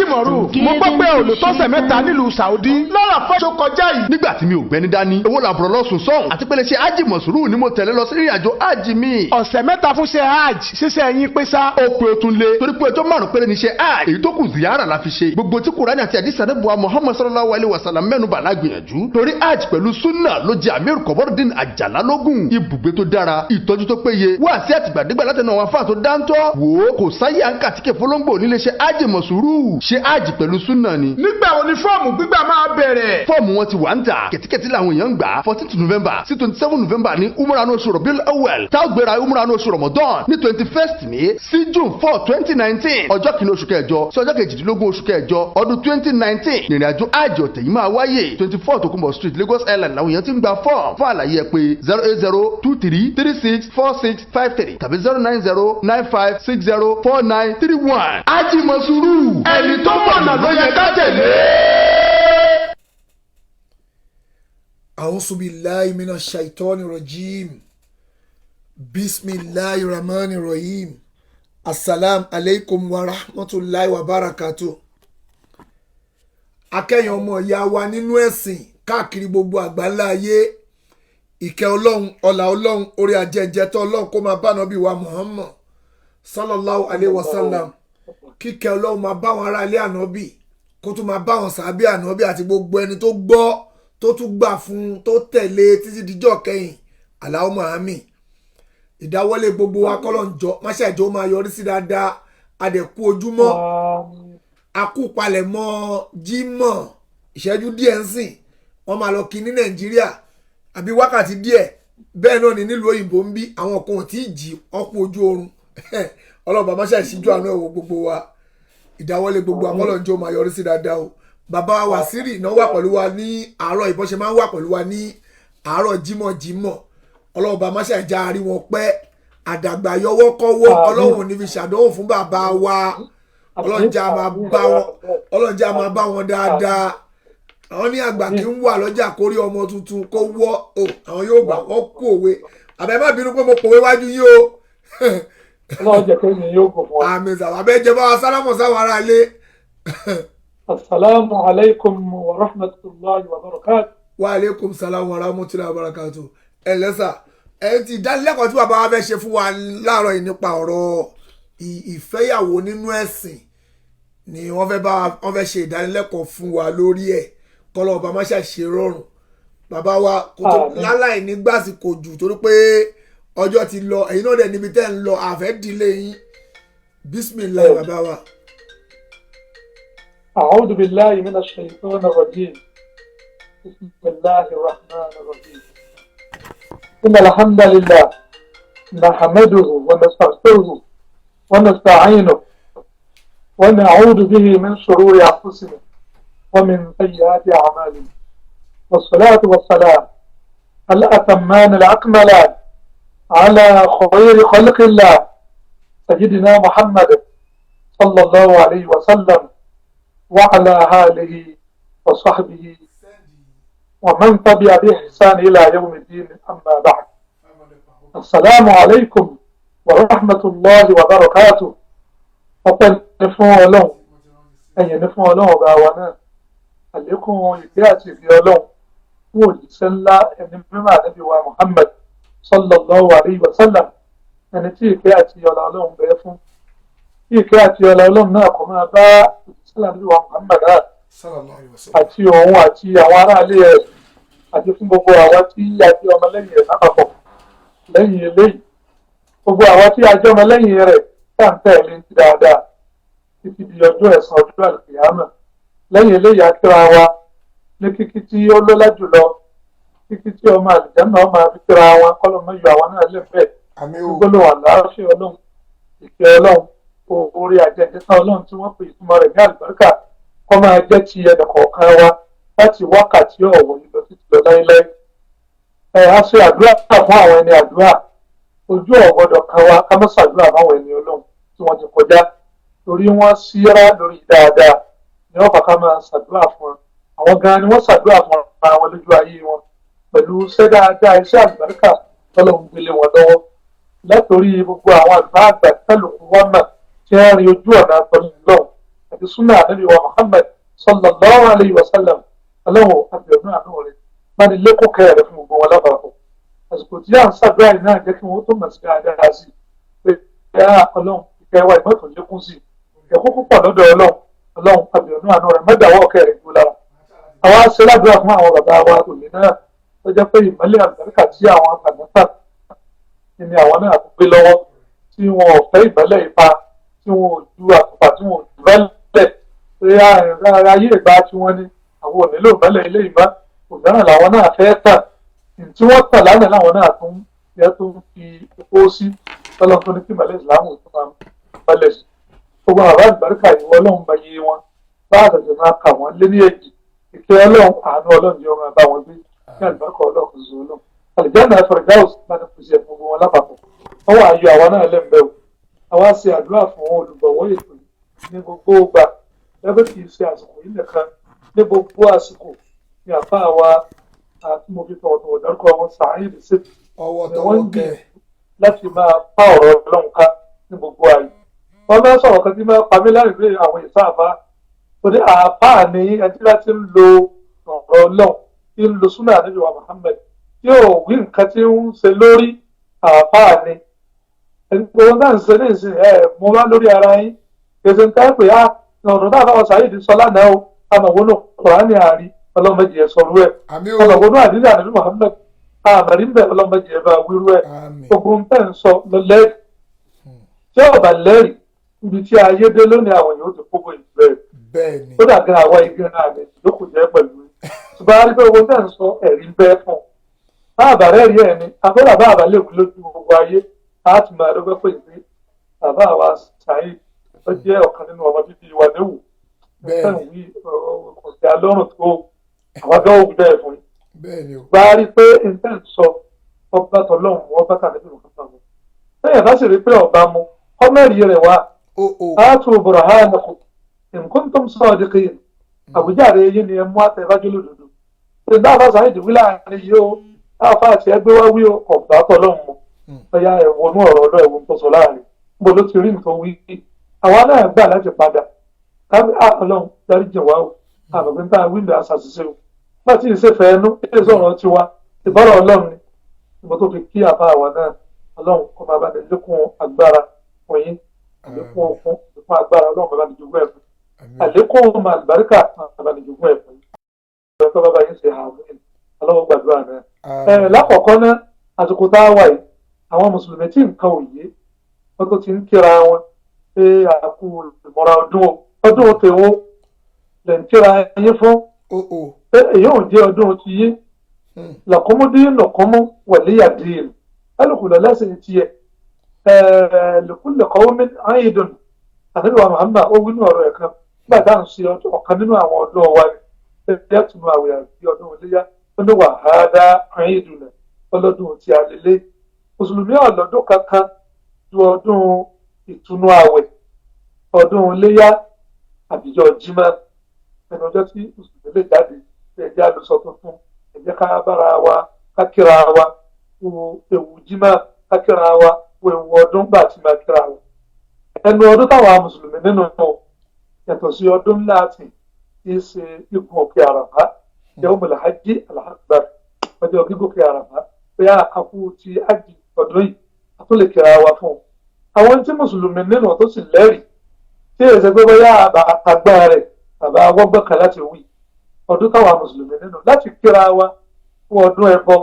Ájìmọ̀rú mo gbọ́ pé olùtọ́sẹ̀ mẹ́ta nílùú Saudi lọ́rọ̀ fọ́ṣọ kọjá yìí. nígbà tí mi ò gbẹ́ni dání owó làbúrò lọ́sùn sọ́hùn àti pé lè ṣe Ájìmọ̀sùrù ni mo tẹ̀lé lọ sí ìrìn àjò hajj mi. ọ̀sẹ̀ mẹ́ta fún ṣe hajj ṣíṣe yín pé sá. ó pe o tún lé torí pé ọjọ́ márùn-ún péré ni ṣe hajj èyí tó kù ziyara la fi ṣe. gbogbo tí Kùránì àti àdìsá níbuwa Muhammad sallallahu alayhi wa sallam mẹ́nubà lágbìyànjú torí hajj pẹ̀lú sunna ló jẹ́ Amir Kọ̀bọ́rọ̀dín Àjàlá lógún. ibùgbé tó dára ìtọ́jú tó péye wá sí àtìgbàdégbà látẹnu àwọn afáà tó dáńtọ́ wò ó kò sáyé àǹkà tíkẹ̀ fọlọ́ngbò nílé ṣe Ájìmọ̀sùrù ṣe hajj pẹ̀lú sunna ni. nígbà wo ni fọ́ọ̀mù gbígbà máa bẹ̀rẹ̀. fọ́ọ̀mù wọn ti wà ń tà kẹ̀tíkẹ̀tí làwọn èèyàn ń gbà 14th November sí 27 November ní umrah ní oṣù Rabiul Awwal tá a gbéra umrah ní oṣù Ramadan ní 21st May sí June 4 2019 ọjọ́ kìíní oṣù kẹjọ sí ọjọ́ kejìdínlógún oṣù kẹjọ ọdún 2019 nìrìn àjò àjò tẹ̀yìn máa wáyé 24 Tokunbo Street Lagos Island làwọn èèyàn ti ń gba fọ́ọ̀mù fún àlàyé ẹ pé 08023364653 tàbí 09095604931. Ájìmọ̀sùrù ẹni tó mọ̀nà ló yẹ ká tẹ̀lé. A'udhu billahi minash shaitani rajim. Bismillahir rahmanir rahim. Assalamu alaikum wa rahmatullahi wa barakatuh. Akẹ́yìn ọmọ ìyá wa nínú ẹ̀sìn káàkiri gbogbo àgbáńlá ayé. Ìkẹ́ Ọlọ́run, ọlá Ọlọ́run, orí ajẹ́jẹ́tọ́ Ọlọ́run kó máa bá Ànábì wa Muhammad sallallahu alaihi wasallam. Kíkẹ́ Ọlọ́run máa bá wọn ará ilé Ànábì, kó tún máa bá wọn sàábé Ànábì àti gbogbo ẹni tó gbọ́ tó tún gbà fún tó tẹ̀lé títí díjọ́ kẹ́yìn. Allahumma àmín. Ìdáwọ́lé gbogbo wa kọ́lọ́njọ́ máṣáìjọ́ máa yọrí sí dáadáa. Adẹ̀kú ojúmọ́ akúpalẹ̀mọ́ Jímọ̀ ìṣẹ́jú díẹ̀ ń sìn wọ́n máa lọ kí ní Nàìjíríà àbí wákàtí díẹ̀ bẹ́ẹ̀ náà ni nílùú òyìnbó ń bí àwọn kan ò tí ì jí ọkùn ojú oorun ọlọ́ba máṣáì síjú àánú ẹ̀wọ̀ gbogbo wa. Ìdáwọ́lé gbogbo akọ́lọ́njọ́ máa yọrí sí dáadáa o. Bàbá wa Wàsíìrì náà wà pẹ̀lú wa ní àárọ̀ ìbọn ṣe máa ń wà pẹ̀lú wa ní àárọ̀ Jímọ̀ ọlọ́ọ̀bá máṣáì já àárí wọn pẹ́ àdàgbà yọwọ́ kọ́wọ́ ọlọ́run ní fi ṣàdánwò fún bàbá wa ọlọ́njà máa bá wọn dáadáa. Àwọn ní àgbà kí ń wà lọ́jà kórí ọmọ tuntun kó wọ́ o àwọn yóò gbà wọ́n kú òwe àbẹ̀ má bínú pé mo pòwe wájú yín o. Ọlọ́run jẹ́ pé mi yóò kò fún wa. àmín sàwọn abẹ́jẹ́ bá wa sálámù sáwọn ará ilé. Assalamu alaikum wa rahmatullahi wa barakatuh. Wa alaikum salam wa rahmatullahi wa barakatuh. Ẹ lẹ́sà ẹ ti dánilẹ́kọ̀ọ́ tí bàbá wa fẹ́ ṣe fún wa láàárọ̀ yìí nípa ọ̀rọ̀ ìfẹ́yàwó nínú ẹ̀sìn ni wọ́n fẹ́ ṣe ìdánilẹ́kọ̀ọ́ fún wa lórí ẹ̀ kọ́lọ́ ọba má ṣàṣe rọrùn. Bàbá wa kò tó láláì ní gbàsíkò jù torí pé ọjọ́ ti lọ ẹ̀yin náà dẹ̀ níbi tẹ́ ń lọ àfẹ́ dílé yín. Bismillah bàbá wa. A'udhu billahi minash shaitanir rajim. Bismillahir rahmanir rahim. إن الحمد لله نحمده ونستغفره ونستعينه ونعوذ به من شرور أنفسنا ومن سيئات أعمالنا والصلاة والسلام الأتمان الأكملان على خير خلق الله سيدنا محمد صلى الله عليه وسلم وعلى آله وصحبه ومن تبع بإحسان إلى يوم الدين أما بعد. السلام عليكم ورحمة الله وبركاته. ọpẹ́ ni fún Ọlọ́run ẹ̀yìn ni fún Ọlọ́run ọba wa náà àlékún ìgbé àti ìfẹ́ Ọlọ́run fún òjíṣẹ́ ńlá ẹni mímọ́ Ànábì wa Muhammad sallallahu alayhi wa sallam ẹni tí ìfẹ́ àti ọlá Ọlọ́run bẹ fún tí ìfẹ́ àti ọlá Ọlọ́run náà kò máa bá òjíṣẹ́ Ànábì wa Muhammad àti òun àti àwọn aráalé ẹ̀ àti fún gbogbo àwa tí a jẹ́ ọmọlẹ́yìn rẹ̀ lápapọ̀. Lẹ́yìn eléyìí gbogbo àwa tí a jẹ́ ọmọlẹ́yìn rẹ̀ tá à ń tẹ̀lé ti dáadáa títí di ọjọ́ ẹ̀san ọjọ́ àlùkìyámà. Lẹ́yìn eléyìí a kíra wa ní kíkí tí ó lọ́lá jùlọ kíkí tí ọmọ àlùjánnà náà máa fi kíra wọn kọ́ lọ́mọ yọ àwọn náà lẹ́fẹ̀ẹ́. gbólóhùn àlàáfíà Ọlọ́run ìkẹ́ Ọlọ́run orí ajẹ́jẹ́sán Ọlọ́run tí wọ́n pè ìtumọ̀ rẹ̀ ní àlùbáríkà kọ́ máa jẹ́ ti ẹnì kọ̀ọ̀kan wa láti wákàtí ọ̀wọ̀ yìí lọ títí lọ láíláí. A ṣe àdúrà fún àwọn ẹni àdúrà ojú ọ̀gbọ́dọ̀ kan wa ká má ṣàdúrà fáwọn ẹni Ọlọ́run tí wọ́n ti kọjá torí wọ́n síra lórí dáadáa ni wọ́n fà ká máa ṣàdúrà fún wọn. Àwọn gan ni wọ́n ṣàdúrà fún àwọn lójú ayé wọn pẹ̀lú iṣẹ́ dáadáa iṣẹ́ àlùbáríkà tọ́lọ́run gbélé wọn lọ́wọ́ látòrí gbogbo àwọn àlùfáà àgbà tẹ́lùkù wọn náà tí wọ́n rin ojú ọ̀nà àtọ́lù lọ́wọ́ àti súnà ànábì wa Muhammad sallallahu alayhi wa sallam ọlọ́run àbíọ̀nù àánú rẹ̀ má ní lékún kẹrẹ̀ fún gbogbo wọn lápapọ̀ àsìkò tí à ń ṣàdúrà yìí náà jẹ́ kí wọ́n tó mọ̀ sí dáadáa sí pé ẹ̀yà ọlọ́run ìkẹ́ wa ìmọ̀tò lékún sí ẹ̀kọ́ púpọ̀ lọ́dọ̀ ọlọ́run àbíọ̀nù àánú rẹ̀ mẹ́dàwọ́ kẹrẹ̀ tó lára àwa ṣe ládùúrà fún àwọn bàbá wa òní náà tó jẹ́ pé ìmọ́lẹ̀ àgbàríkà tí àwọn àgbàgbà ni àwọn náà tó gbé lọ́wọ́ tí wọn ò fẹ́ ìmọ́lẹ̀ ipa tí wọn ò ju àtùpà tí wọn ò jù bẹ́lẹ̀ pé ayé ìgbà tí wọ́n ní àwọn ò nílò ìmọ́lẹ̀ ilé ìmọ̀ òmíràn làwọn náà fẹ́ tàn tí wọ́n tàn lánàá làwọn náà tún yẹ tó ń fi epo sí tọ́lọ́ tó ní kí ìmọ́lẹ̀ ìsìlámù tó máa balẹ̀ sí gbogbo àbá àgbàríkà ìwọ ọlọ́run bá yé wọn bá àtẹ̀tẹ̀ máa kà wọ́n lé ní èjì ìkẹ́ ọlọ́run àánú ọlọ́run yóò máa bá wọn gbé ní àlùbáríkà ọlọ́run ṣoṣo ọlọ́run àlùjáde àfọ̀rẹ́dáwòsì bá ní kùsì ẹ̀fún gbogbo wọn lápapọ̀ wọ́n wà ayọ̀ àwọn náà lẹ́m̀bẹ́ o àwa ṣe àdúrà fún olùgbọ̀wọ́ ètò ní gbogbo ìgbà lẹ́bẹ̀ kì í ṣe àsìkò yìí nìkan ní gbogbo àsìkò ní àfa àwa àti mo fi tọ̀wọ̀tọ̀wọ̀ dárúkọ wọn Saheed Shittu ni wọ́n ń gbé láti máa pa ọ̀rọ̀ ọlọ́run ká ní gbogbo ààyè wọ́n máa sọ̀rọ̀ kan tí máa pa mí láàrin pé àwọn ìsáàfà torí àáfàá ní ẹtí láti ń lo ọ̀rọ̀ ọlọ́run tí ń lo súnà ànábì wa Muhammad tí ò wí nǹkan tí ń ṣe lórí àáfàá ni ẹgbẹ́ náà ń ṣe ní ìsìn mo wá lórí ara yín kèsì ń tẹ́ pé ọ̀rọ̀ náà bá wọn Saheed sọ lánàá o àmọ̀wó náà Kùránì àárí ọlọ́mọdé ẹ̀ sọ̀rọ̀ ẹ̀ ọlọ́mọdé náà àdílé ànábì Muhammad àmàrí ń bẹ̀ ọlọ́mọdé ẹ̀ bá wíru ẹ̀ gbogbo ń tẹ̀ ń sọ lọ́lẹ́rì tí ọ̀bà lẹ́rì ibi tí ayé dé lónìí àwọn èèyàn ti kókó ìbẹ̀rẹ̀ ó dàgbà àwa igi náà lè lókùn jẹ́ pẹ̀lú ṣùgbọ́n a rí pé owó tẹ̀ ń sọ ẹ̀rí ń bẹ́ fún báàbà rẹ̀ rí ẹ̀ ni àbúrò báàbà lè wí lójú gbogbo ayé láti máa dọ́gbẹ́ pé ìwé bàbá wa Saheed ó jẹ́ ọ̀kan nínú ọmọ bíbí wa léwu nǹkan wí kò sí alọ́rùn tó àwọn agáwó wí bẹ́ẹ̀ fún yín bá a rí pé nǹkan sọ ọba tọlọ́run wọn bá tàbí nǹkan tó wọn lẹ́yìn bá sì rí pé ọba mu ọmọọ̀rì rẹ̀ wá àtúbọ̀ burhanakum in kuntum sadiqin àwùjáde yìí ni ẹ mú àtẹ̀bájú lòdòdó ṣe dáàbà Saheed wí láàrin yìí ó dáàbà àti ẹgbẹ́ wá wí ọ̀gbà tọlọ́run mu ọ̀yà ẹ̀wọ̀nú ọ̀rọ̀ ọ̀dọ́ ẹ̀wọ̀n tó sọ láàrin níbo ló ti rí nǹkan wí àwa náà gbà láti padà kábí Ọlọ́run dárí jìn wá o àbẹ̀bẹ̀ níta wíńdò àṣàṣìṣe o bá tí ì ṣe fẹ́ ẹnu ilé sọ̀rọ̀ tiwa ìbọ̀rọ̀ Ọlọ́run ni níbo tó fi kí àbá àwa náà Ọlọ́run kó máa bá ní lékún agbára fún yín àlékún òkun lékún agbára Ọlọ́run bá ní jogún ẹ̀ fún àlékún ọmọ àlùbáríkà bá ní jogún ẹ̀ fún ìgbà tó bá bá yín ṣe àmín Ọlọ́run gbàdúrà náà. Lákọ̀ọ́kọ́ náà àsìkò tá a wà yìí àwọn mùsùlùmí tí nǹkan òye wọ́n tó ti ń kíra wọn pé àkú ìmọ̀ra ọdún tèwo lè ń kíra yín fún pé èyí ò jẹ́ ọdún ti yé lọ́kọ́mọdé lọ́kọ́mọ wọ̀léyàdé alùpùpù lẹ́sìn tiẹ̀ lẹ́kùnlẹ̀kọ́ mi àyèdùn ànábì wa Muhammad ó wí ní ọ̀rọ̀ ẹ̀kan nígbà tá à ń ṣe ọ̀kan nínú àwọn ọdún wa ni ẹ̀yà tunu àwẹ̀ àti ọdún iléyà ó ní wàhálà àyèdùn ọlọ́dún ti àlélẹ́ mùsùlùmí ọ̀lọ́dún kankan ju ọdún ìtúnú àwẹ̀ ọdún iléyà àbíjọ jímọ̀ ẹnu ọjọ́ tí mùsùlùmí lè jáde ẹ̀jẹ̀ àlùsọ tuntun ẹ̀jẹ̀ ká bára wa ká kíra wa wo ewu jímọ̀ ká kíra wa wo ewu ọdún gbà tí máa kíra wa ẹnu ọdún táwọn mùsùlùmí nínú náà yàtọ̀ sí ọdún ńlá àti tí í ṣe igun òkè àràbá yawmul hajji al-akbar ọjọ́ gígòkè àràbá pé àkàkù ti ájì ọdún yìí a tó lè kíra wa fún un àwọn tí mùsùlùmí nínú tó sì lẹ́rìí tí èsè pé bóyá àgbà rẹ̀ bàbá wọ́gbọ́n kan láti wí ọdún táwa mùsùlùmí nínú láti kíra wa fún ọdún ẹbọ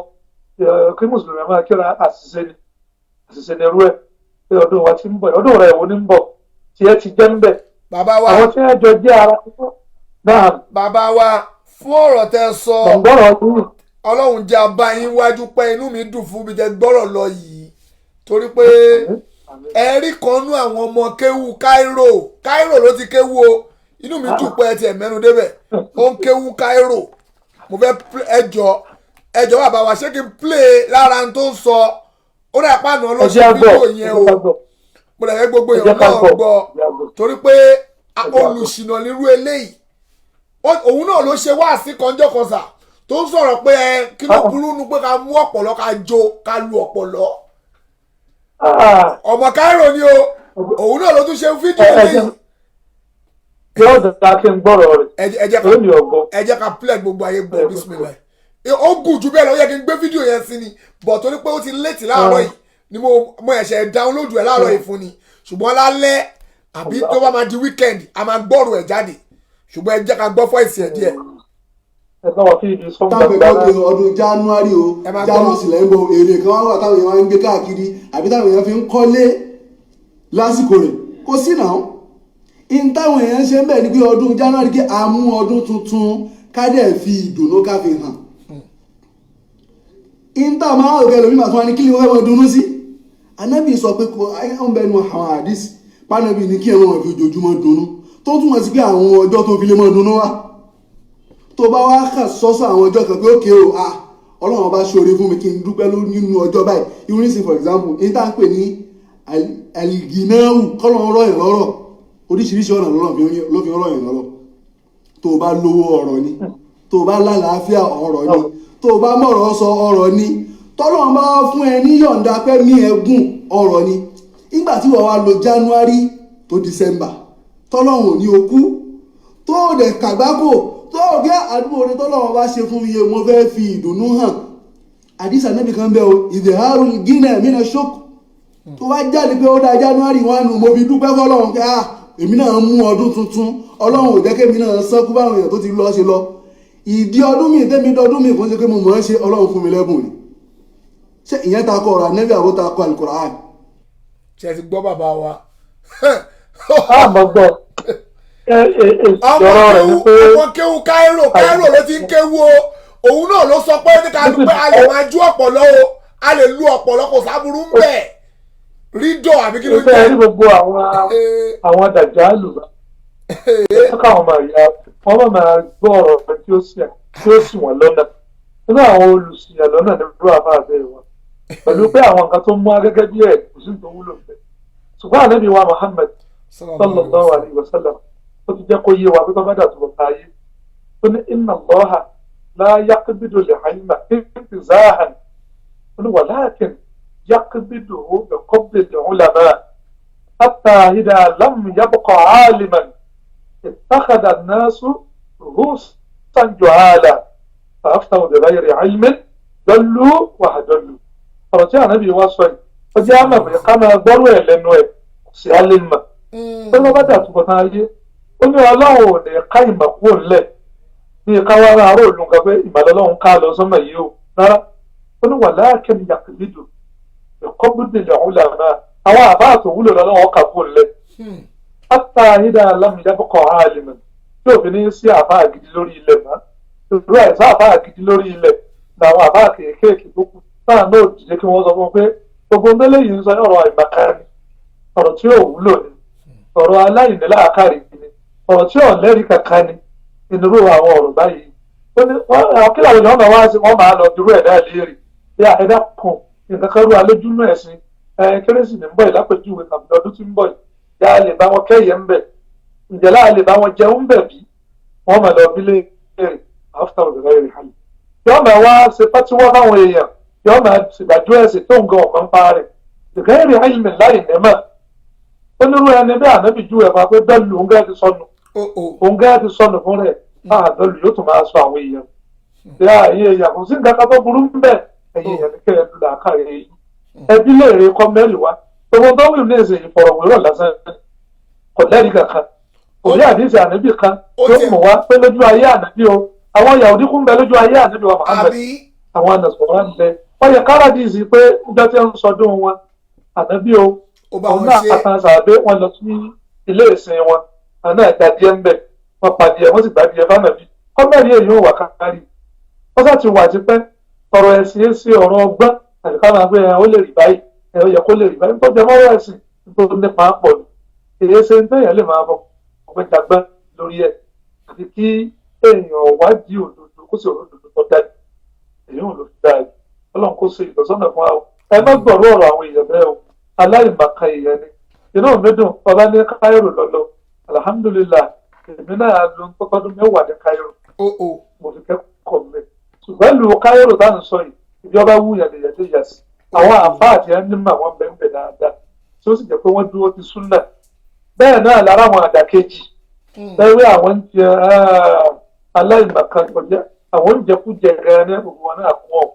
kí mùsùlùmí máa kíra àṣìṣe ní irú ẹ̀ pé ọdún wa ti ń bọ̀ ọdún rẹ̀ wo ní ń bọ̀ tí ẹ ti jẹ́ ń bẹ̀ àwọn tí wọ́n jọ jẹ́ ara púpọ̀ náà. bàbá wa fún ọ̀rọ̀ tẹ́ sọ ọlọ́run jẹ́ abá yín wájú pé inú mi dùn fún mi jẹ́ gbọ́rọ̀ lọ yìí torí pé ẹ̀rí kan nú àwọn ọmọ kéwu Cairo ló ti kéwu o inú mi dùn pé ẹ tiẹ̀ mẹ́nu débẹ̀ ó ń kéwu Cairo mo fẹ́ ẹjọ́ bàbá wa ṣé kí n play lára tó ń sọ ó dà pàánù ló ṣe fídíò yẹn o mo dà fẹ́ gbogbo èèyàn náà gbọ́ torí pé olùṣìnà nírú eléyìí òun náà ló ṣe wáàsí kanjọ́ kan sà tó ń sọ̀rọ̀ pé kí ló burú nu pé ká mú ọ̀pọ̀lọ́ ká jó ká lu ọ̀pọ̀lọ́ ọmọ Cairo ni o òun náà ló tún ṣe fídíò yìí yóò dáa kí n gbọ́rọ̀ rẹ̀ lónìí ọ̀gbọ́n. ẹ jẹ́ ká plẹ̀ gbogbo ayé gbọ́ bísímìlà ó gùn jù bẹ́ẹ̀ lọ ó yẹ kí n gbé fídíò yẹn sí ni bọ̀ torí pé ó ti létí láàárọ̀ yìí ni mo ẹ̀ṣẹ̀ download ẹ̀ láàárọ̀ yìí fún ni ṣùgbọ́n lálẹ́ àbí tó bá máa di weekend a máa gbọ́rọ̀ ẹ̀ jáde ṣùgbọ́n ẹ jẹ́ ká gbọ́ fọ́ìsì ẹ̀ díẹ̀. táwọn ìkọ́kẹ́ ọdún January o January sílẹ̀ ń bọ̀ èrè kan wá wà táwọn èèyàn ń gbé káàkiri àbí táwọn èèyàn fi ń kọ́lé lásìkò rẹ̀ kò sí náà in táwọn èèyàn ṣe ń bẹ̀ ní pé ọdún January kí a mú ọdún tuntun ká dẹ̀ fi ìdùnnú ká fi hàn in táwọn máa ń rò kẹlẹ̀ mímọ̀ tó wá ní kí ni wọ́n fẹ́ mọ́ dunnú sí Ànábì sọ pé kò ń bẹnu àwọn àdìsí pánàbí ní kí ẹ̀wọ̀n fi ojoojúmọ́ dunnú tó túmọ̀ sí pé àwọn ọjọ́ tó fi lè mọ́ dunnú wá tó bá wá kà sọ́sọ́ àwọn ọjọ́ kan pé ókè o Ọlọ́run bá ṣoore fún mi kí n dúpẹ́ nínú ọjọ́ báyìí irú nísìn for example in tá à ń pè ní alìgínáwù kọ́lọ́run rọ̀ yẹn lọ́rọ̀ oríṣiríṣi ọ̀nà ló fi rọ̀ yẹn lọ́rọ̀ tó bá lówó ọ̀rọ̀ ni tó bá lálàáfíà ọ̀rọ̀ ni tó bá mọ̀rọ̀ sọ ọ̀rọ̀ ni tọ́lọ́run bá fún ẹ ní yọ̀ǹda pé ní ẹ̀gùn ọ̀rọ̀ ni nígbà tí wọ́n wá lo January tó December tọ́lọ́run ò ní okú tó dẹ̀ kàgbákò tó gé àdúgbò rẹ tọ́lọ́run bá ṣe fún iye mo fẹ́ fi ìdùnnú hàn àdìsá níbi kan bẹ́ẹ̀ o ìdèhàrù gínà mìíràn ṣókù tó wá jáde pé ó dá January 1 mo fi dúpẹ́ fọlọ́run pé èmi náà mú ọdún tuntun Ọlọ́run ò jẹ́ kémi náà sọ́kú báwọn èèyàn tó ti lọ ṣe lọ ìdí ọdún mi tẹ́mi dọdún mi fún ṣe pé mo mọ̀ ẹ́ ṣe Ọlọ́run fún mi lẹ́bùn ni ṣé ìyẹn ta kọ ọ̀rọ̀ Ànábì àbó ta kọ Al-Qur'an. ṣe ti gbọ́ bàbá wa. àmọ́ gbọ́ ọmọ kéwu Cairo ló ti ń kéwu o òun náà ló sọ pé ní ká dúpẹ́ a lè máa jú ọ̀pọ̀lọ́ o a lè lu ọ̀pọ̀lọ́ kò sábúrú ń bẹ̀ rídọ̀ àbí kí ló ń bẹ̀. ìfẹ́ rí gbogbo àwọn dàjálù káwọn máa ya wọ́n máa gbọ́ ọ̀rọ̀ tí ó sì wọ́n lọ́nà nínú àwọn olùsìyàn lọ́nà ní irú àbá àbẹ̀rẹ̀ wọn pẹ̀lú pé àwọn nǹkan tó mú agẹ́gẹ́ bí ẹ̀ kò sí tó wúlò fẹ́ ṣùgbọ́n Ànábì wa Muhammad sallallahu alaihi wasallam ó ti jẹ́ kó yé wa pé tó bá dà tó bá yé ó ní inna Allaha la yaqbidu al-ilma intizahan ó ní walakin yaqbiduhu bi qabdi al-ulama hatta idha lam yabqa aliman ittakhadha an-nasu ru'usan juhala fa aftaw bi ghayri ilmin dallu wa hadallu ọ̀rọ̀ tí Ànábì wa sọ yìí ó jẹ́ àmọ̀ pé ká máa gbọ́rọ̀ ẹ̀ lẹ́nu ẹ̀ sí alẹ́ mọ̀ tó bá dà tó bá ayé ó ní Ọlọ́run ò ní ká ìmọ̀ kúrò ńlẹ̀ ní ká wá ara òòlù nǹkan pé ìmọ̀lẹ́ Ọlọ́run ká lọ sọ́mọ̀ yìí o rárá ó ní wà láàkẹ́ni yàtìlídò ẹ̀kọ́ bídìlẹ̀ ọ̀hún lànà àwọn àbá àtòwúlò lọ́wọ́ kà kúrò ńlẹ̀ áta ayédà alámìyábọ̀kọ̀ àlìmọ̀ tí òfin ní sí àbá àgídí lórí ilẹ̀ mọ́ ìrú àìsá àbá àgídí lórí ilẹ̀ làwọn àbá kéékèèké tó kù táà náà dìde kí wọ́n sọ fún pé gbogbo mẹ́lẹ̀ yìí ń sọ ọ̀rọ̀ àìmọ̀kánì ọ̀rọ̀ tí ò wúlò ni ọ̀rọ̀ aláìníláàkárì ni ọ̀rọ̀ tí ò lẹ́rìí kankan ni ìnirú àwọn ọ̀rọ̀ báyìí àwọn kí làwọn èèyàn wá sí wọ́n máa lọ dúró ẹ̀dá léèrè yá ẹ̀dá kan nǹkan kan rú alójúnú ẹ̀sìn kérésì ní ń bọ̀ yìí lápèjúwe tàbí ọdún tí ń bọ̀ yìí yá lè bá wọn kẹ́yẹ ń bẹ̀ ǹjẹ́ láà lè bá wọn jẹun bẹ̀ bí wọ́n máa lọ bí léèrè after the very high yọ́ máa wá ṣe pátíwọ́ fáwọn èèyàn yọ́ máa ṣèdájọ́ ẹ̀sìn tó ń gan ọ̀kan pa rẹ̀ the very high mi láì nẹ́mà onírú ẹni bí Ànábì ju ẹ̀fà pé bẹ́ẹ̀ lù ń gẹ́ ti sọnù òun gẹ́ ti sọnù fún rẹ̀ àdọ́lù yóò tún máa sọ àwọn èèyàn ìyá ẹ̀yìn èèyàn kò sí nǹkan kan tó burú ń bẹ̀ ẹ̀yìn èèyàn ní kẹ́ẹ̀ lù làákàrẹ̀ yìí ẹbí léèrè kọ́ mẹ́rin wá gbogbo tó wù ní èsè ìfọ̀rọ̀wérọ̀ lásán kò lẹ́rìí kankan kò ní àdìsí Ànábì kan tó mọ̀ wá pé lójú ayé Ànábì o àwọn Yahudi kún bẹ lójú ayé Ànábì wa Muhammad àwọn ànàsọ̀rọ̀ ń bẹ wọ́n yẹ káràdìsí pé níjọ́ tí ń sọdún wọn Ànábì o òun náà àtàǹsàbẹ wọn lọ sí ilé ìsìn wọn àná ìdádìẹ ń bẹ wọn pàdé ẹ wọn sì gbàdìẹ fánàbí kọmẹrin èyí ò wà kárí wọn sá ti wà tipẹ́ ọ̀rọ̀ ẹ̀sìn èsì ọ̀rọ̀ ọgbọ́n àti ká máa gbé ó lè rí báyìí ó yẹ kó lè rí báyìí tó jẹ mọ́rọ̀ ẹ̀sìn tó nípa pọ̀ ní èyí ṣe ń tẹ̀yàn lè máa bọ̀ ọgbẹ́ jagbọ́n lórí ẹ̀ àti kí èèyàn wádìí òdodo kó sì òdodo tó dájú èyí ò lò fi dájú Ọlọ́run kó ṣe ìtọ́sọ́nà fún wa ẹ má gbọ̀rọ̀ ọ̀rọ̀ àwọn èèyàn bẹ́ẹ̀ o aláìmọ̀ká èèyàn ni inú mi dùn ọba ní Cairo lọ́lọ́ alhamdulillah èmi náà lo ń tọ́tọ́dún mẹ́wàá ní Cairo mo fi kẹ́kọ̀ọ́ mi ṣùgbọ́n lu Cairo táwọn sọ yìí ìjọba wú yàdìyàdì yà sí àwọn àfáàtì ẹni mà wọ́n bẹ́ẹ̀ dáadáa tí ó sì jẹ́ pé wọ́n dúró ti súnà bẹ́ẹ̀ náà lára àwọn àdàkejì lẹ́rìí àwọn ń jẹ aláìmọ̀kan kọjá àwọn ń jẹkújẹ gan ní gbogbo wọn náà kún ọ̀.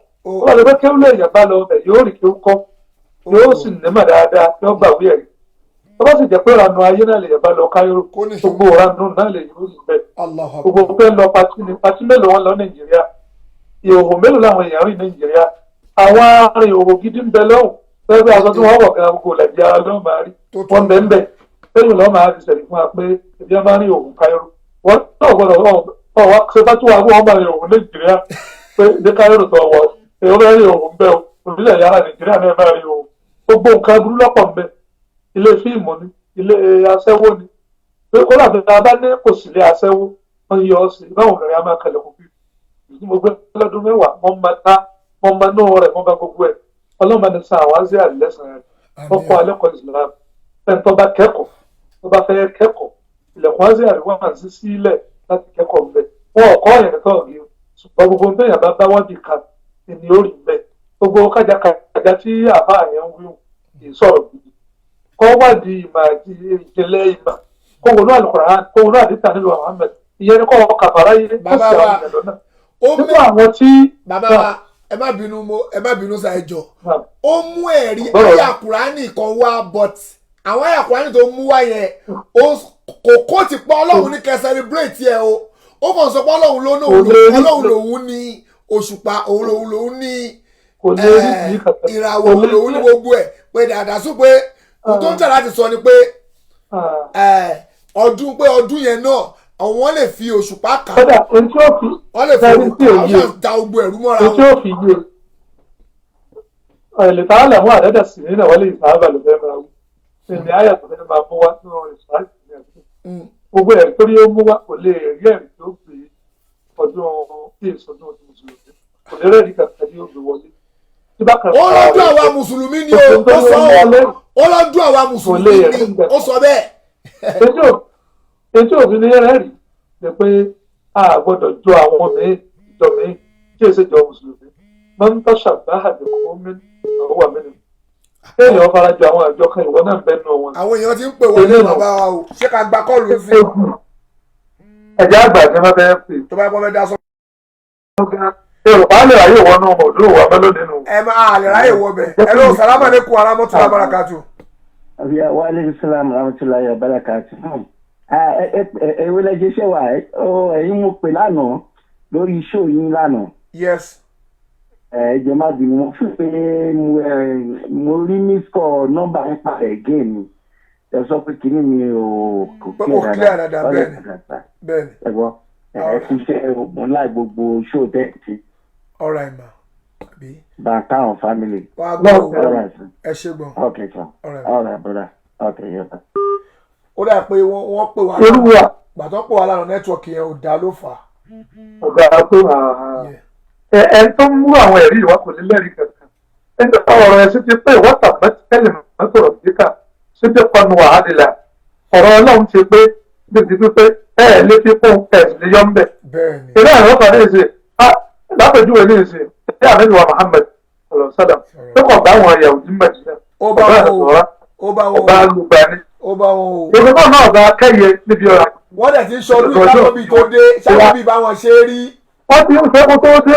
wọ́n lè fẹ́ kí ó lè yàn bá lọ ọbẹ̀ yóò rí kí ó kọ́ yóò sì nímọ̀ dáadáa yóò gbàgbé ẹ̀rí. tó bá sì jẹ́ pé ìrànú ayé náà lè yàn bá lọ káyọ̀ gbogbo ìrànú náà lè yóò rí bẹ́ẹ̀. gbogbo pé lọ pati mélòó wọn lọ Nàìjíríà ìhòòhò mélòó làwọn èèyàn rìn Nàìjíríà àwọn arìn ìhòòhò gidi ń bẹ lọ́hùn fẹ́ẹ́ aṣọ tí wọ́n wọ̀ gan gbogbo lẹ̀dí ara lọ́wọ́ máa rí wọ́n bẹ́ẹ̀ bẹ́ẹ̀ lẹ́yìn lọ́wọ́ máa fi sẹ̀rí fún wa pé ẹbí wọn máa rí ìhòòhò káyọ̀ wọ́n náà gbọ́dọ̀ ọ̀wá ṣe bá tún wà wọ́n máa rí ìhòòhò Nàìjíríà pé ní káyọ̀ tó wọ̀ èèyàn bẹ́ẹ̀ rí ìhòòhò ń bẹ́ o òbílẹ̀ yàrá Nàìjíríà náà máa rí ìhòòhò gbogbo nǹkan burú lọ́pọ̀ ń bẹ ilé fíìmù ni ilé aṣẹ́wó ni pé kó láti ta bá ní kò sí ilé aṣẹ́wó wọ́n yọ ọ́ sí báwọn obìnrin á máa kẹlẹ̀ kó bí ìdí mo gbé lọ́dún mẹ́wàá wọ́n máa ta wọ́n máa náà rẹ̀ wọ́n bá gbogbo ẹ̀ ọlọ́mọ ní san àwọn azẹ́ àlẹ́sàn rẹ̀ wọ́n kọ́ alẹ́kọ̀ọ́ Islam fẹ́ni tó bá kẹ́kọ̀ọ́ tó bá fẹ́ kẹ́kọ̀ọ́ ilẹ̀kùn azẹ́ àríwá máa ń sí sílẹ̀ láti kẹ́kọ̀ọ́ ń bẹ̀ wọ́n ọ̀kọ́ yẹn tó ọ̀gì ṣùgbọ́n gbogbo ń bẹ̀yàn bá bá wọ́n bì kan ní orí ń bẹ̀ gbogbo kájàkájà tí àbá yẹn ń wí kì í sọ̀rọ̀ gidi kọ́ wádìí ìmọ̀ àti ìjìnlẹ̀ ìmọ̀ kó wọnú Al-Qur'an kó wọnú àdìsá nílùú Muhammad ìyẹn ni kọ́ kàfàrà yìí kó sì àwọn ìyẹn lọ́nà nígbà àwọn tí. bàbá wa ẹ má bínú sa ẹjọ ó mú ẹ̀rí àyà Kùránì kan wá but àwọn àyà Kùránì tó mú wá yẹn kò ti pọ̀ Ọlọ́run ní kẹ́ celebrate ẹ ó kàn sọ pé Ọlọ́run lòun ní òṣùpá òun lòun ní ìràwọ̀ òun lòun ní gbogbo ẹ̀ pé dáadáa sún pé ohun tó ń tẹ̀ láti sọ ni pé ọdún yẹn náà àwọn lè fi òṣùpá kà wọ́n lè fi òṣùpá da gbogbo ẹ̀rú mọ́ra wọn. tí ó fi yé lè ta àlẹ́ mú àdẹ́dẹ̀ sí nílẹ̀ wọlé ìsáábà ló fẹ́ máa wú ní àyà tó fẹ́ máa mú wá nínú ìsáábà ní ẹ̀sìn gbogbo ẹ̀rí tó rí ó mú wá kò lè rí ẹ̀rí tó gbé ọdún tí èso ọdún ọdún mùsùlùmí kò lè rẹ́ẹ̀rí kankan tí ó gbé wọlé. ó lọ́dún àwa mùsùlùmí ni ó lọ́dún àwa mùsùlùmí ni ó sọ bẹ́ẹ̀. ètò òfin ní rẹ̀ rí ni pé a gbọ́dọ̀ jọ àwọn ìjọ mi tí èsì jọ mùsùlùmí máa ń tọ́ṣà bá àdìkú mi àwọn wà mẹ́rin. kéèyàn farajọ àwọn àjọ kan ìwọ náà bẹ́ẹ̀ nù wọn. àwọn èèyàn ti ń pè wọlé bàbá wa o ṣé ká gba kọ́ọ̀lù sí. ẹ̀jẹ̀ àgbà ni wọ́n fẹ́ pè. tó bá yẹ kó fẹ́ dá sọ. yorùbá lè ráyè wọnú ọdún òwò abẹ́lódé nù. ẹ máa lè ráyè wọ bẹ̀ ẹ lọ sàlámà lẹ́kùn arámọ́tò barakatu. wa aleykum salaam rahmatulahi wa barakatu. èwe lẹ́jẹ̀ ṣe wà ẹ̀yin mo pè lánàá lórí iṣẹ́ yín lánàá. yes. Jẹ́ má bínú mo fi pé mo rí miss call nọ́mbà ń parẹ́ again ni ẹ sọ pé kínní mi ò kò clear dáadáa bẹ́ẹ̀ni. ẹ gbọ́ fi ṣe mo láì gbogbo show tẹ́ẹ̀tì. all right ma. Bàtà on family. wà á gbọ́ ẹ ṣe gbọ́n. Okay sir. All right brother. Okay yes sir. ó dà pé wọ́n pè wá gbàtọ́ pè wá lánàá nẹ́tíwọ̀kì yẹn ò dá ló fà á. ọ̀gá tó ẹ tó ń mú àwọn ẹ̀rí ìwà kò ní lẹ́rìí kankan ẹni tó ọ̀rọ̀ ẹ̀ sí ti pé wọ́tà mẹ́tẹ́lẹ̀ mẹ́tọ̀rọ̀ síkà sí ti pọnù wàhálà ọ̀rọ̀ Ọlọ́run ti pé bíbi pípé ẹ̀ lé fi kún ẹ̀ lè yọ ń bẹ̀. ìlú àwọn ọkọ̀ ní ìsìn lápẹjúwe ní ìsìn ìdí àmì wa Muhammad ọlọ́sádà tó kọ̀ bá àwọn ẹ̀yà òdì mẹ́tìlẹ̀ ọba alùgbani ìgbẹ́kọ̀ náà bá kẹ́yẹ níbi ọ̀rọ̀. wọ́n dẹ̀ ti sọ ọdún ìsáwọ́bí tó dé sáwọ́bí báwọn ṣe rí. wọ́n ti ń fẹ́ kó tó dé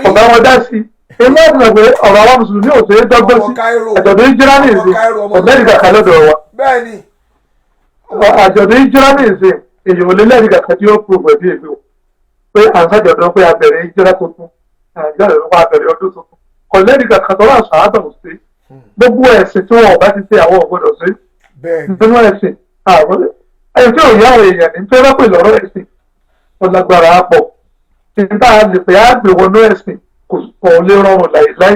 ọ̀gá wọn dá sí i ilé ìgbìmọ̀ pé ọ̀rọ̀ àwọn mùsùlùmí ò ṣe é dọ́gbọ́n sí àjọ̀dún ìjírá ní ìsìn ọ̀gbẹ́ni kàkà lọ́dọ̀ wa. bẹ́ẹ̀ni. àjọ̀dún ìjírá ní ìsìn èyí ò lè lẹ́rìí kàkà tí ó kú pẹ̀lú èmi o pé à ń sàjọ̀dún pé a bẹ̀rẹ̀ ìjírá tuntun àjọ̀dún pé a bẹ̀rẹ̀ ọdún tuntun kò lẹ́rìí kàkà tó láṣọ àádọ́ sí gbogbo ẹ̀sìn tí wọn ò bá ti ṣe àwọn ògbọ́dọ̀ sí nínú ẹ̀sìn àwọn ẹ̀yìn tí ò yá àwọn èèyàn ní fẹ́rẹ́ pè lọ́rọ̀ ẹ̀sìn ọlágbára pọ̀ nígbà lè pè á gbé wọnú ẹ̀sìn kò lè rọrùn láìláì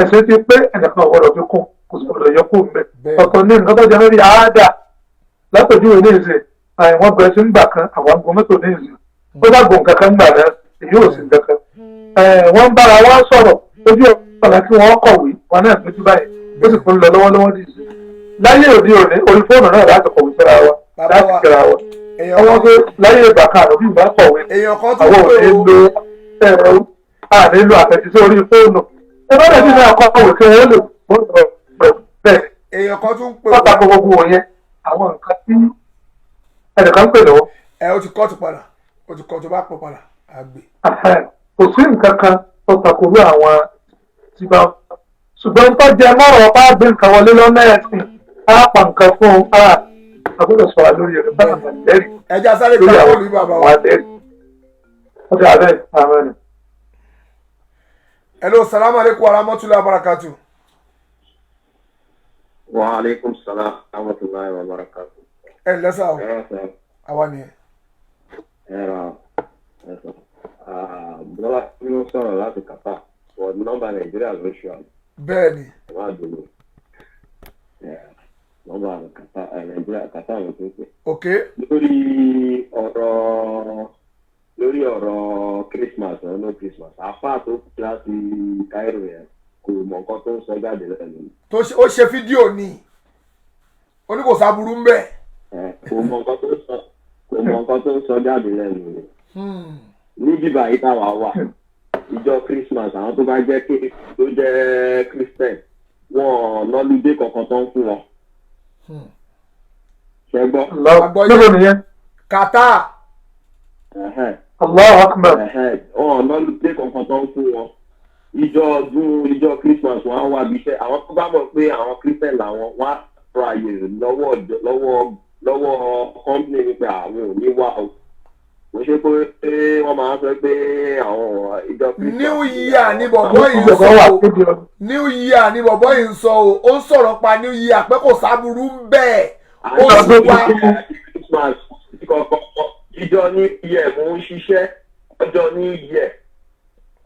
ẹ̀sìn ti pé ẹnìkan ọ̀gbọ́dọ̀ fi kún kò sì gbọ́dọ̀ yọ kún mẹ́ ọ̀tọ̀ ní nǹkan tó jẹ́ lórí àádà lápèjúwe ní ìsìn àwọn bẹ̀rẹ̀ sí ń gbà kan àwọn agbó mẹ́tò ní ìsìn ó bá gbọ̀n kankan gbà náà èyí ò sì kankan wọ́n ń bára wọn sọ̀rọ̀ ojú ọ̀nà kí wọ́n kọ̀wé wọn náà gbé báyìí ó sì fún lọ lọ́wọ́lọ́wọ́ ní ìsìn láyé òde òní orí fóònù náà láti kọ̀wé síra wa láti kíra wa àwọn pé láyé ìgbà kan àròbí ìgbà kọ̀wé àwọn ò ní lo ẹ̀rọ ànílò àtẹ̀jíṣẹ́ orí fóònù ẹgbẹ́ rẹ̀ sì náà kọ̀wé kí wọ́n lè bẹ́ẹ̀ èèyàn kan tún pè wọ́n ta gbogbo wọn yẹn àwọn nǹkan tí ẹnìkan ń pè lọ́wọ́. ó ti kọ́ọ̀tù padà ó ti kọ́ọ̀tù bá pọ̀ padà àgbè. kò sí nǹkan kan tó takòrò àwọn tí bá ṣùgbọ́n tó jẹ mọ́rọ̀ bá gbé nǹkan wọlé lọ́nà ẹ̀sìn á pa nǹkan fún un àgbọ̀dọ̀ sọ̀rọ̀ lórí rẹ̀ bá àwọn ìlẹ́rìí ẹja sáré lórí ká àwọn lórí bàbá wa. ọjọ́ abẹ́ àwọn ẹ̀. hello salamu aleykum wa rahmatulahi wa barakatu. Wa alaikum salam wa rahmatullahi wa barakatuh. ẹ lẹ́sà o Sir. àwa nìyẹn. Bọ́lá tí ó sọ̀rọ̀ láti Qatar, for nọ́mbà Nàìjíríà ló ṣe àmì. bẹ́ẹ̀ ni Wọ́n á dùn nọ́mbà Nàìjíríà Qatar ló tó pè. ok Lórí ọ̀rọ̀ Christmas or no Christmas, àfáà tó kú láti Cairo yẹn kò mọ nǹkan tó ń sọ jáde lẹ́nu. ó ṣe fídíò ni oníkòsá burú ń bẹ̀. Kò mọ nǹkan tó ń sọ jáde lẹ́nu rẹ̀. Ní bíbá yìí táwa wà ìjọ Christmas àwọn tó bá jẹ́ tó jẹ́ Christian wọn lọ́lùdé kankan tó ń fún wọn. ṣe gbọ́. níbo nìyẹn. Qatar. Allahu Akbar. Wọn lọ́lùdé kankan tó ń fún wọn. Ìjọ Christmas wọn á wá bí iṣẹ́ àwọn tó bá mọ̀ pé àwọn Christian làwọn wá rọ àyè lọ́wọ́ company nípa àwọn ò ní wá o. Mo ṣe pé wọ́n máa ń sọ pé àwọn ìjọ Christmas. New Year ni bọ̀bọ̀ yìí ń sọ o. New Year ni bọ̀bọ̀ yìí ń sọ o. Ó ń sọ̀rọ̀ pa New Year pé kò sábúrú ń bẹ̀. Ó sì wá. Christmas ìjọ ní iye mò ń ṣiṣẹ́ ọjọ́ ní iye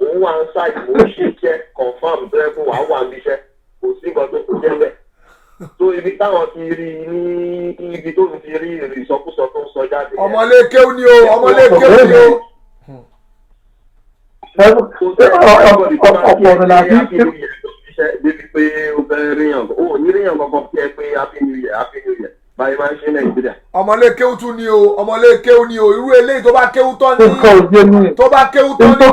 òun wà ń ṣáàjì mò ń ṣiṣẹ́ confam tó yẹ kó wàá wà níṣẹ́ kò sí nǹkan tó kù jẹ́ bẹ́ẹ̀. So ibi táwọn ti rí ní ibi tó ń ti rí ìsọkúsọ tó ń sọ jáde. Ọmọlé kéwú ni o, ọmọlé kéwú ni o. ọ̀pọ̀ ọ̀rẹ́ la fi ń ṣe débi pé ó fẹ́ ríyàn ó ní ríyàn kankan kí ẹ pé happy new year báyìí máa ń ṣe Nàìjíríà. Ọmọlé kéwú tún ni o, ọmọlé kéwú ni o, irú eléyìí tó bá kéwú tán ní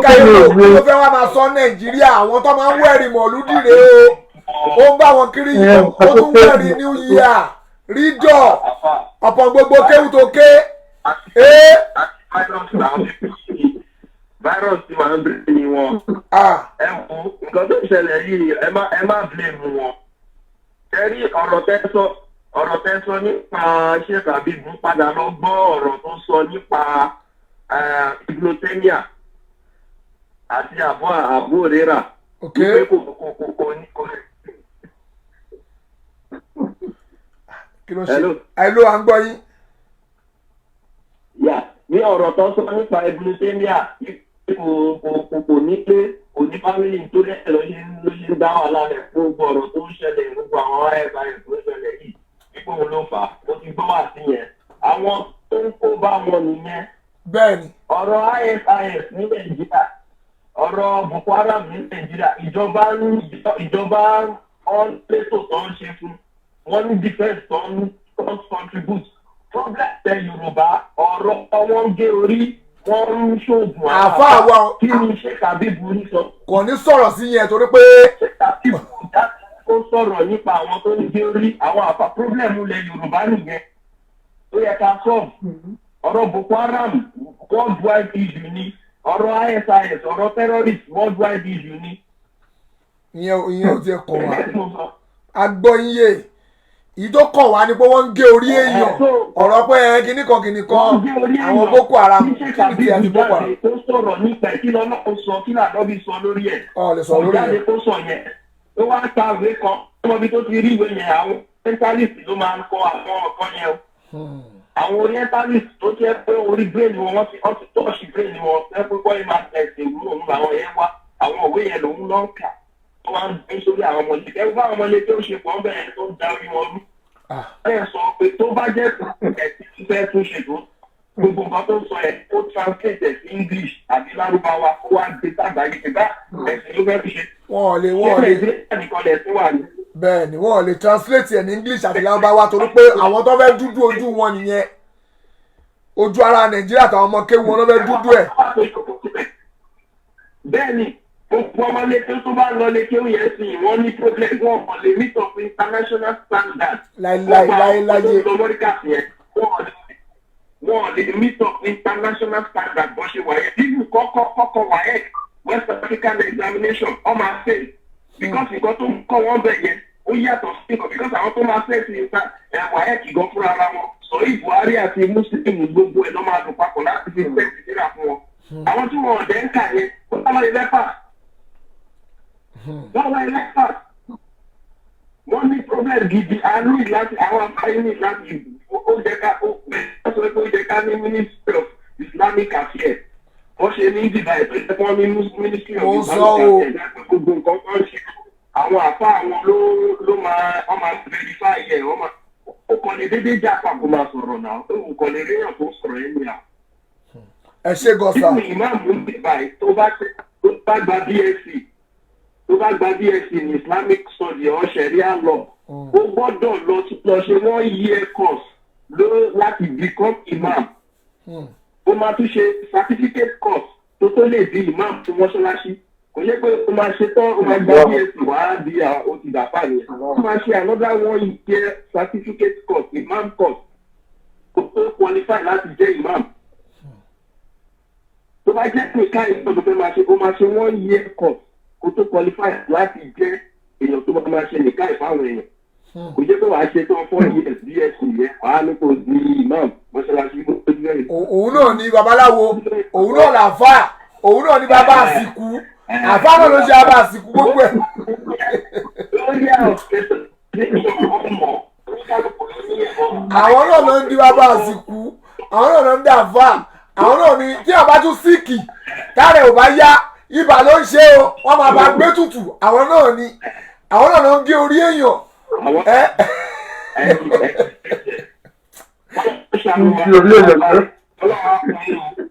Káírò ló fẹ́ wá máa sọ Nàìjíríà àwọn tó máa ń wẹ̀rì mọ̀lúdì rè o. Ó ń bá wọn kiri ó tún wẹ̀rì New Year rídọ̀ ọ̀pọ̀ gbogbo kéwú tó ké. Virus ti máa ń bẹ̀rẹ̀ ní wọn. Ẹ wo nǹkan tó ń ṣẹlẹ̀ yìí ẹ má blame wọn. Ẹ rí ọ̀rọ̀ tẹ́ sọ nípa Sheikh Habib padà lọ gbọ́ ọ̀rọ̀ tó sọ nípa hypothermia àti àbú rírà. Okay. Kí ló ṣe? Àìló à ń gbọ́ yín. Ní ọ̀rọ̀ tó sọ nípa hypothermia kò ní pé kò ní fámìlì tó lẹ́sẹ̀ ló ṣe ń dá wàhálà rẹ̀ gbogbo ọ̀rọ̀ tó ń ṣẹlẹ̀ gbogbo àwọn ayẹyẹ tó ń ṣẹlẹ̀ yìí ipò wọn ló fà á ó ti gbọ́ wà sí yẹn àwọn tó ń kó bá wọn nìyẹn. Bẹ́ẹ̀ni. Ọ̀rọ̀ ISIS ní Nàìjíríà ọ̀rọ̀ Boko Haram ní Nàìjíríà ìjọba ọ̀npẹ̀tò tó ń ṣe fún wọn ní defence tó ń contribute problem tẹ Yorùbá ọ̀rọ̀ wọn gé orí wọ́n ń ṣoògùn àfa àwa kí ni Sheikh Habib ní sọ. Kò ní sọ̀rọ̀ sí yẹn torí pé. Sheikh Habib ó sọ̀rọ̀ nípa àwọn tó ń gé orí àwọn àfa problem ilẹ̀ Yorùbá nìyẹn ó yẹ ká sọ̀rọ̀ ọ̀rọ̀ Boko Haram worldwide issue ni ọ̀rọ̀ ISIS ọ̀rọ̀ terrorist worldwide issue ni. ìyẹn ò tiẹ̀ kọ̀ wá agbọ́ iye ìdó kọ̀ wá ni pé wọ́n ń gé orí èèyàn ọ̀rọ̀ pé kíní kan àwọn Boko Haram kí ni ti àti Boko Haram. tó sọ̀rọ̀ nípa ẹ̀ kí lọ́nà ó sọ kí làdọ́bí sọ lórí ẹ̀. Lè sọ lórí ẹ̀. ó sọ yẹn ó wá ta ìwé kan ọmọbi tó ti rí ìwé yẹn àwọn orientalist ló máa ń kọ àwọn ọ̀kan yẹn o. Àwọn orientalist tó jẹ́ pé orí brain wọn ti tọ́ọ̀ṣì brain wọn ẹ pé kọ́ ẹ máa tẹ̀sí ìlú òun làwọn yẹn wá àwọn òwe yẹn lòun náà kà wọ́n máa ń gbé sórí àwọn ọmọ ilé ẹgbẹ́ àwọn ọmọ ilé tó ṣe pọ̀ bẹ́ẹ̀ tó ń darí wọn rú. Ẹ sọ pé tó bá jẹ́ ẹ̀sìn fẹ́ tún ṣe tó gbogbo nǹkan tó sọ ẹ̀ ó translate ẹ̀ sí English àbí Lárúbáwá ó wá gbé sàgbáyé ìgbà ẹ̀sìn ló fẹ́ fi ṣe. Wọ́n lè bẹ́ẹ̀ ni wọ́n lè translate ẹ̀ ní English àti Lárúbáwá torí pé àwọn tó fẹ́ dúdú ojú wọn nìyẹn ojú ara Nàìjíríà táwọn ọmọ kéwù wọn ló fẹ́ dúdú ẹ̀. Bẹ́ẹ̀ni gbogbo ọmọ lékè tó bá lọ lékè ó yẹ sí wọ́n ní problem wọn kò lè meet up international standards. láyé. wọn lè meet up international standard bó ṣe wáyé nínú kọ́kọ́ wáyé West African examination ọ máa fail because nǹkan tó ń kọ́ wọ́n bẹ̀ yẹn ó yàtọ̀ sí nǹkan because àwọn tó máa fail sí wáyé kìgan fúnra ara wọn sọ̀rọ̀ Buhari àti Muslim gbogbo ẹ̀ lọ́ máa dùn papọ̀ láti fi tẹ̀sí síra fún wọn àwọn tí wọn ọ̀dẹ́ ń kà yẹn ó sábà lè lẹ́pà wọ́n ní problem gidi a ní láti àwọn afárí ní láti ó jẹ́ ká ní Ministry of Islamic Affairs wọ́n ṣe ní ìdìbà ètò ìjẹ́pọ̀ ní Ministry of Islamic Affairs gbogbo nǹkan tó ń ṣe àwọn àfá àwọn ló máa verify ẹ̀ ó kọ́ ní dédé jà pàpọ̀ máa sọ̀rọ̀ náà ó kọ́ ní ríyàn tó sọ̀rọ̀ ẹ̀ ní à. ẹ ṣe gọ́sà. nínú ìmáàmù ń bèbà tó bá gba BSc ní Islamic study or Sharia law ó gbọ́dọ̀ lọ ṣe 1 year course láti become imam ó máa tún ṣe certificate course tó lè di imam fún mọ́ṣáláṣí kò yẹ pé ó máa ṣe tán ó máa gba BSc wàá di òtìdàpá yẹn ó máa ṣe another 1 year certificate course imam course kó tó qualify láti jẹ́ imam tó bá jẹ́ pé káyọ̀ tó fẹ́ máa ṣe ó máa ṣe 1 year course kó tó qualify láti jẹ́ èèyàn tó bá máa ṣe nìkan ìfáwọn èèyàn kò jẹ́ pé wàá ṣe tán 4 years BSc yẹn wàá ní kò di imam mọ́ṣáláṣí tó tó jẹ́ òun náà ní babaláwo òun náà làáfà òun náà ní bàbá àsìkú àfà náà ló ṣe bàbá àsìkú gbogbo ẹ̀. àwọn náà ló ń di bàbá àsìkú àwọn náà ló ń dà fà àwọn náà ní tí a bá tún síìkì tààrẹ ò bá yá ibà ló ń ṣe o wọn máa bá gbé tutù àwọn náà ni àwọn náà ló ń gé orí èèyàn.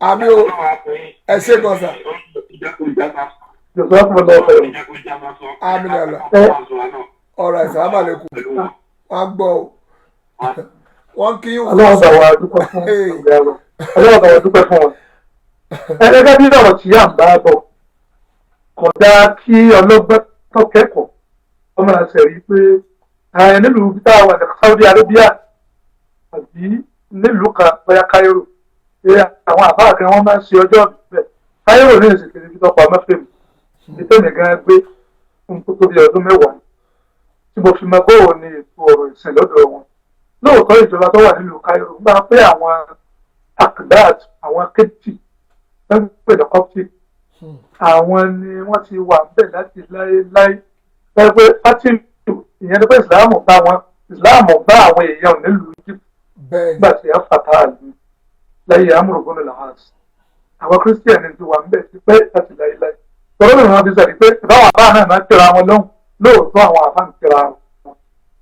àmì o ẹ ṣe gọ́sà. àmì nàlá ọ̀rọ̀ ẹ̀sán àmàlẹ́kùn wọ́n gbọ́ o wọ́n kí yín. ọlọ́run bá wa dúpẹ́ fún ọlọ́run bá wa dúpẹ́ fún wọn. gẹ́gẹ́ bí ọ̀rọ̀ tí yà ń bá bọ̀ kódà kí ọlọ́gbọ́n tó kẹ́kọ̀ọ́ ọmọ àṣẹ rí pé nílùú bí táwọn ní Saudi Arabia àbí nílùú kan bóyá Cairo pé àwọn àbá kan wọ́n máa ń ṣe ọjọ́ ìbílẹ̀ Cairo ní ìsìnkiri bí tọ́pọ̀ mẹ́fẹ̀mí ìtẹ́mi gan gbé fún tó tóbi ọdún mẹ́wàá tí mo fi mọ bóò ní ètò ọ̀rọ̀ ìsìn lọ́dọ̀ wọn lóòótọ́ ìjọba tó wà nílùú Cairo ń bá pé àwọn akdad àwọn kéjì lọ́n pè ní Coptic àwọn ni wọ́n ti wà bẹ́ẹ̀ láti láéláé lọ́wọ́ pé fátìlù ìyẹn ní pé ìsìláàmù bá àwọn èèyàn nílùú Egypt nígbà tí wọ́n fàtà àlù lẹ́yìn amúrògbónú làhásì àwọn kírísítẹ̀nì ti wà bẹ́ẹ̀ ti pẹ́ láti láéláé tọ́lọ́ lè wọ́n fi sẹ́ni pé ìbáwọn àbá náà máa ń tẹ̀ra wọn lọ́hùn lóòótọ́ àwọn àbá ń tẹ̀ra wọn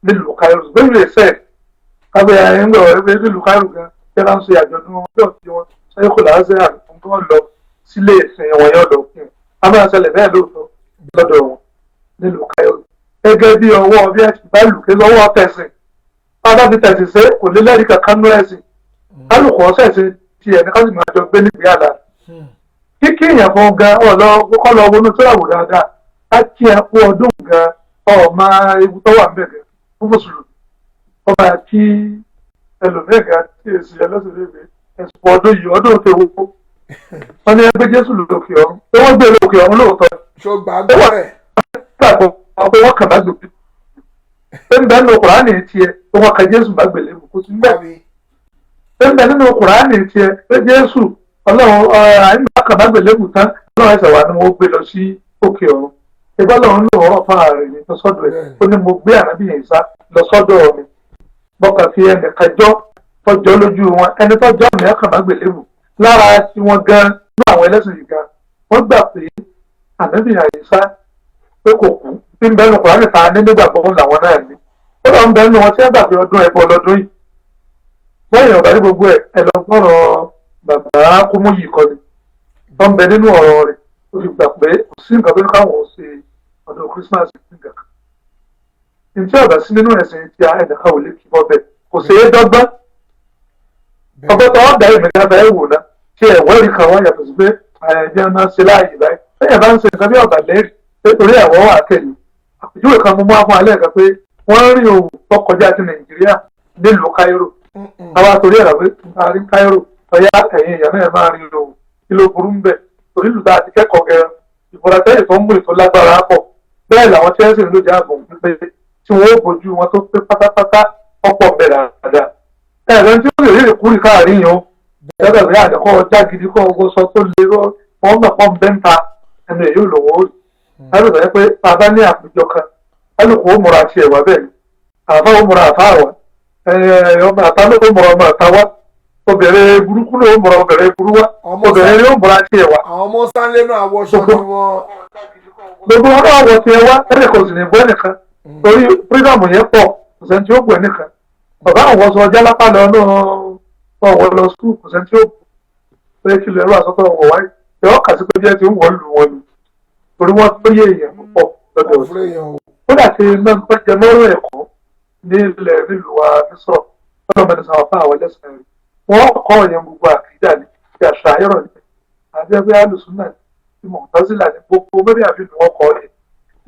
nílùú Cairo gbẹ́rù lè sẹ́ẹ̀ kábẹ́ ẹ̀ ń gbọ́ ẹgbẹ́ nílùú Cairo gan tẹ́lá ń ṣe àjọ̀dún wọn bí ọ̀sẹ̀ wọn ṣayé kò láásẹ̀ àlùkùn tó lọ sílé ìsìn wọn yóò lọ fún un a máa ṣẹlẹ̀ bẹ́ẹ̀ lóòótọ́ lọ́dọ̀ wọn nílùú Cairo gẹ́gẹ́ bí ọwọ́ bí ẹ ti bá lùkẹ́ lọ́wọ́ tẹ̀sìn bá ti tẹ̀sìn ṣe kò lè lẹ́rìí kankan nú ẹ̀sìn kálukú ọ̀sẹ̀ ṣe ti ẹ̀ ní ká sì máa jọ gbé nígbè àlà kíkí èèyàn fún gan kọ́ lọ wọnú tó àwò dáadáa á kí ẹ kú ọdún gan ọmọ ewu tó wà ń bẹ̀ gan fún mùsùlùmí ọba kí ẹlòmíì gan tí èsì ẹlẹ́sìn lébe ẹ̀sùn ọdún yìí ọdún tó wọ́pọ̀ wọ́n ní ẹgbẹ́ Jésù lòkè ọ̀run pé wọ́n gbé lòkè ọ̀run lóòótọ́ ṣùgbọ́n rẹ̀ gbàgbọ́ ọkọ̀ wọn kàn bá gbòkè pé ń bẹ nínú Kùránì tiẹ̀ pé wọ́n ka Jésù bá gbèlè mú kó sí ń bẹ̀ pé ń bẹ nínú Kùránì tiẹ̀ pé Jésù Ọlọ́run àìmọ̀ kàn bá gbèlè mú tán Ọlọ́run ẹ̀sẹ̀ wà ni wọ́n gbé lọ sí òkè ọ̀run ìgbà Ọlọ́run ló rọ̀ fún ààrẹ ní lọ́sọ́dọ̀ ẹ̀ ó ní mo gbé ànábì Ìsá lọ́sọ́dọ̀ mi bọ́kà fi ẹnìkan jọ́ tọ́jọ́ lójú wọn ẹni tọ́jọ́ mi kàn bá gbèlè mú lára tí wọ́n gan ní àwọn ẹlẹ́sìn yìí gan wọ́n gbà pé ànábì Ìsá pé kò kú bí ń bẹ́ẹ̀ ní Kùránì ta ní nígbàgbọ́ làwọn náà ní ó lọ ń bẹ́ẹ̀ ní wọn tí wọ́n gbà pé ọdún ẹ̀bọ lọ́dún yìí bẹ́ẹ̀ yàn bá ní gbogbo ẹ̀ ẹ lọ gbọ́rọ̀ bàbá Kúmúyì kọ́ni tó ń bẹ nínú ọ̀rọ̀ rẹ̀ ó fi gbà pé kò sí nǹkan tó ní káwọn ò ṣe ọdún Christmas nìkan kan ní tí ọ̀gá sí nínú ẹ̀sìn tí ẹnìkan ò lè kí bọ́ bẹ́ẹ̀ kò ṣe é dọ́gbọ́n ọgọ́ta ọ̀dà ìmìnira bẹ́ẹ̀ wò ná ṣe ẹ̀wọ́ ìrì kan wọ́n yàtọ̀ sí pé ẹ̀jẹ̀ máa ń ṣe láàyè báyìí lẹ́yìn bá ń ṣe nǹkan bí ọ̀gá lẹ́rìí nítorí ẹ̀wọ́ wà kẹ́lù àpèjúwe kan mo mú wá fún alẹ́ kan pé wọ́n rí ohun tó kọjá sí Nàìjíríà nílùú Cairo àwa torí ẹ̀rọ pé àárín Cairo ọ̀yá ẹ̀yìn èèyàn náà máa rí lò kí ló burú ń bẹ̀ torí lùdá àti kẹ́kọ̀ọ́ gẹ̀rẹ́ ìfọ̀rọ̀ tẹ́lẹ̀ tó ń mú ètò lágbára pọ̀ bẹ́ẹ̀ làwọn tí wọ́n sì ń lò jáàbò ń pé tí wọ́n ó bójú wọn tó pé pátápátá ọ̀pọ̀ bẹ̀ dáadáa ẹ̀rọ tí ó lè rí ìkúrì káàrin yìí ó ìjọba ìwé àdẹ́kọ́ ọjà gidi kọ́ owó sọ tó lé wọ́n mọ̀ pọ́n bẹ́ńta ẹnu èyí ò lòun ó rí láti sọ pé bàbá ní àpéjọ kan ẹlòkùn ó múra tiẹ̀ wá bẹ́ẹ̀ ni àbá ó múra àfá wa ọmọ àtá ló ó múra ọmọ àtá wa obìnrin burúkú ló ó múra obìnrin burú wa obìnrin ló múra tiẹ̀ wá. àwọn ọmọ sáńlé náà wọṣọ ni wọn. gbogbo wọn náà wọ tiẹ̀ wá ẹnì kò sì ní bọ́ ẹnìkan torí fírídọ̀mù yẹn pọ̀ kò sẹ́ni tí ó bù ẹnìkan bàbá àwọn wọṣọ ọjà lápá lọ náà wọn wọ lọ skul kò sẹ́ni tí ó bù pé kí lè rú àsọtọ̀ wọn wáyé ẹ̀ kà sí pé bí ẹ ti ń wọ̀ lù wọn lù torí wọ́n tó yé èèyàn púpọ̀ lọ́dọ̀ ọ̀sẹ̀. ó dàtí náà ń pẹ́jẹ lọ́rọ̀ ẹ̀kọ́ ní ilẹ̀ nílùú wa nísọ̀rọ̀ lọ́dọ̀ mẹ́rin sáwọn fún àwọn ẹlẹ́sìn rẹ̀ wọ́n kọ́ ọ̀yàn gbogbo àkídà ní ti àṣà ayọ̀rọ̀ ní àti ẹgbẹ́ alùsùn náà ti mọ̀tọ́sílà ní gbogbo mẹ́rin àbínú wọn kọ́ ẹ̀.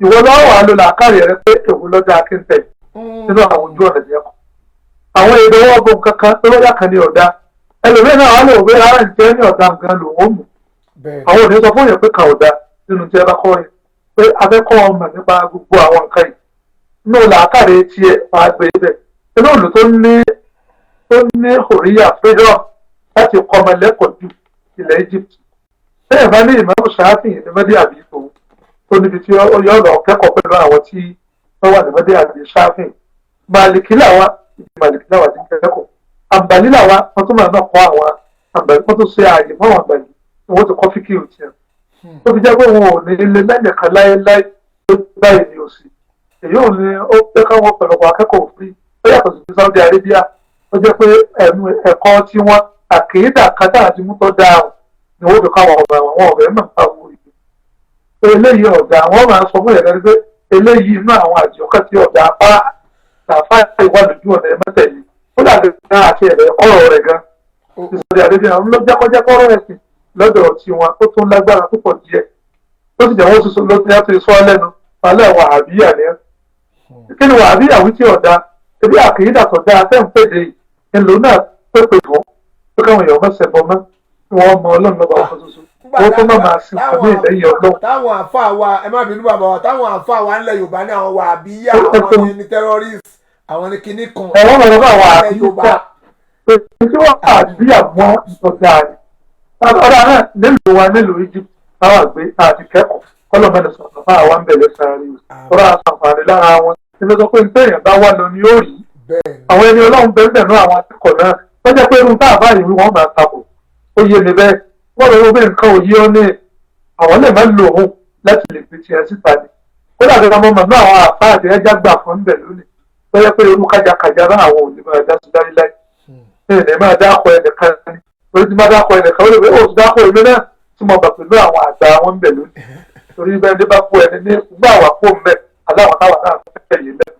ìwọ lọ́wọ́ àlọ́ làákàrí rẹ pé èwo lọ́dọ̀ akíntẹ̀ nínú àwọn ojú ọ̀nà ìyẹn kọ́. àwọn èdè wọn gbọ́n kankan tó lọ́yà kan ní ọ̀dà ẹlòmíràn náà wà lóògbé ara ìjẹ́ ní ọ̀dà gan lòun ó mú. àwọn òní sọ fún yẹn pé kà ọ̀dà nínú tí ẹ bá kọ́ yẹn pé abẹ́kọ́ ọmọ nípa gbogbo àwọn nǹkan yìí inú làákàrẹ tiẹ̀ máa gbé bẹ̀ inú òòlù tó ní òríyà freedom láti kọ́ ọmọ lẹ́kọ̀ọ́ ju ilẹ̀ Egypt bẹ́ẹ̀ bá ní ìmọ̀ ṣáàfihàn ní mẹ́dí àbí tòun tó níbi tí ó yọ ọ̀rọ̀ kẹ́kọ̀ọ́ pẹ̀lú àwọn tí wọ́n wà ní mẹ́dí àbí ṣáàfihàn màlìkí làwa màlìkí làwa ti ń kẹ́kọ̀ọ́ àǹbàlí làwa wọ́n tún máa náà kọ́ àwọn àǹbàlí wọ́n tún ṣe ààyè mọ́ àwọn àǹbàlí wọ́n ti kọ́ fíkìrì tiẹ̀ ó fi jẹ́ pé wọn ò ní ilé lẹ́yìn kan láéláé tó báyìí ní òsì èyí ò ní ó pé káwọn ọ̀pọ̀lọpọ̀ akẹ́kọ̀ọ́ òfin ó yàtọ̀ sí Saudi Arabia ó jẹ́ pé ẹnu ẹ̀kọ́ tí wọ́n àkéédà kátà àti mútọ́ dáhùn ni wọ́n fi káwọn ọ̀gá àwọn ọ̀rẹ́ náà bá wọ ìlú pé eléyìí ọ̀gá àwọn máa sọ fún ìyàgẹ́ pé eléyìí inú àwọn àjọkẹ́ tí ọ̀gá apá tàfá ìwà lójú ọ̀nà ẹ̀mẹ́tẹ̀lé ó dàbí gan àti ẹ̀rẹ̀ ọ̀rọ̀ rẹ̀ gan ti Saudi Arabia ló jẹ́kọ́jẹ́kọ́rọ̀ ẹ̀sìn lọ́dọ̀ tí wọn tó tún lágbára púpọ̀ díẹ̀ tó sì jẹ́ wọ́n tuntun ló ti sọ lẹ́nu alẹ́ wàhábíyà ni ẹ́ kí ni wàhábíyà wí tí ọ̀dà ebi àkìyídà tó dáa tẹ́ ń pèdè ìlú náà pépè fún pé káwọn èèyàn mọ̀sẹ̀ bọ́ mọ́ kí wọ́n mọ ọlọ́run lọ́ba ọkọ̀ tuntun wọ́n tó má máa sin àmì ìlẹ́yìn ọlọ́run. táwọn àfa wa ẹ má bínú bàbá wa táwọn àfa wa ńlẹ̀ Yorùbá ní àwọn wàhábíyà àwọn ní terrorist àwọn ní kinní kan ẹ̀wọ̀n mọ̀ lọ́ba wàhábíyà pé tí wọ́n àbíyà mọ́ ìtọ́jà rẹ̀ ọ̀dà náà nílùú wa nílùú Egypt táwọn àgbẹ̀ àti kẹ́kọ̀ọ́ kọ́lọ́mọ́ni sọ̀rọ̀ fún àwọn ń bẹ̀rẹ̀ sáré ọ̀rọ̀ àṣàǹfààní lára wọn ẹni sọ pé nítorí èèyàn bá wà lọ ni yóò rí àwọn ẹni ọlọ́run bẹ́ẹ̀ náà àwọn akẹ́kọ̀ọ́ náà wọ́n jẹ́ pé irun tá a bá yìí wọ́n máa takò ó yé mi bẹ́ẹ̀ wọ́n lọ wọ́n bẹ́ẹ̀ nǹkan òye ọ́ ní àwọn lè má lò ó láti lè fi tiẹ̀ síta ni ó dàbí ọmọ màmá àwọn àfa àti ẹja gbà fún bẹ̀ lónìí tó yẹ pé irú kájàkájà bá àwọn òní máa dá sí dáríláì ní máa dákọ ẹnìkan ni orí ti máa dákọ ẹnìkan ó lè wé òsì dákọ èmi náà tí mo bà pẹ̀lú àwọn àgbà wọn bẹ̀ lónìí torí bẹ́ẹ̀ ní bá kú ẹni ní gbọ́ àwà kó mẹ́ aláwọ̀ táwọn náà fẹ́ yìí lẹ́nu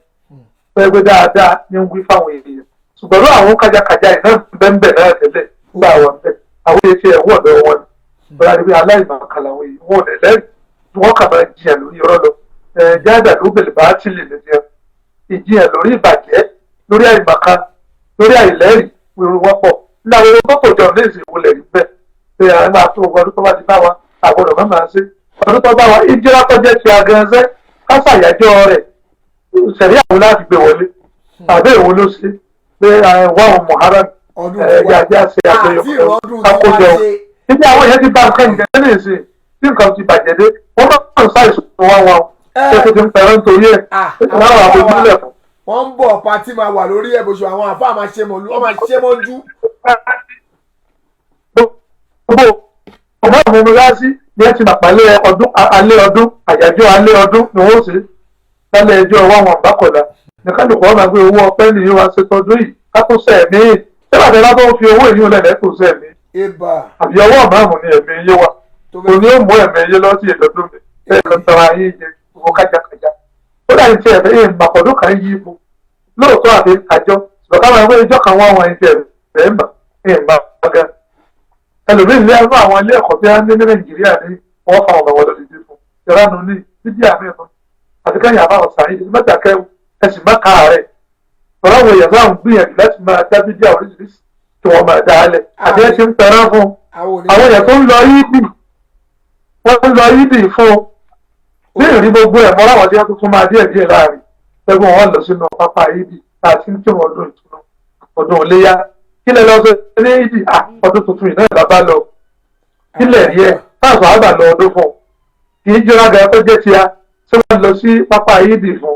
fẹ́ gbé dáadáa ní ń wí fáwọn èèyàn ṣùgbọ́n àwọn kájàkájà yìí náà bẹ́ẹ̀ náà tẹ́lẹ̀ gbọ́ àwọn bẹ́ẹ̀ àwọn etí ẹ̀wọ̀n ọ̀dọ̀ wọn ni bọ́lá ní bí aláìmọ̀ọ́kàlà àwọn èèyàn wọn ò lẹ̀ lẹ́rìí tí wọ́n kà máa jiyàn lórí ọ̀rọ̀ lọ jáàdà ló bẹ̀rẹ̀ bá tìlì nìyẹn ìjiyàn lórí ìbàjẹ́ lórí àìmọ̀kan lórí àìlẹ́rìí wíwú wọ́pọ̀ ní àwọn ohun tó kò jọ ní ìsìnkú lẹ̀ rí bẹ́ẹ̀ pé àwọn máa tó ọdún tó bá ti bá wa àgbọ̀dọ̀ má máa ṣe ọdún tó bá wa ìjírá tó jẹ́ ti agẹnṣẹ́ kásàyájọ́ rẹ̀ sẹ̀rí àwọn láti gbé wọlé tàbí èwo ló ṣe pé wà wọn Muharram ẹ̀yà ṣe àjọyọ̀ àkójọ ibi àwọn èèyàn ti bá nǹkan ìjẹ́ ní ìsìn tí nǹkan ti bàjẹ́ dé wọ́n máa ń ṣàìsùn wọn wọn tó ti ń pẹ̀rọ nítorí ẹ̀ láwọn àbójúlẹ̀ fún. wọ́n ń bọ̀ pátí máa wà lórí ẹ̀bùsùn àwọn àfáà máa ṣe mọ̀lú wọ́n máa ṣe mọ́jú. gbogbo ọmọ ìmúmi láti ní ẹ ti mà pàlẹ́ alẹ́ ọdún àyájọ́ alẹ́ ọdún ni wọ́n ṣe lálẹ́ ẹjọ́ wọn bákọ̀lá ní kálukú wọn máa gbé owó ọpẹ́ nìyí wá ṣe tọdún yìí ká tó sẹ́ẹ̀mí ṣé bàtà bá tó ń fi owó ìyún lẹ́lẹ́ tó sẹ́ẹ̀mí àbí ọwọ́ ọ̀máàmù ni ẹ̀mí yé wa kò ní ó mú ẹ̀mí yé lọ́sí ìdọ́dún mi ẹ̀ lọ tara ayé jẹ owó kájàkájà ó dàbí tí ẹ̀fẹ́ yìí màkọ́dún kan yí ipò lóòótọ́ àti àjọ ṣùgbọ́n káwọn ẹgbẹ́ ìjọ kan wọ́n wọn ẹni tí ẹ̀ ń bà ẹ̀ ń bá ọgá ẹlòmíì ilé ẹgbẹ́ àwọn ilé ẹ̀kọ́ tí wọ́n ní ní Nàìjíríà ní wọ́n fa ọ̀gá wọn lọ́dún sí fún ìránù ní dídí àmì ẹ̀fọn àti kẹ́yìn àbá ọ̀sán yìí mẹ́ta kẹ́wù ẹ̀sìn má káà rẹ̀ ọ̀rọ̀ àwọn èèyàn náà ń gbìyànjú láti máa dá bídíà oríṣiríṣi tí wọ́n máa dá lẹ̀ àti ẹ ti ń pẹran fún àwọn èèyàn tó ń lọ yídì wọ́n ń lọ yídì fún ní ìrí gbogbo ẹ̀ mọ́ láwọn tí wọ́n tuntun máa díẹ̀ láàrin ẹgbẹ́ wọn lọ sínú pápá yídì àti ń kírun ọdún ìtùnú ọdún iléyá kí lẹ lọ sọ ní yídì ọdún tuntun ìná ìbábá lọ kí lẹ rí ẹ táàsù àgbà lọ ọdún fún kì í jọra gàá tó jẹ́ tíya tí wọ́n lọ sí pápá yídì fún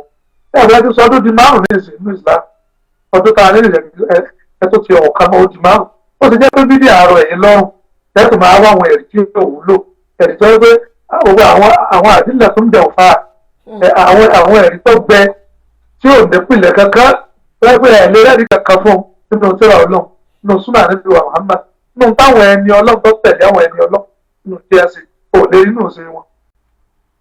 ẹ̀rọ ti sọ ọdún di márùn ní ìsìn ní Islam ọdún tá a ní ẹ tó ti ọ̀kan mọ́ ó di márùn ó ti jẹ́ pé bídí àárọ̀ ẹ̀yìn lọ́rùn lẹ́tọ̀ máa wá àwọn ẹ̀rí tí ó wúlò ẹ̀rí tó yẹ pé gbogbo àwọn àdínlẹ̀ tó ń dẹ̀ fà àwọn ẹ̀rí tó gbẹ tí ò nípìnlẹ̀ kankan lẹ́gbẹ́ ẹ̀ lé rẹ́ẹ̀rí kankan fún nínú tírà Ọlọ́run nínú súnà níbi wa Muhammad nínú táwọn ẹni Ọlọ́run tó tẹ̀lé àwọn ẹni Ọlọ́run nínú tí ẹ sì kò lè rí nínú sí wọn.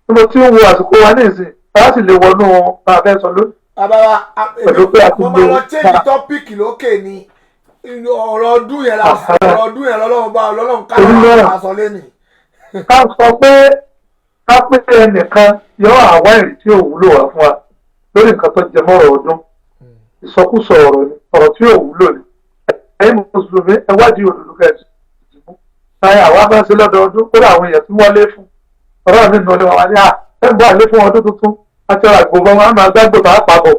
nínú tí ó wo àsìkò wa ní ìsìn láti lè wọnú bá a fẹ́ sọ lónìí. bàbá wa mo máa lọ change topic lókè ni ọ̀rọ̀ ọdún yẹn lọ́lọ́run bá ọlọ́run ká lọ́wọ́ àṣọ lẹ́nì. ká sọ pé ká pé ẹnìkan yọ àwa ẹ̀rí tí ò wúlò wá fún wa lórí nǹkan tó jẹ mọ́ ọ̀rọ̀ ọdún ìsọkúsọ ọ̀rọ̀ ni ọ̀rọ̀ tí ò wúlò ni ẹ̀yin mùsùlùmí ẹ wádìí òdodo kẹ́ẹ̀sì táyà àwa máa ń ṣe lọ́dọọdún kó àwọn èèyàn tí wọ́n lé fún ọ̀rọ̀ mi nù ọ́ ní wàá ní ẹ̀ ń bọ̀ àlé fún ọdún tuntun àti ọ̀rọ̀ àgbò wọn máa gbàgbọ́ bá pàbọ̀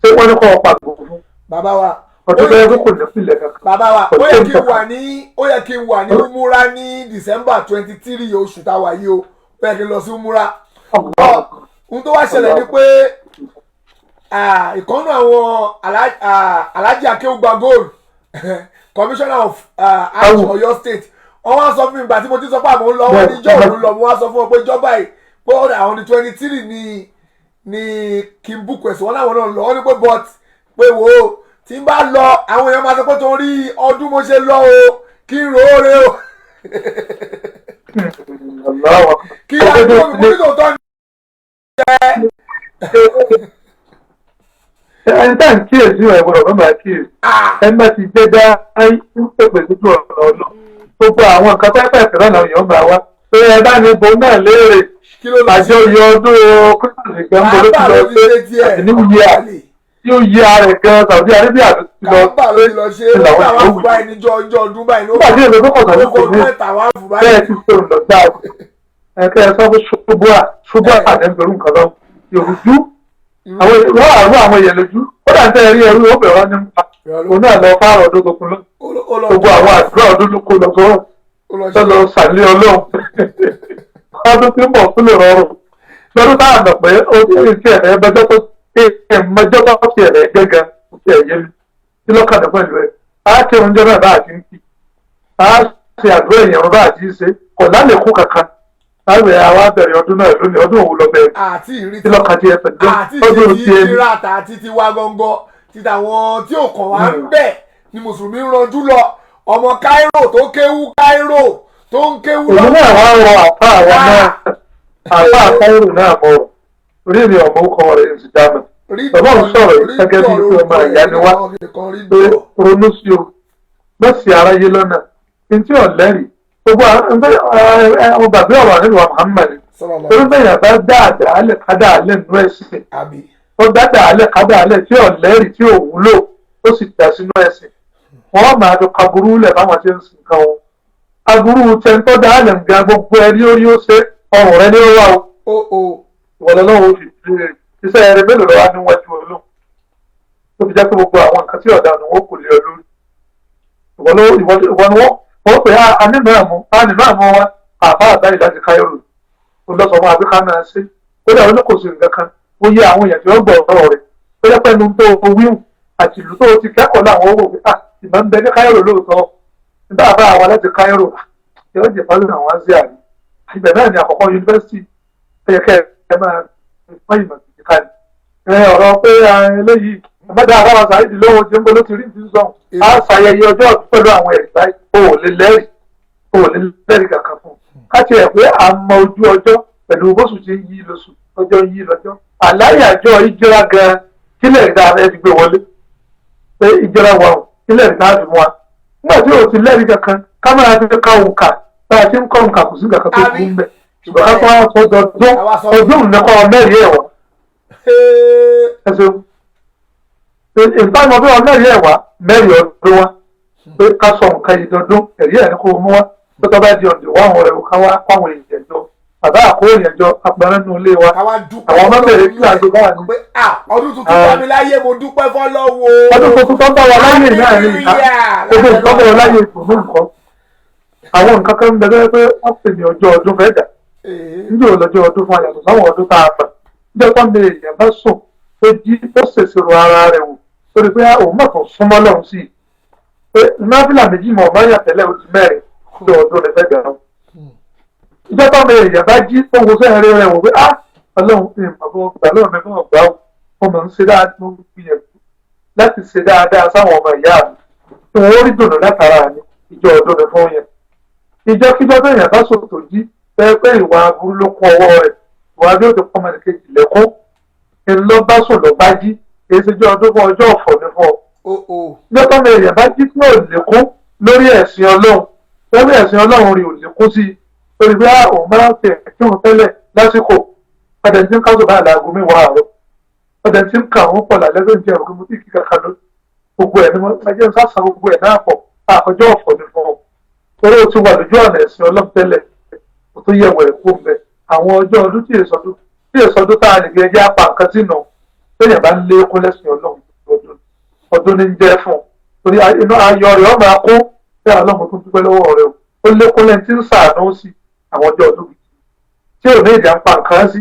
ṣé wọ́n ní kọ́ ọ pàgbò fún. bàbá wa ọdún tó yẹ kó kò ní pìlẹ̀ kankan. bàbá wa ó yẹ kí n wà ní umura ní December 23 oṣù táwa yìí o ó yẹ kí n lọ sí umura. ohun tó wá ṣẹlẹ̀ ni pé ìkànnì àwọn Alhaji Akeugba Gold commissioner of Hajj Ọ̀yọ́ state wọ́n wá sọ fún mi ìgbà tí mo ti sọ pé àwọn ń lọ wọ́n ní ìjọ òun lọ mo wá sọ fún ọ pé ìjọba yìí pé àwọn ní 23 ní kí n búkú ẹ̀sùn wọn láwọn náà lọ wọ́n ní pé but pé wò ó tí n bá lọ àwọn èèyàn máa sọ pé torí ọdún mo ṣe lọ o kí n rò ó re o kí àdúgbò mi kò tó ní ẹni tá à ń kíyèsí ẹ̀ gbọ́dọ̀ mọ́ máa kíyèsí ẹni bá ti jẹ́ dá ń pèpè sójú ọ̀nà ọ̀nà gbogbo àwọn nǹkan pẹ́ẹ́pẹ́ẹ́pẹ́ náà làwọn èèyàn máa wá pé ẹ bá ní ibo náà léèrè àjọyọ̀ ọdún kírísìtì kan bó ló ti lọ sí àtìní yíya tí ó yí ara rẹ̀ gan Saudi Arabia tó ti lọ sí ìlànà ìlú nígbà tí èlò tó kọ̀ sọ́dún kò ní bẹ́ẹ̀ ti tó lọ dáa ẹ̀kẹ́ ẹ̀ sọ fún ṣubú àdẹ́gbẹ̀rún nǹkan lọ ìrújú àwọn èèyàn lójú ó dà ń tẹ́ ẹ̀rí ẹrú ó bẹ̀rẹ̀ wọn ní nípa òun náà lọ fáwọn ọdún tó kún lọ gbogbo àwọn àdúrà ọdún ló kó lọ sọ́rọ̀ tó lọ sàlẹ̀ Ọlọ́run ọdún tí ń bọ̀ fún lè rọrùn lọ́dún táwọn mọ̀ pé ó ti rí sí ẹ̀rẹ́ ẹgbẹ́jọ́ tó mẹjọ́ tó fi ẹ̀rẹ́ gẹ́gẹ́ kò sí ẹ̀yẹ mi tí lọ́kàdé pẹ̀lú ẹ̀ á kí oúnjẹ náà bá àti ń kí á ṣe àdúrà èèyàn bá àti ń ṣe kò lálẹ́kùn kankan láwẹ̀ àwa bẹ̀rẹ̀ ọdún náà lónìí ọdún òun lọ bẹ̀rẹ̀ tí lọ́kàdé ẹ̀ pẹ̀lú ọdún ti ẹni. àti ti wá gọ́ngọ́ ti tàwọn tí ò kàn wá ń bẹ̀ ni mùsùlùmí ń ranjú lọ ọmọ Cairo tó kéwú Cairo tó ń kéwú lọ. òun náà wá rọ àpá àwọn náà àpá Cairo náà mọ̀ orí mi ọmọ ọkọ rẹ̀ ti dáná bàbá òun sọ̀rọ̀ yìí gẹ́gẹ́ bí pé ọmọ ìyá ni wá pé ronú sí o lọ́sì aráyé lọ́nà ntí ọ̀lẹ́rìí gbogbo àwọn bàbá ọ̀rọ̀ nínú Muhammad torí bẹ́ẹ̀ bá dá àdáálẹ̀ kádà alẹ́ nínú ẹ̀sìn ó dá àdáálẹ̀ kádà alẹ̀ tí ọ̀lẹ́rìí tí ò wúlò ó sì dá sínú ẹ̀sìn wọ́n máa tó kaburú lẹ̀ báwọn ti ń sìn kan wọn aburú tẹ́ńtọ́ dáálẹ̀ nǹkan gbogbo ẹni orí ó ṣe ọrùn rẹ ní ó wà o ìwọ̀lẹ́ náà ó fi iṣẹ́ ẹ̀rẹ́ mélòó lọ́wọ́ níwájú Ọlọ́run tó fi jẹ́ pé gbogbo àwọn nǹkan tí ọ̀dà ni wọ́n kò lé ọ lórí ìwọ ni wọ́n pè á nínú àmú wa àbá àbáyé láti káyọ̀rò ó lọ́sọ̀ wọn àbíká náà ṣe ó dà wọ́n kò sí nǹkan kan ó yẹ àwọn èèyàn tí wọ́n gbọ́ ọ̀rọ̀ rẹ̀ ó yẹ pẹ́ẹ́nu tó wíwù àti ìlú tó ti kẹ́kọ̀ọ́ láwọn owó pé ìmọ̀ ń bẹ ní káyọ̀rò lóòótọ́ nígbà bá àwọn láti káyọ̀rò yóò jẹ́ pálí àwọn àṣẹ àrí ibẹ̀ náà ni àkọ́kọ́ yunifásitì ẹ̀yẹkẹ́ ẹ̀ máa wọ́n ìmọ̀ sí ká ní ọ̀rọ̀ pé eléyìí ẹ̀mẹ́ta àwọn sàáìdì lóhun tí ń bọ́ ló ti rí ti sọ á ṣàyẹyẹ ọjọ́ pẹ̀lú àwọn ẹ̀rí báyìí o ò lè lẹ́rìí kankan fún un káti ẹ̀ pé à ń mọ ojú ọjọ́ pẹ̀lú bóṣù tí ń yí lóṣù ọjọ́ ń yí lọ́jọ́ àláyàjọ ìjọra gan kílẹ̀ ìdá rẹ̀ ti gbé wọlé pé ìjọra wà ó kílẹ̀ ìdá rẹ̀ mú wa nígbà tí o ti lẹ́rìí kankan kámẹ́rà ti ká òǹkà bá a ti ń kọ́ òǹkà kò sí kankan tó kú ń bẹ̀ ṣùgbọ́n ká tó wá sọ ọdún òun nìkan mẹ́rin ẹ̀wọ̀n. ìtàn ọmọ bí wọn mẹ́rin ẹ̀ wá mẹ́rin ọdún wá pé ká sọ nǹkan ìdọdún ẹ̀rí ẹ̀ ní kó mú wá pé tó bá di ọ̀dọ̀ wá àwọn ọ̀rẹ́ ká wá kó àwọn èèyàn jọ bàbá àkó èèyàn jọ apẹ̀rẹ̀ nínú ilé wa àwọn ọmọ mẹ́rin kí àgbẹ̀ bá wà ní. ọdún tuntun bá mi láyé mo dúpẹ́ fọ́lọ́wọ́. ọdún tuntun tó bá wa láyé náà ní ìta gbogbo nǹkan bá wa láyé ìgbòho nǹkan àwọn nǹkan kan ń bẹ lọ́wọ́ pé wọ́n pè ní ọjọ́ ọdún fẹ́ dà níbi òlọ́jọ́ ọdún fún àyàtọ̀ sáwọn ọdún tá a gbà níjọ́ tó ń bẹ èèyàn bá sùn tó jí tó ṣèṣirò ara rẹ̀ wò lórí pé òun mọ̀ kàn súnmọ́ lọ́hùn sí i pé náfìlà méjì mọ̀ ọ̀bá yà tẹ́lẹ̀ ó ti mẹ́rin tó ọdún rẹ̀ fẹ́ dà ó. ìjọ tó ń bẹ èèyàn bá jí tó wo sẹ́yìn rẹ̀ wò pé ọlọ́run ti mọ̀ fún ọgbà lọ́run mi fún ọgbà ó ọmọ ń ṣe dáadáa gbìyànjú láti ṣe dáadáa sáwọn ọmọ ìyá mi tí wọ́n rí dùnú látara ní ìjọ ọdún rẹ̀ fún yẹn. ìjọkíjọ tó yàn bá sòtò jí fẹ́ pé ìwà aburú ló kún ọwọ́ rẹ̀ ìwà bí ó ti pọ́nmọ́ nìkejì lẹ́kún ńlọ bá sùn lọ bá jí èyí ṣe jẹ́ ọdún fún ọjọ́ ọ̀fọ̀ ní fún ọ. ìjọ tó yàn bá jí tí ò lékún lórí ẹ̀sìn ọlọ́run lórí ẹ̀sìn ọlọ́run rí ò lékún sí i lórí bí òun máa ń tẹ̀ kí òun tẹ́lẹ̀ lásìkò ọdẹ tí ń káṣọ bá àlàgò mẹ́wàá àárọ̀ ọdẹ tí ń kà wọ́n pọ̀ lálẹ́ ló ń jẹ́ òkè mú tí kíkà kan ló gbogbo ẹ̀ ni wọ́n jẹ́ ń sásà gbogbo ẹ̀ náà pọ̀ àkọjọ́ ọ̀fọ̀ ní fún ọ. orí o ti wà lójú ọ̀nà ẹ̀sìn ọlọ́pẹ̀lẹ̀ kò tó yẹ wẹ̀ kó mbẹ àwọn ọjọ́ ọdún tí èsọdún tá a lè fi ẹjẹ́ apá nǹkan tí nà lẹ́yìn bá ń lékún lẹ́sìn ọlọ́run ọdún ní ń jẹ́ fún un torí inú ayọ̀ rẹ̀ ọmọ akó bẹ́ẹ̀ ọlọ́run tó dúpẹ́ lọ́wọ́ rẹ̀ ó lékún lẹ́ni tí ń sàánú sí àwọn ọjọ́ ọdún bìí tí ò ní ìdí apá nǹkan sí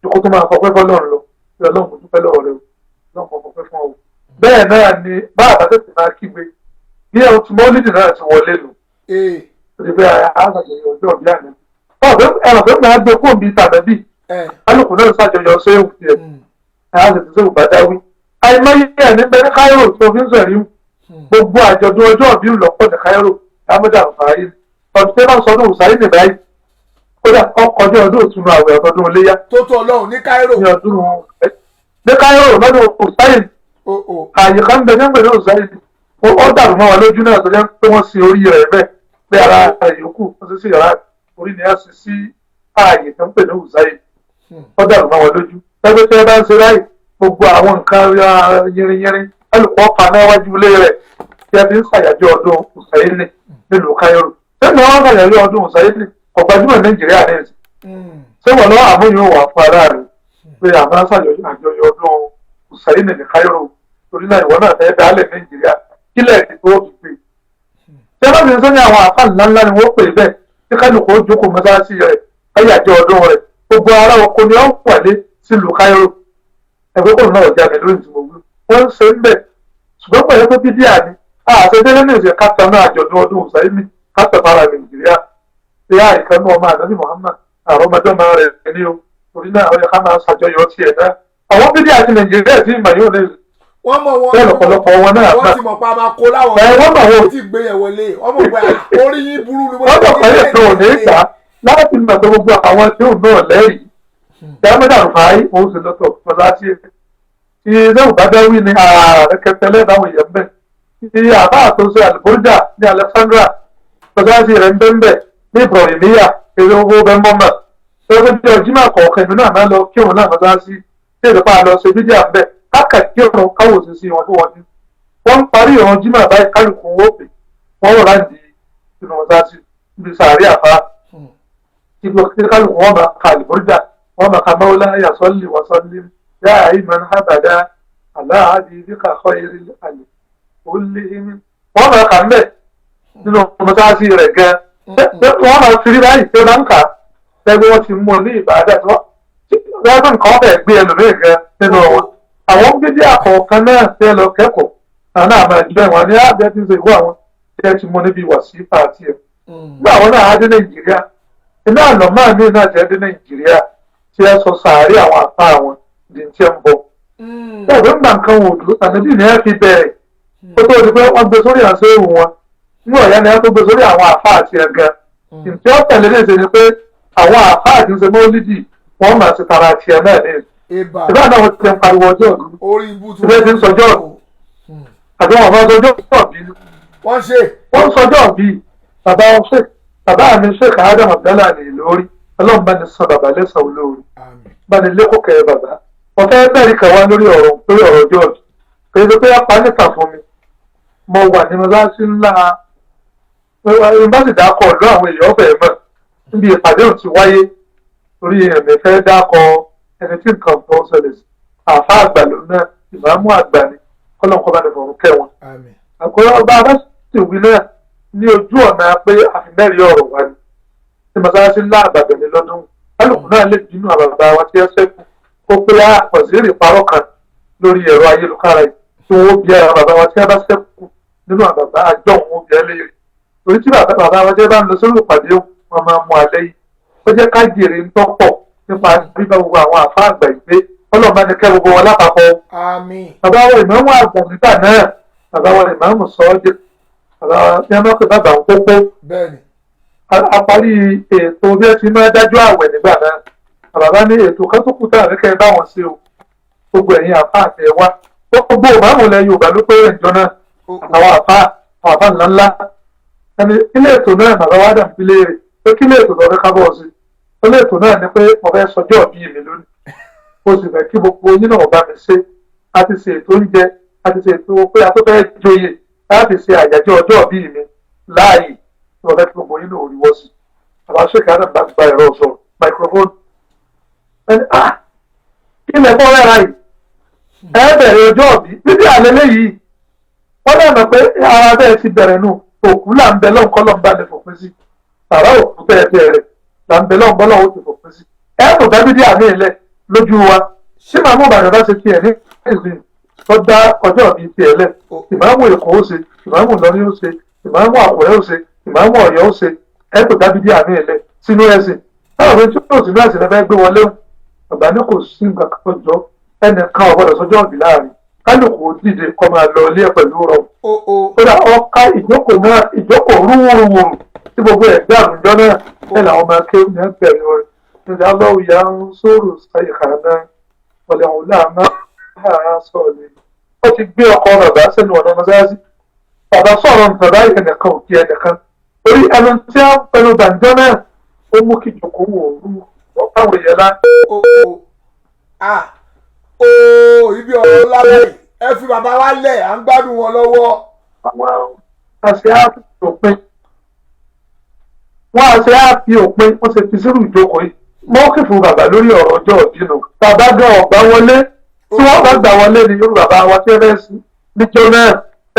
ìjókòó tó máa fọpẹ́ fọlọ́run lọ bí ọlọ́run dúpẹ́ lọ́wọ́ rẹ̀ ọlọ́run fọpẹ́ fún ọ. bẹ́ẹ̀ náà ni bá àbátẹ́sì máa kígbe bí ẹ̀ tí mọ́lídì náà ti wọlé lò ìgbé àgbàjọyọ̀ ọjọ́ ìbí àná. ẹ̀rọ pé máa gbé fóònù bíi tàbí alùpùpù náà ṣàjọyọ̀ séwù tiẹ̀ àyàtọ̀ tí séwù bá dáwí. àìmọye ẹ̀ ní bẹ́ẹ̀ káírò tó fi ń sẹ̀rí gbogbo àjọ̀dún ọjọ́ ìbí lọ́pọ̀ ní káírò lámúdà fàáyé ọdún tí wọ́n sọ ọdún òsàyè ní báyìí kódà ọkọ̀jọ́ ọdún òtún àwẹ̀ ọdún iléyá. tó tó ọlọ́run ní káírò. ní káírò lọ́dún òsàyè àyè kan bẹ nígbà náà òsàyè ó dàrú mọ́ wa lójú náà tó jẹ́ pé wọ́n sin orí rẹ̀ bẹ́ẹ̀ pé ara yòókù wọ́n ti sí yàrá orí ni a sì sí ààyè tó ń pè ní òsàyè ó dàrú mọ́ wa lójú lẹ́gbẹ́ tí ẹ bá ń ṣe láì gbogbo àwọn nǹkan yìnrìnyìnrìn alùpùpù paná wájú ilé rẹ̀ tí a fi ń ṣàyájọ́ ọdún òsàyè nílùú káyọ̀rọ̀ sẹ́ni wọ́n ṣàyájọ́ ọdún òsàyè ọ̀gbájúmọ̀ nàìjíríà ní ẹ̀sìn ṣé wọ́n lọ́wọ́ àmúyàn wà fún ara rẹ̀ pé àmọ́ ṣàjọyọ̀ ọdún òsàyè ní káyọ̀rọ̀ torí náà ìwọ náà fẹ́ dálẹ̀ nàìjíríà kílẹ̀ tó fi gbé. ṣé wọ́n ti ń sọ́ni àwọn àfáà ńláńlá ni wọ́n pè bẹ́ẹ̀ tí kálukú ó jókòó mọ́sáàsì rẹ̀ káyàjọ́ ọdún rẹ̀ gbogbo ara oko ni wọ́n pàdé sílùú káyọ̀rọ̀ ẹgbẹ́ kò náà jáde lórí ìtumọ̀ wọ́n ń ṣe ń bẹ̀ ṣùgbọ́n pẹ̀lú pé bídíà ni àṣẹjẹ́lẹ́ ní ìṣe káta náà àjọ̀dún ọdún òsàyè ní káta fara nàìjíríà ṣé àìkan náà ọmọ ànábì Muhammad àrọ́mọdọ́mọ rẹ̀ ní o torí náà ó yẹ ká máa ṣàjọyọ̀ tiẹ̀ náà àwọn bídíà ti nàìjíríà ti ìmọ̀ yóò lè wọ́n mọ̀ wọn bẹ́ẹ̀ lọ́pọ̀lọpọ̀ wọn náà wọ́n ti mọ̀ pa máa kó láwọn wọ́n ti gbé yẹn wọlé wọ́n mọ̀ pé orí yín burú ni wọ́n mọ̀ pé ètò òní ìgbà láti mọ̀ pé gbogbo àwọn tí òun náà lẹ́rìí dámẹ́dà rúfàáyí òun sì lọ́tọ̀ fọláṣí ẹ̀ tí lẹ́wọ̀n bá dáwí ní ààrẹ kẹtẹlẹ́ báwọn èèyàn bẹ̀ tí àbá àtúnṣe àlùbọ́jà ní Alexandra fọláṣí rẹ̀ ń bẹ́ ń bẹ̀ ní Ibrahimiya èrè owó bẹ́ mọ́mọ́ lọ́sẹ̀ bí ọjímọ̀ kọ̀ọ̀kan ìlú náà máa lọ kí òun náà fọláṣí tí èrè pa lọ ṣe fídíà ń bẹ̀ káàkiri ọ̀rọ̀ káwọ̀ sí sí wọn tó wọ́n ní. wọ́n ń parí ọ̀rọ̀ jímọ̀ báyìí kálukú owó pè wọ́n rọ̀ láti inú ọ̀sáàtì níbi sàárì àfá. ibi kálukú wọn máa ka àlùbọ́jà wọn máa ka mọ́wọ́lá yasọ́lì wọ́sọ́lì yá àìmọ́n hábàdá aláàdì ìdíkà kọ́ eré àlè ó lé ní. wọ́n máa kà ń bẹ̀ nínú ọ̀sáàtì rẹ̀ gan. wọ́n máa fi rí báyìí pé máa ń kà lẹ́gbẹ́ wọn ti mú ní ìbàdàn tí wọ́n kàn bẹ̀ gbé ẹlòmíì gan nínú wọn. àwọn gbédé àkọ̀ọ̀kan náà tẹ́ lọ kẹ́kọ̀ọ́ àwọn àmà ìjọba ìwọ̀n ní àbẹ́ tí ń ṣe ìwọ àwọn tí ẹ ti mọ níbi wàsífà àti ẹ̀. nígbà àwọn náà á dé Nàìjíríà iná àná máa ní iná jẹ́ dé Nàìjíríà tí ẹ sọ sàárè àwọn àpá àwọn di tí ẹ ń bọ̀. ẹ̀rọ ńgbà nǹkan wò dúró tàbí ní ẹ fi bẹ̀rẹ̀ ó tó di pé wọ́n gbé sórí àṣẹ òun wọn ní ọ̀yá ni ẹ tó gbé sórí àwọn àpá àti ẹ̀ gan. ìtì ọ̀tẹ̀lẹ̀ lè ṣe ni pé àwọn àpá àti ń ṣe mọ́lídì wọ́n máa ṣe tara àti ẹ̀ náà ní ìbá náà wọ́n ti ń pariwo ọjọ́ ọdún ìbẹ́ ti ń sọjọ́ ọdún àti wọn máa sọjọ́ ọ̀bí wọ́n sọjọ́ ọ̀bí bàbá mi Sheikh Adam Abdallah ní Ìlọrí ọlọ́run bá ní san bàbá lẹ́sàn olóore bá ní lẹ́kọ̀ọ́ kẹrẹ bàbá wọ́n fẹ́ bẹ́ẹ̀rí kẹwàá lórí ọ̀rọ̀ ọjọ́ ọdún kì í ṣe pé apá nìkan fún mi mo wà ní mọ́sáàsì ńlá yunifásitì dákọ̀ ọ̀dọ́ àwọn èèyàn ọ̀fẹ́ mọ̀ níbi ìpàdé òun ti wáyé torí ẹ̀mí fẹ́ dákọ̀ ẹni tí nǹkan tó ń ṣẹlẹ̀ sí àfa àgbà ló náà ìmáàmù àgbà ni kọ́lọ́nkọ́ bá ní fọ̀rùn kẹwọn. àkọ́rọ́ ọba abáṣe wí náà ní ojú ọ̀nà pé àfimẹ́rin ọ̀rọ̀ wa ni tí mọ́sáàsì ńlá àbàbẹ̀ ní lọ́dún kálukú náà lè bínú àbàbà wa tí ẹ ṣẹ́kù kó pé àpọ̀sírì parọ́ kan lórí ẹ̀rọ ayélujára yìí tí wọ́n bí àbàbà wa tí a bá ṣẹ́kù nínú àbàbà àjọ òun bí ẹ léèrè torí tí bàbá wa jẹ́ bá ń lọ sórí ìpàdé wọn máa mú alẹ́ yìí ó jẹ́ ká jèrè ń tọ́pọ̀ nípa bíbá gbogbo àwọn àfa àgbà ìgbé ọlọ́ọ̀bá ni kẹ́ gbogbo wọn lápapọ̀. bàbá wa ìmáàmù àgbà nígbà náà bàbá wa ìmáàmù sọ́ọ́dẹ̀ bàbá wa tí wọ́n máa pè bàbá ń kókó. a parí ètò bí ẹ ti máa dájú àwẹ̀ nígbà náà bàbá ní ètò kan tó kù tá àríkẹ́ bá wọn ṣe o gbogbo ẹ̀yin àfa àti ẹ̀wá gbogbo ìmáàmù ilẹ̀ Yorùbá ló pé ìjọ náà àwọn àfa ńláńlá ẹni ilé ètò náà bàbá wa dà nílé rẹ̀ pé kí ilé ètò lọ́dún kábọ̀ sí ilé ètò náà ni pé mo fẹ́ sọjọ́ bí mi lónìí mo sì fẹ́ kí gbogbo yín náà bá mi ṣe a ti ṣe ètò oúnjẹ a ti ṣe ètò pé a tó fẹ́ joyè láti ṣe àyájọ́ ọjọ́ bí mi láàyè tí mo fẹ́ kí gbogbo yín náà rí wọ́ sí àbá ṣèkà náà bá gba ẹ̀rọ sọ microphone ẹni kí ilẹ̀ fọ́ rẹ̀ ra yìí ẹ bẹ̀rẹ̀ ọjọ́ bí bíbí àlélẹ́ yìí wọ́n náà mọ̀ pé ara bẹ́ẹ̀ ti bẹ̀rẹ̀ nù òkú là ń bẹ lọ́n kọ́ lọ́n bá lè fòpin sí tààrà òkú bẹ́ẹ̀ bẹ̀rẹ̀ là ń bẹ lọ́n bọ́ lọ́wọ́ ti fòpin sí ẹ kò dábí dí àmì ilẹ̀ lójú wa ṣé màmú ìbàdàn bá ṣe tiẹ̀ ní ìsìn tó dá ọjọ́ bíi tiẹ̀ lẹ̀ ìmáàmù èkó ó ṣe ìmáàmù lọ́ní ó ṣe ìmáàmù àkùrẹ́ ó ṣe ìmáàmù ọ̀yọ́ ó ṣe ẹ kò dábí dí àmì ilẹ̀ sínú ẹ̀sìn táwọn ọ̀rẹ́ tí ó sínú ẹ̀sìn lẹ́fẹ́ gbé wọlé ọ̀gbà ní kò sí nǹkan kan tó jọ ẹnìkan ọ̀gbọ́dọ̀ sọjọ́ ọ̀bì láàrin kálukú dìde kọ́ máa lọ ilé ẹ̀ pẹ̀lú rọ̀ kódà ọ̀ka ìjókòó náà ìjókòó rúwúrúwúrú tí gbogbo ẹ̀gbẹ́ àwùjọ náà ẹ̀ làwọn máa ké ní ẹgbẹ̀rún rẹ̀ nígbà lọ́wọ́ ìyá ń sọ̀rọ̀ sáyẹ̀ká náà ọ̀lẹ́ àwọn láàmú àá sọ̀rọ̀ ni ó ti gbé ọkọ̀ bàbá sẹ́nu ọ̀nà mọ́sáàsì bàbá sọ̀rọ̀ bàbá ẹnìkan òkè ẹnìkan orí ẹnu tí a pẹnu gbàǹjọ́ náà ó mú kí ìjókòó wò ó báwọn èèyàn lá. Ibi ọ̀rọ̀ lábẹ́ yìí ẹ fi bàbá wa lẹ̀ à ń gbádùn wọn lọ́wọ́. àwọn àṣẹ á fi òpin wọ́n ṣe fi sírù ìjókòó yìí mọ́kì fún bàbá lórí ọ̀rọ̀ ọjọ́ ìdínà bàbá gan ọ̀gbà wọlé tí wọ́n bá gbà wọlé ní yorùbá bá wa tí ẹ bẹ́ẹ̀ sí níjọ́ náà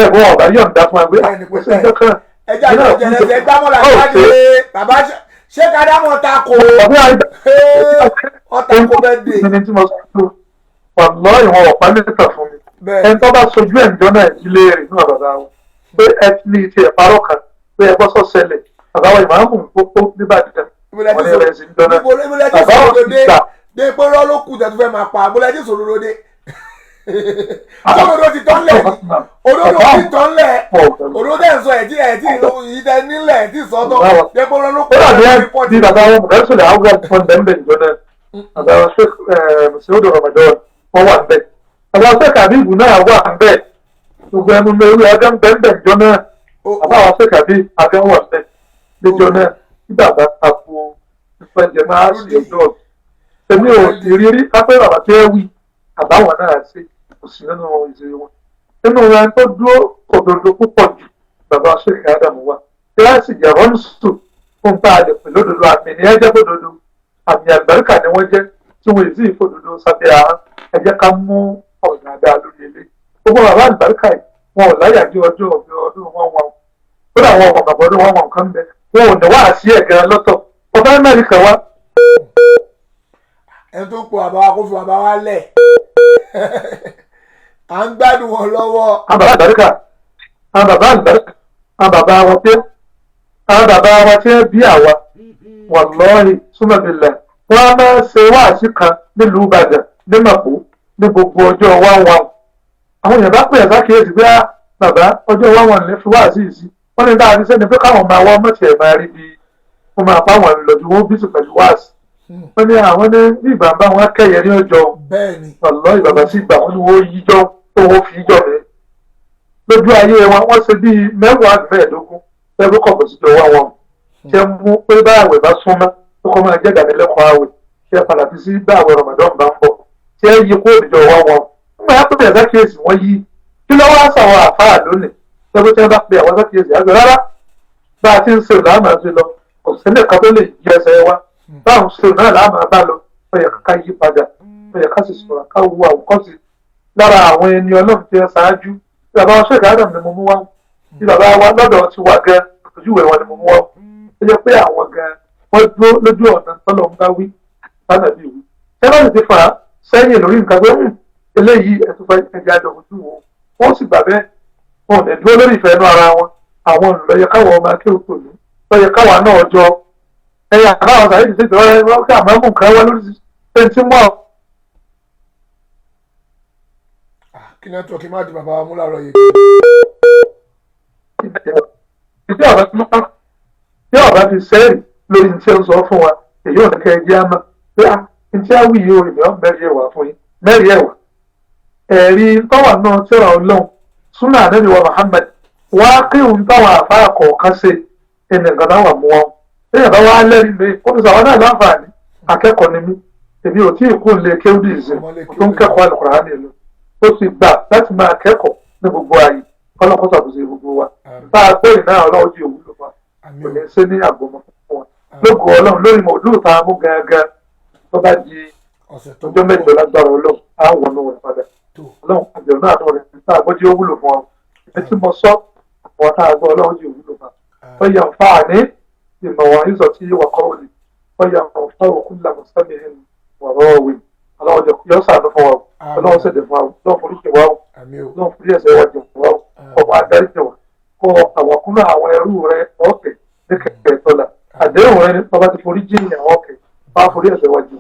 ẹ̀gbọ́n ọ̀gá yọ̀ǹda fún ẹgbẹ́ àìnípẹ́sẹ̀ ẹjọ́ kan. ẹja ìjẹ̀lẹ̀sẹ̀ gbámọ́lá jáde bàbá ṣé kádámọ̀ ta kò ọ̀tá kò bẹ́ẹ̀ dé. ẹni tí mo sọ fún ọ̀nà ìwọ̀n ọ̀pá mẹ́ta fún mi ẹni tó bá sojú ẹ̀ǹjọ́ náà ìdílé rẹ̀ nínú àbàbà wọn pé ẹ ti ní ti ẹ̀ parọ́ kan pé ẹ bọ́sọ̀ ṣẹlẹ̀ bàbá wa ìmáàmù pópó níbàdàn wọn ní rẹ̀ sí ń dọ́nà bàbá wọn ti gbà. dé pé rọ́ ló kù tẹ̀tù fẹ́ máa pa àbúlẹ̀ tí sòrò lóde òdodo ti tán lẹ̀ òdodo ti tán lẹ̀ òdodo tẹ̀ ń sọ ẹ̀ tí ìtẹ̀ nílẹ̀ tí sọ́tọ̀ dé pé rọ́ ló kù tẹ̀tù bí bàbá wọn mọ̀lẹ́sọ̀lẹ̀ àwọn ọ̀gbọ̀n bẹ́ẹ̀ ìjọ náà bàbá wọn ṣe mùsùlùmí Ramadan wọn wà níbẹ̀ bàbá wọn ṣe kàbíìbù náà wà níbẹ̀ gbogbo ẹnu mẹ́rin ọjọ́ ń bẹ́ẹ̀ ìjọ náà bàbá wọn ṣe kàbíìbù àbẹ́wọ̀n wà níbẹ̀ níjọ náà tí bàbá tako ìfẹ̀jẹ̀ máa ṣe ọjọ́ èmi ò sì rí rí kápẹ́ bàbá tí ẹ wí àbáwọn náà ṣe kò sí nínú ìṣe wọn nínú wọn tó dúró òdodo púpọ̀ jù bàbá ṣèkè ádámù wa kíláàsì jẹ̀rọ̀ ń sùn fún bá a lè pè lódodo àmì ní ẹjẹ́ fòdodo àmì àgbàríkà ni wọ́n jẹ́ tí wọ́n èsì ìfòdodo sábẹ́ àá ẹ jẹ́ ká mú ọ̀nà àdá lórí ilé gbogbo bàbá àgbàríkà yìí wọn ò láyà ní ọjọ́ ọdún wọn wọn ó dà wọn ọkọ̀ bàbá ọdún wọn wọn kan bẹ wọn ò ní wá sí ẹ̀gẹ́ lọ́tọ̀ ọba Amẹ́ríkà wa. ẹni tó kó bàbá wa kó fi bàbá wa lẹ̀ à ń gbádùn wọn lọ́wọ́. àwọn bàbá àgbàríkà àwọn bàbá àgbàríkà àwọn bàbá wa tí ẹ bí àwa wàlọ́ọ̀hì súnmọ́bìlẹ̀ wọ́n á máa ṣe wáàsí kan nílùú Ìbàdàn ní Màpó ní gbogbo ọjọ́ wáwọn àwọn èèyàn bá pè é sákèésì pé bàbá ọjọ́ wáwọn ní fi wáàsí yìí sí wọ́n ní dáa ní sẹ́ni pé káwọn máa wá mọ̀tì ẹ̀ máa rí bí wọ́n máa bá wọn lọ bí wọ́n bí sùn pẹ̀lú wáàsí wọ́n ní àwọn ní ìbàbá wọn kẹ́yẹ ní ọjọ́ wàlọ́ọ̀hì bàbá sí ìgbà wọn ni wọ́n yíjọ́ tó wọ́n fi yíjọ́ mi lójú ayé wọn wọ́n ṣe bíi 10-15 ẹgbẹ́ kọ̀ọ̀kan sí ìjọ wáwọn tí ẹ mú pé bá àwẹ̀ bá súnmọ́ tó kọ́ máa jẹ́ ìdánilẹ́kọ̀ọ́ àwẹ̀ tí ẹ padà fi sí bá àwẹ̀ Ramadan bá ń bọ̀ tí ẹ yí kó òdìjọ wá wọn. nígbà yàtọ̀ bẹ̀rẹ̀ sákèésì wọ́n yí kí ló wá sàwọn àfáà lónìí lọ́gbọ́n tí wọ́n bá pe àwọn sákìyèsí àgbẹ̀ rárá bá a ti ń ṣe láàmà sí lọ kò sílẹ̀ kan tó lè yí ẹsẹ̀ wa báwọn ṣe náà láàmà bá lọ ó yẹ ká yí padà ó yẹ ká sì sọ̀rọ̀ ká wo àwòkọ́sí lára àwọn ẹni ọlọ́run tí wọ́n ṣáájú tí bàbá wọn ṣèkà Adam ni mo mú wá tí bàbá wa lọ́dọ̀ ti wà gan ojúwèé wọn ni mo mú wá ó jẹ́ pé àwọn gan wọ́n dúró lójú ọ̀nà tọ́lọ́ ń bá wí sánàbí wí tẹ́lá ti fà á sẹ́yìn lórí nǹkan pé eléyìí ẹ̀tún fẹ́ ẹja àjọ ojú wo wọ́n sì gbà bẹ́ẹ̀ wọn ò ní dúró lórí ìfẹ́ inú ara wọn àwọn olùlọ́yẹ káwọn ọmọ akéwò tòlú lọ́yẹ káwa náà jọ ẹ̀yà àbáwọn sàyè ti ṣètò ọ̀rẹ́ wọn kí àmọ́ mú nǹkan wá lórí ẹni tí mọ́. kí nẹ́tíwọ̀kì má di bàbá wa mú láàárọ̀ yìí. tí ọ̀rá ti sẹ́rì lórí ní tí ó ń sọ fún wa èyí ò ní kẹ́ ẹ jẹ́ àmọ́ pé à ní tí a wí yìí ò rìn mọ́ mẹ́rin ẹ̀wà fún yín mẹ́rin ẹ̀wà ẹ̀rí tọ́wà náà tí ọ̀rọ̀ ọlọ́run súnà ànábì wa Muhammad wá kéwòn táwọn àfáà kọ̀ọ̀kan ṣe ẹnì kan náà wà mú wọn lẹ́yìn bá wá lẹ́rìí lé ó fi sàwọn náà láǹfààní akẹ́kọ̀ọ́ ni mí èmi ò tí ì kún lè kéwòn ìsìn tó ń kẹ́kọ̀ọ́ Al-Qur'ani nílò ó ti gbà láti máa kẹ́kọ̀ọ́ ní gbogbo ayé kọ́lọ́kọ́ ṣàkóso gbogbo wa bá a pé ìná ọlọ́run jí òwúlò wa kò ní ṣe ní àgbọ̀mọ̀ fún wa lógo ọlọ́run lórí mọ̀ọ́dún tá a mú gangan tó bá di ọjọ́ mẹ́jọ lágbára ọlọ́run á wọnú rẹ̀ padà ọlọ́run àjọ náà tó rẹ̀ tá a gbọ́ jí òwúlò fún wa ẹni tí mo sọ àwọn tá a gbọ́ ọlọ́run jí òwúlò fún wa ó yẹ àǹfààní ìmọ̀ wọn ìzọ̀ tí wà kọ́ òní ó yẹ àǹfààní òkú làmù sábẹ̀ ẹ̀hìn wọ̀rọ̀ òwe ọlọ́run yọ sàánú fún wa ọlọ́run ṣẹ̀dẹ̀ fún wa ọlọ́run forí jẹ wa ọlọ́run forí ẹ̀ṣẹ̀ wa jẹ wa ọmọ adarí jẹ wa kọ àwọn kúnlẹ̀ àwọn ẹrú rẹ ọ̀kẹ́ ní kẹ̀kẹ́ tọ́lá àdéhùn rẹ ní bàbá ti forí jẹ ìyàwó ọ̀kẹ́ bá forí ẹ̀ṣẹ̀ wa jẹ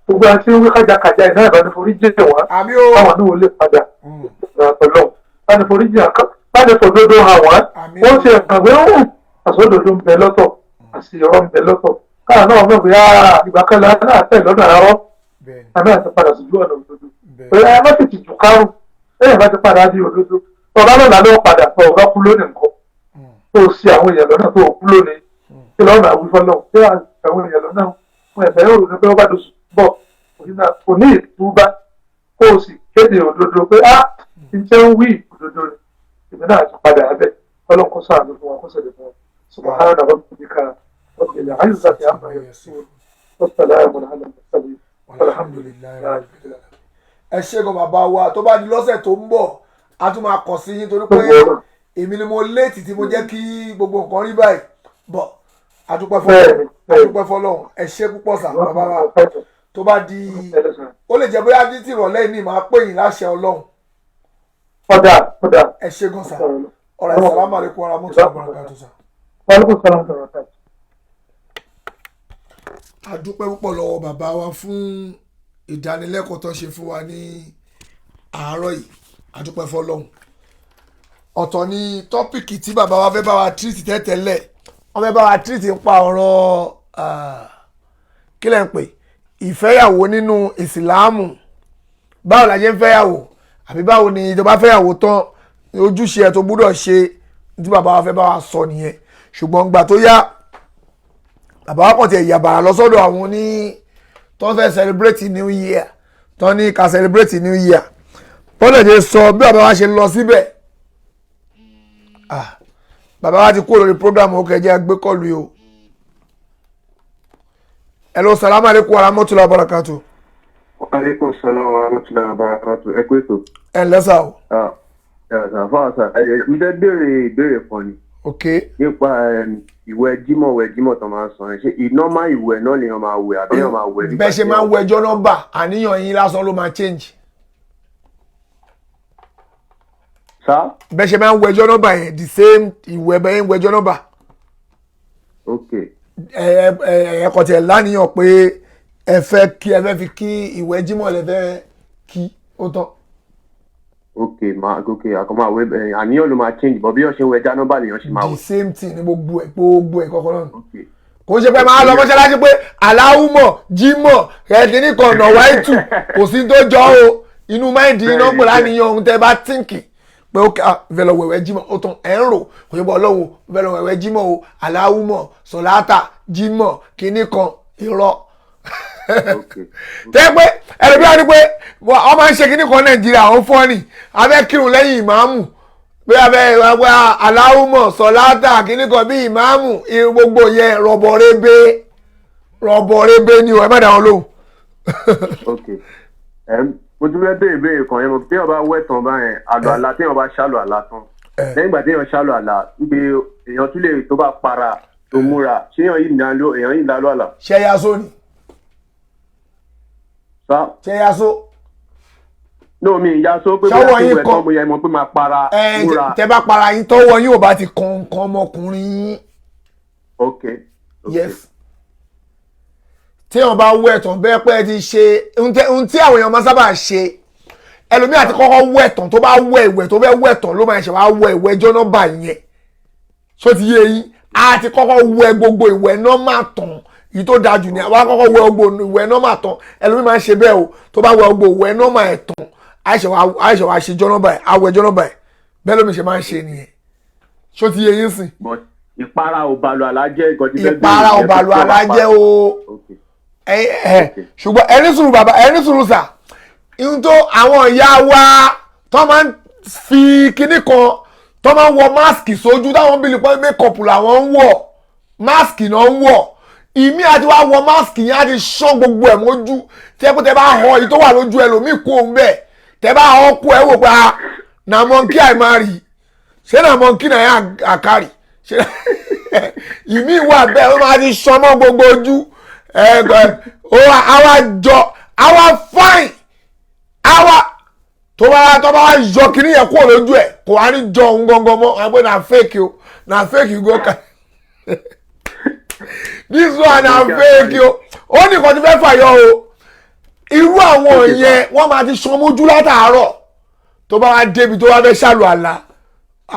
gbogbo àti wí kájàkájà iná ìbáni forí jẹ wa báwọn náà lè padà ọlọ́run báni forí jẹ báni fòdodo hàn wá wọ́n ti ẹ̀kàn pé àsọdòdó ń bẹ lọ́tọ̀ àṣìyọrọ ń bẹ lọ́tọ̀ káà náà mọ̀ pé ìgbàkanlẹ̀ náà tẹ̀ lọ́nà àárọ̀ àmì àti padà sí ojú ọ̀nà òdodo pé ẹ má tètè jù kárùn ẹ̀yìn bá ti padà di òdodo ọba lọ́nà ló padà tó ọba kú lónìí nǹkan tó o ṣì àwọn èèyàn lọ́nà tó o kú lónìí kí lọ́nà àwùjọ náà pé àwọn èèyàn lọ́nà wọn ẹ̀fẹ̀ yóò rò ní pé ọba dòṣù bọ̀ kò ní ìtúbá kó o sì kéde òdodo pé ti jẹ́ ń wí òdodo rẹ̀ ìbí náà ti padà abẹ́ ọlọ́run kó sáà ló fún wa kó sẹ̀lẹ̀ fún wa subahana rabbika rabbil izzati amma yasifun wassalamu ala al-mursalin alhamdulillahi. ẹ ṣẹ́gun bàbá wa tó bá di lọ́sẹ̀ tó ń bọ̀ a tún máa kàn sí yín torí pé èmi ni mo léètì tí mo jẹ́ kí gbogbo nǹkan rí báyìí bọ̀ adúpẹ́ fọlọ́run ẹ ṣé púpọ̀ sà bàbá wa tó bá di ó lè jẹ́ bóyá ní tìrọ̀lẹ́ ní máa pè yín láṣẹ ọlọ́run. kódà ẹ ṣẹ́gun sà ọ̀rọ̀ assalamu alaikum warahmatullahi wabarakatuh sà. wàlúkù sọ̀rọ̀ sọ̀rọ̀ sà. adúpẹ́ púpọ̀ lọ́wọ́ bàbá wa fún ìdánilẹ́kọ̀ọ́ tó ṣe fún wa ní àárọ̀ yìí adúpẹ́ fọlọ́hún ọ̀tọ̀ ni tọ́pìkì tí bàbá wa fẹ́ bá wa tírìtì tẹ́tẹ́lẹ̀ wọ́n fẹ́ bá wa tírìtì ń pa ọ̀rọ̀ kí lẹ́ ń pè ìfẹ́yàwó nínú ìsìláàmù báwo la ṣe ń fẹ́yàwó àbí báwo ni ìjọba fẹ́yàwó tán ojúṣe ẹ̀ tó gbúdọ̀ ṣe tí bàbá wa fẹ́ bá wa sọ nìyẹn ṣùgbọ́n gbà tó yá bàbá wa kàn tiẹ̀ yàbàrà lọ sọ́dọ̀ àwọn ní tó ń fẹ́ celebrate new year tó ní ká celebrate new year bọ́lẹ̀ ṣe sọ bí bàbá wa ṣe lọ síbẹ̀ bàbá wa ti kúrò lórí program ó kẹjẹ gbé kọlu yìí o hello salamu alaikum warahmatullahi wabarakatuh. aleykum salaam wa rahmatulahi wa barakatu ẹ kú ètò. ẹ ǹlẹ́ sà o. fáwọn mi fẹ́ béèrè ìbéèrè kan ni. ok. nípa ìwẹ̀ jímọ̀ tó máa ń sọ ẹ ṣe ìnọ́mà ìwẹ̀ náà lèèyàn máa wẹ̀ àbí èèyàn máa wẹ̀ nígbà tí bẹ́ẹ̀ ṣe máa ń wẹjọ́ nọ́mbà àníyàn yín lásán ló máa change. sá. bẹ́ẹ̀ ṣe máa ń wẹjọ́ nọ́mbà yẹn the same ìwẹ̀ bẹ́ẹ̀ ń wẹjọ́ nọ́mbà. ok. ẹ kò tiẹ̀ láníyàn pé ẹ fẹ́ fi kí ìwẹ̀ jímọ̀ lẹ fẹ́ kí ó tán. ok àkọ́mọ́ àwẹ̀ àníyàn ló máa change bọ̀ bí wọ́n ṣe ń wẹjá nọ́mbà lèèyàn ṣe máa wẹ̀. the same thing ni gbogbo ẹ̀ kọ́kọ́ náà. kò ṣe pé máa lọ mọ́ṣáláṣí pé aláwùmọ̀ jímọ̀ ẹ̀ẹ́dínní kan ọ̀nà wáìtù kò sí tó jọ o inú máìndì iná pè láníyàn ohun tẹ́ bá tíǹkì pé ó fẹ́ lọ wẹ̀wẹ̀ jímọ̀ ó tán ẹ̀ ń rò kò ṣe pé ọlọ́run fẹ́ lọ wẹ̀wẹ̀ jímọ̀ o aláwùmọ̀ sọ̀láàtà jímọ̀ kínní kan irọ́ tẹ́ pé ẹlòmíràn ni pé wọ́n máa ń ṣe kíní kan Nàìjíríà ó fọ́ ni abẹ́ kírun lẹ́yìn ìmáàmù pé abẹ́ aláwùmọ̀ sọ̀láàtà kíní kan bí ìmáàmù gbogbo yẹn rọ̀bọ̀rẹ́bẹ́ ni ẹ má dá wọn lóhùn. Mo tún fẹ́ béèrè béèrè kan yẹn mo tí wọ́n bá wẹ̀ tán báyẹn àlọ́ àlá tí wọ́n bá ṣàlọ́ àlá tán lẹ́yìn ìgbà tí wọ́n ṣàlọ́ àlá wípé èèyàn tún lè tó bá para tó múra ṣé èèyàn yìí lálọ́ àlá. ṣe yaso ni. ṣe yaso. No mi yaso pé bóyá tí wẹ̀ tán mo yẹ mọ̀ pé máa para múra. tẹ bá para yín tọwọ́ yín ò bá ti kan nǹkan ọmọkùnrin yín. Yes. tí wọ́n bá wẹ̀ tán bẹ́ẹ̀ pé ti ṣe ohun tí àwọn èèyàn máa sábà ṣe ẹlòmíì àti kọ́kọ́ wẹ̀ tán tó bá wẹ̀ ìwẹ̀ tó fẹ́ wẹ̀ tán ló máa ṣe wá wẹ̀ ìwẹ̀ ẹjọ́ nọ́mbà yẹn ṣó ti yé yín àti kọ́kọ́ wẹ̀ gbogbo ìwẹ̀ nọ́mbà tán yìí tó dájú ni àwọn akọ́kọ́ wẹ̀ gbogbo ìwẹ̀ nọ́mbà tán ẹlòmíì máa ń ṣe bẹ́ẹ̀ o tó bá wẹ̀ gbogbo ìwẹ̀ nọ́mbà ẹ̀ tán àìṣe wá ṣe jọ́ nọ́mbà ẹ̀ àwẹ̀ ẹjọ́ nọ́mbà ẹ̀ bẹ́ẹ̀ lómi ṣe máa ń ṣe nìyẹn ṣó ti yé yín sìn. ìpara ò bàlù àlájẹ́ ìkọ́ ti fẹ́ gbé ìpara ò bàlù àlájẹ́ o ṣùgbọ́n ẹni sùúrù bàbá ẹni sùúrù sà ihun tó àwọn ìyá wa tó máa ń fi kinní kan tó máa ń wọ máàsì sójú táwọn bíi pé mékọ̀pù làwọn ń wọ̀ máàsì náà ń wọ̀ ìmí àti wá wọ máàsì yẹn á ti ṣán gbogbo ẹ̀ mójú tí ẹ pé tẹ bá họ èyí tó wà lójú ẹlòmíì kú òun bẹ́ẹ̀ tẹ bá họ kú ẹ wò pé na monkey àìmárì ṣé na monkey náà yẹn àkárì ṣé ìmí wà bẹ́ẹ̀ ó máa ti ṣán mọ́ gbogbo ojú àwa fine àwa tó bá yọ kiri yẹn kúrò lójú ẹ kò wá ní jọ òun gangan mọ́ àgbẹ̀ na fake o na fake go ka this one na fake o ó ní nǹkan tí fẹ́ fàyọ o irú àwọn yẹn wọ́n máa ti ṣan mójú látàárọ̀ tó bá wá débi tó wá fẹ́ ṣàlù àlá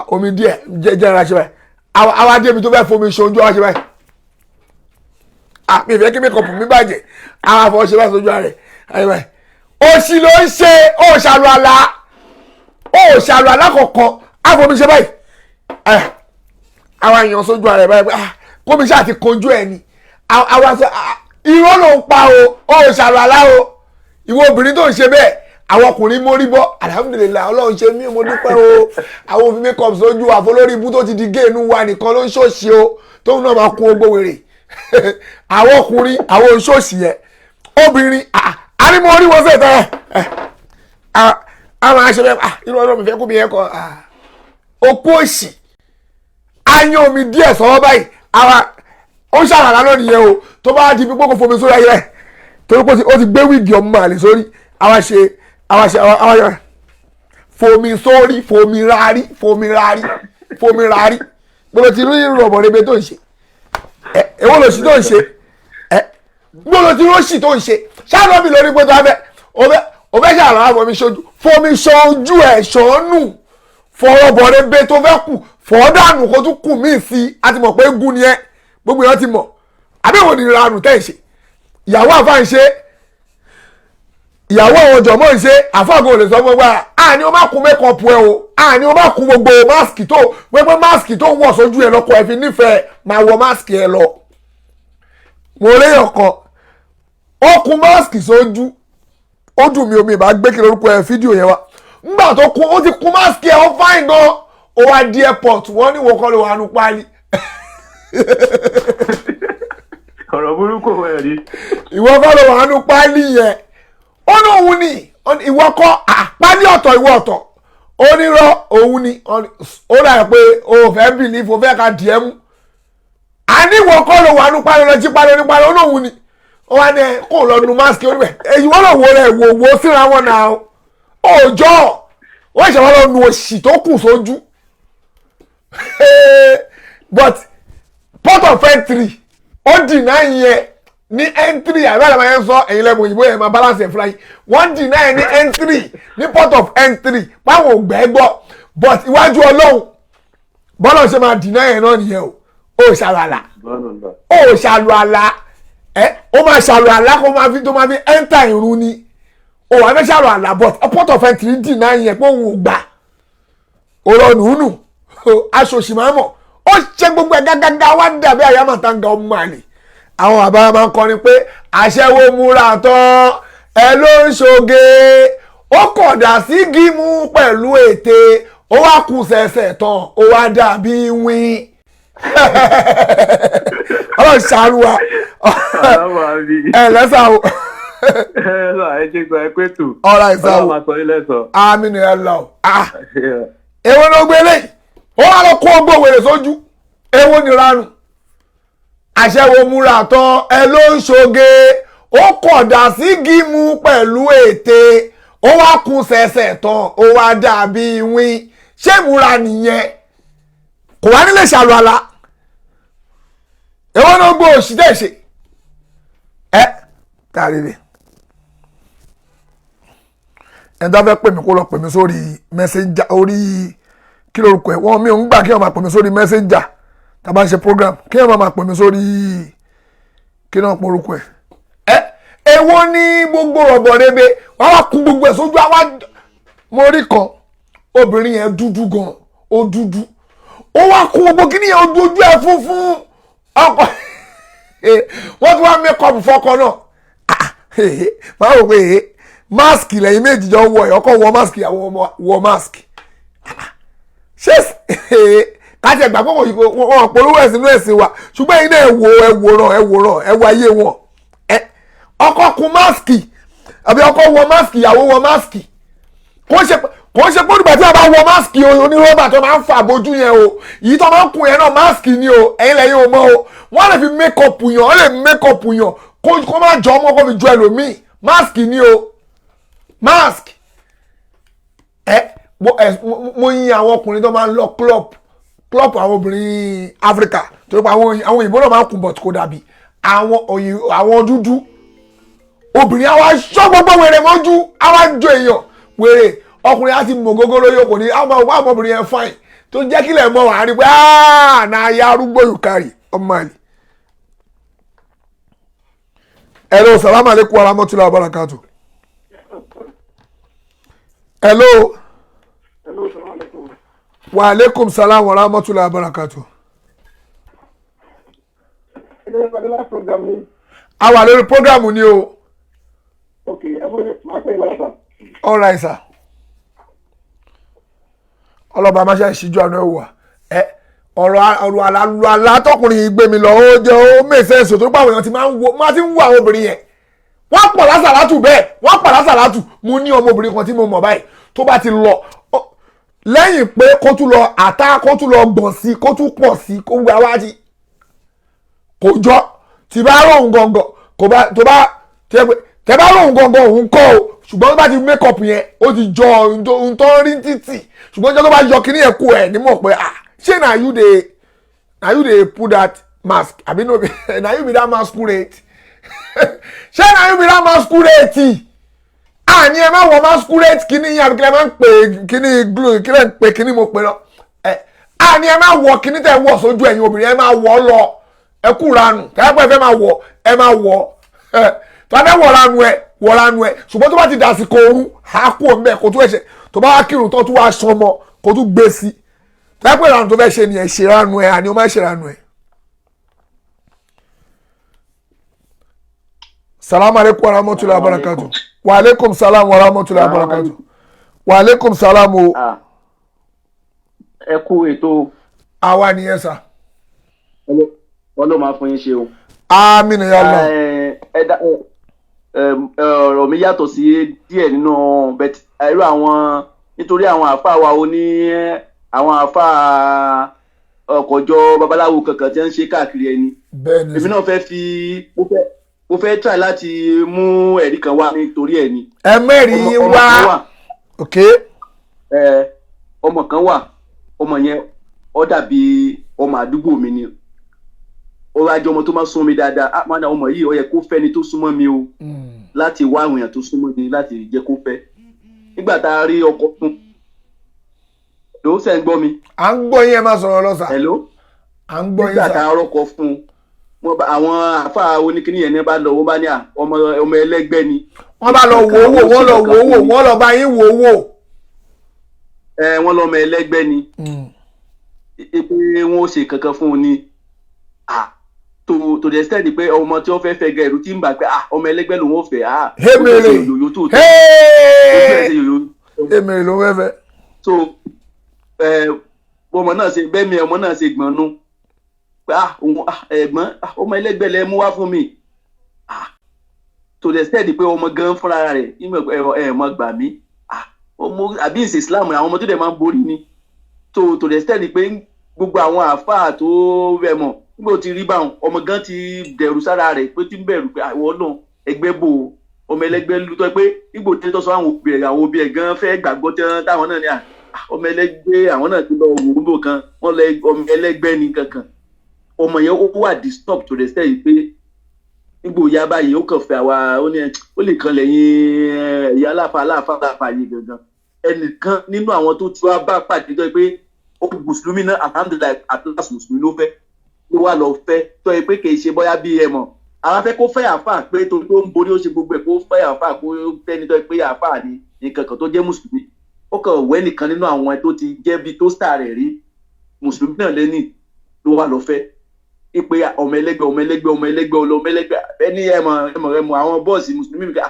omi díẹ̀ jẹ́ ara ṣe báyìí àwa débi tó fẹ́ fomi ṣojú àwa ṣe báyìí mi fẹ́ kí mékọ̀pù mi bàjẹ́ àwọn àfọwọ́ṣe bá sojú rẹ̀ ayé òsì ló ń ṣe òṣàlù àlá kọ̀ọ̀kan àfọwọ́ṣe báyìí àwọn èèyàn sojú rẹ̀ báyìí kómi ṣáà ti kojú ẹ̀ ni àwọn àṣẹ irọ́ ló ń pa o òṣàlù àlá o ìwọ obìnrin tó ń ṣe bẹ́ẹ̀ àwọn ọkùnrin mórí bọ́ alhamdulilayi ọlọ́run ṣe mí mo dúpẹ́ o àwọn òfin mékọ̀pù sójú àfọlórí ibú tó ti di géènù wa nìkan ló ń ṣòṣì o tóun náà máa kún ogbó wèrè àwọn ọkùnrin àwọn oṣooṣì yẹn obìnrin àrímọ orí wọn sẹtẹ àwọn aṣọ bẹ́ẹ̀ irú ọdún mi fẹ́ kó mi yẹn kọ okú òṣì ayan omi díẹ̀ sọ́wọ́ báyìí àwa ó ṣàlàyé lónìí yẹn o tó bá di pípọ́ kó fomi sórí ayé torí pé ó ti gbé wíìgì ọmọ àlè sórí àwa ṣe fomi sórí fomi rárí gbọ́dọ̀ ti rí ìrọ̀bọ̀ rebe tó ń ṣe èwo ló sì tó ń ṣe gbọ́dọ̀ tí ó sì tó ń ṣe ṣáà mi lórí pé tó o fẹ́ ṣàlàyé fomi ṣojú ẹ̀ ṣọ́nù fọ̀rọ̀bọ̀ rebe tó fẹ́ kù fọ̀ọ́dànù kó tún kù míì sí i a ti mọ̀ pé gún ni ẹ gbogbo èèyàn ti mọ̀ àbẹ̀wò ni ìranù tẹ̀ ń ṣe ìyàwó àfa ń ṣe ìyàwó àwọn jọ̀mọ́ ń ṣe àfáàgùn ò lè sọ fún ẹgbẹ́ àní o má kun mékọ̀pù ẹ o àní o má kun gbogbo máàsì tó gbogbo máàsì tó wọ̀ sójú ẹ lọ́kọ̀ ẹ fi nífẹ̀ẹ́ máa wọ máàsì ẹ lọ. mo rí ọkàn ó kun máàsì sójú ó dùn mí omi ìbá gbé kí lórúkọ ẹ fídíò yẹn wá nígbà tó kun ó ti kun máàsì ẹ ó fáìn gan ó wá di airport wọ́n ní wọ́n kọ́ ló wà nù páálí. ọ̀rọ̀ burúkú ẹ̀ rí. ìwọ kọ́ ló wà nù páálí yẹn ó ní òun ni ìwọ kọ́ àpáni ọ̀tọ̀ ìwọ ọ̀tọ̀ onírọ́ òun ni ó dà pé o fẹ́ bìlífù o fẹ́ ka dìẹ́ mú àní ìwọ kọ́ ló wà nù parí lọ jí parí nípa lọ òun ni ó wá ní kó lọ nu máàsì oníbẹ̀ èyí wọ́n lọ wo rẹ̀ wò síra wọn náà òòjọ́ wọ́n ṣe wọ́n lọ nu òṣì tó kù sójú but port of entry ó dìnnà yẹn ní n3 àbẹ́rẹ́ máa ń sọ ẹ̀yin lẹ́mọ̀ òyìnbó yẹn máa balance ẹ̀ fúnra yín wọ́n deny ní n3 ní port of n3 páwọn ò gbẹ́ gbọ́ but iwájú ọlọ́run bọ́lá ṣe máa deny ẹ̀ náà nìyẹn o ó ṣàlùwàlà ó ṣàlùwàlà ó máa ṣàlùwàlà kó máa fi tó máa fi enter irun ni ó wà fẹ́ ṣàlùwàlà but port of n3 deny yẹn pé òun ò gbà ọ̀rọ̀ nùnù aṣòṣì máa mọ̀ ó ṣe gbogbo ẹ̀ gágágá wá dàbí àyàmàtàǹgà ọmọ àlè àwọn àbára máa ń kọrin pé aṣẹ́wó múra tán ẹ ló ń ṣoge ó kọ̀dà sí gímù pẹ̀lú ète ó wá kù sẹ̀sẹ̀ tán ó wá dàbí wín ọlọ́run ṣàánú wa ẹ lẹ́sà o. ẹ ṣe gba ẹ pé tù. ọ̀rọ̀ ìsà o ọlọ́run máa sọ ilé sọ. àmì ni ẹ lọ. èwo ló gbé lẹ́yìn ó wá lọ kó gbó wèrè sójú èwo ni ranu aṣẹ́wó múra tán ẹ ló ń ṣoge ó kọ̀dà sí gímù pẹ̀lú ète ó wá kù sẹ̀sẹ̀ tán ó wá dàbí wín ṣé múra nìyẹn kò wá nílé ṣàlù àlá èwo ló gbó òṣì tẹ̀ ṣe ẹ tàrí rè ẹni tó fẹ́ pè mí kó lọ pè mí sórí mẹ́sẹ́njà orí kí lórúkọ ẹ̀ wọ́n mi ò ń gbà kí wọ́n máa pè mí sórí mẹ́sẹ́njà tá a bá ń ṣe program kí wọ́n máa pè mí sórí kí náà pọ̀ orúkọ ẹ̀ èwo ní gbogbo rọ̀bọ̀ rebe wọ́n wá kún gbogbo ẹ̀ sójú àwa mo rí kan obìnrin yẹn dúdú gan ó dúdú ó wá kún gbogbo kí nìyẹn ojú ẹ̀ funfun ọkọ wọ́n ti wá mẹ́kọ̀ọ̀bù fọkọ náà máa wò pé máàsì lẹ́yìn méjì jọ wọ ọkọ wọ máàsì àwọn wọ máàsì ṣé káàtì ẹgbà pọ̀ wọn polówó ẹ̀sìn inú ẹ̀sìn wa ṣùgbọ́n ẹ̀yin náà ẹ̀wòrán ayé wọn ọkọ kun máàsì àbí ọkọ wọ máàsì ìyàwó wọ máàsì kò ń ṣe pé olùgbà tí a bá wọ máàsì onírọ́bà tó máa ń fà bójú yẹn o yìí tó máa ń kun yẹn náà máàsì ni o ẹ̀yin lẹ́yìn o mọ́ o wọ́n lè fi mékọ̀pù yàn wọ́n lè mékọ̀pù yàn kó má jọ ọmọ kó fi ju ẹlòmíì máàsì ni o máàsì mo yin àwọn ọkùnrin tó máa ń lọ club àwọn obìnrin Áfíríkà tó pa àwọn òyìnbó náà máa ń kun bọ̀t kó dàbí àwọn dúdú obìnrin àwa ṣọ́ gbogbo wèrè mọ́jú àwa jọ èèyàn wèrè ọkùnrin á ti mọ̀ gógó lóyè kò ní àwọn ọmọbìnrin yẹn fine tó jẹ́ kílẹ̀ mọ́ wàá rí pé náà ya arúgbó yùkárì ọmọ àlè. Hello, salaam alaikum wa rahmatullahi wa barakatuh. Hello. Hello, salaam alaikum. Wa alaikum salam wa rahmatullahi wa barakatuh. A wà lórí programu ni o. Okay, máa pè é lọ́sà. All right, sir. Ọlọ́ba máa ṣe ìṣíjú àná ẹ̀wà. Ọ̀rọ̀ alátọ́kùnrin gbé mi lọ ó jẹ́ ó mèsè èso tó pàwọn èèyàn ti máa ti ń wo àwọn obìnrin yẹn. Wọ́n pọ̀ lásàlátù bẹ́ẹ̀ wọ́n pọ̀ lásàlátù mo ní ọmọbìnrin kan tí mo mọ̀ báyìí tó bá ti lọ lẹ́yìn pé kó tún lọ àtá kó tún lọ gbọ̀n sí kó tún pọ̀ sí kó wá wájú kò jọ tí bá rọrùn gangan kò bá tó bá tẹ bá rọrùn gangan òun kọ́ o ṣùgbọ́n tó bá ti make up yẹn ó ti jọ ohun tó ń rí títì ṣùgbọ́n tó bá yọ kíní ẹ̀kú ẹ̀ ní mọ̀ pé ṣé na you dey put that mask àbí no be na you be that masquerade ṣé na you be that masquerade àní ẹ má wọ masquerade kíní yín àbíkílẹ̀ máa ń pè kíní glue kílẹ̀ ń pè kíní mo pè lọ àní ẹ má wọ kíní tẹ̀ wọ̀ sójú ẹ̀yin obìnrin ẹ má wọ̀ lọ ẹ kú ranù tẹ́lẹ̀ ẹ fẹ́ máa wọ̀ ẹ má wọ̀ tó bá fẹ́ wọ̀ ranù ẹ ṣùgbọ́n tó bá ti dàsìkò ooru á kú òun bẹ́ẹ̀ kó tó ẹ̀ṣẹ̀ tó bá wá kírun tó tún wá aṣọ ọmọ kó tún gbé sí tẹ́lẹ̀ pé ranù tó fẹ́ ṣe ni ẹ ṣe ranù ẹ àní ó má ṣe ranù ẹ. salamu aleykum wa rahmatulahi wa barakatu. Wa alaikum salam wa rahmatullahi wa barakatuh. Wa alaikum salam o. Ẹ kú ètò. Àwa ni ẹ sà. Ọlọ́run máa fún yín ṣe o. Àmín ya Allah. Ọ̀rọ̀ mi yàtọ̀ sí díẹ̀ nínú irú àwọn nítorí àwọn àfáà wa oní àwọn àfáà ọkọ̀jọ́ babaláwo kankan tí wọ́n ń ṣe káàkiri ẹni. Bẹ́ẹ̀ni. Èmi náà fẹ́ mo fẹ́ try láti mú ẹ̀rí kan wá nítorí ẹ̀ ni. Ẹ mẹ́rin wá. Ok. Ọmọ kan wà ọmọ yẹn ó dàbí ọmọ àdúgbò mi ni ó wá jẹ́ ọmọ tó máa sún mi dáadáa máa dá ọmọ yìí ó yẹ kó fẹ́ ni tó súnmọ́ mi o láti wá àwọn èèyàn tó súnmọ́ mi láti jẹ́ kó fẹ́ nígbà tá a rí ọkọ fún ló ṣe ń gbọ́ mi. À ń gbọ́ yín ẹ máa sọ̀rọ̀ lọ́sà. Hello. À ń gbọ́ yín sà. nígbà tá a rọ́kọ fún àwọn àfáà oníkíní yẹn ní bá lọ wọ́n bá ní ọmọ ẹlẹ́gbẹ́ ni. Wọ́n bá lọ wò ó wò wọ́n lọ bá yín wò ó wò. Wọ́n lọ́mọ ẹlẹ́gbẹ́ ni pé wọ́n ó ṣe kankan fún un ni to the extent pé ọmọ tí wọ́n fẹ́ fẹ́ gẹ ẹ̀rù tí ń bà pé ọmọ ẹlẹ́gbẹ́ lòun ò fẹ́ Emèrè yòyó tó Emèrè ló fẹ́ fẹ́. So ọmọ náà ṣe bẹ́ẹ̀ mi ọmọ náà ṣe gbọ̀nú pé ẹ̀gbọ́n ọmọ ẹlẹ́gbẹ́ lẹ mú wá fún mi to the extent pé ọmọ gan fúnra rẹ̀ ẹ̀mọ gbà mí àbí ìsìn Islam àwọn ọmọ tó dẹ̀ máa ń borí ni to the extent pé gbogbo àwọn àáfàá tó rẹ̀ mọ̀ nígbà tí rí báwọn ọmọ gan ti dẹ̀rù sára rẹ̀ pé tí ń bẹ̀rù pé àwọn náà ẹgbẹ́ bò ọmọ ẹlẹ́gbẹ́ lutọ́ pé nígbà tí tó sọ àwọn òbí ẹ̀ gan fẹ́ gbàgbọ́ táwọn náà ní ọmọ ẹlẹ́gbẹ́ àwọn náà ti lọ òwúrò kan wọ́n lọ ọmọ ẹlẹ́gbẹ́ ní kankan ọmọ yẹn ó wà disturb to the extent pé nígbà òyà báyìí ó kàn fẹ́ àwa ó lè kan lẹ́yìn ẹ̀yà aláfa yìí gangan ẹnìkan nínú àwọn tó ti wá bá pàdé tó yẹ pé ó mùsùlùmí náà alhamdulilayi atlas mùsùlùmí ló fẹ́ ló wà lọ fẹ́ tó yẹ pé kì í ṣe bóyá bí ẹ mọ̀ àwọn afẹ́ kó fẹ́ àáfà pé tó ń borí ó ṣe gbogbo ẹ̀ kó fẹ́ àáfà kó fẹ́ni tó yẹ pé àáfà ni nǹkan kan tó jẹ́ mùsùlùmí ó kàn wẹ́ nìkan nínú àwọn ẹ̀ tó ti jẹ́ bí tó star rẹ̀ rí mùsùlùmí náà lẹ́nì ló wà lọ fẹ́ ipe ọmọ ẹlẹ́gbẹ́ ẹni ẹmọ àwọn bọ́ọ̀sì mùsùlùmí mi ká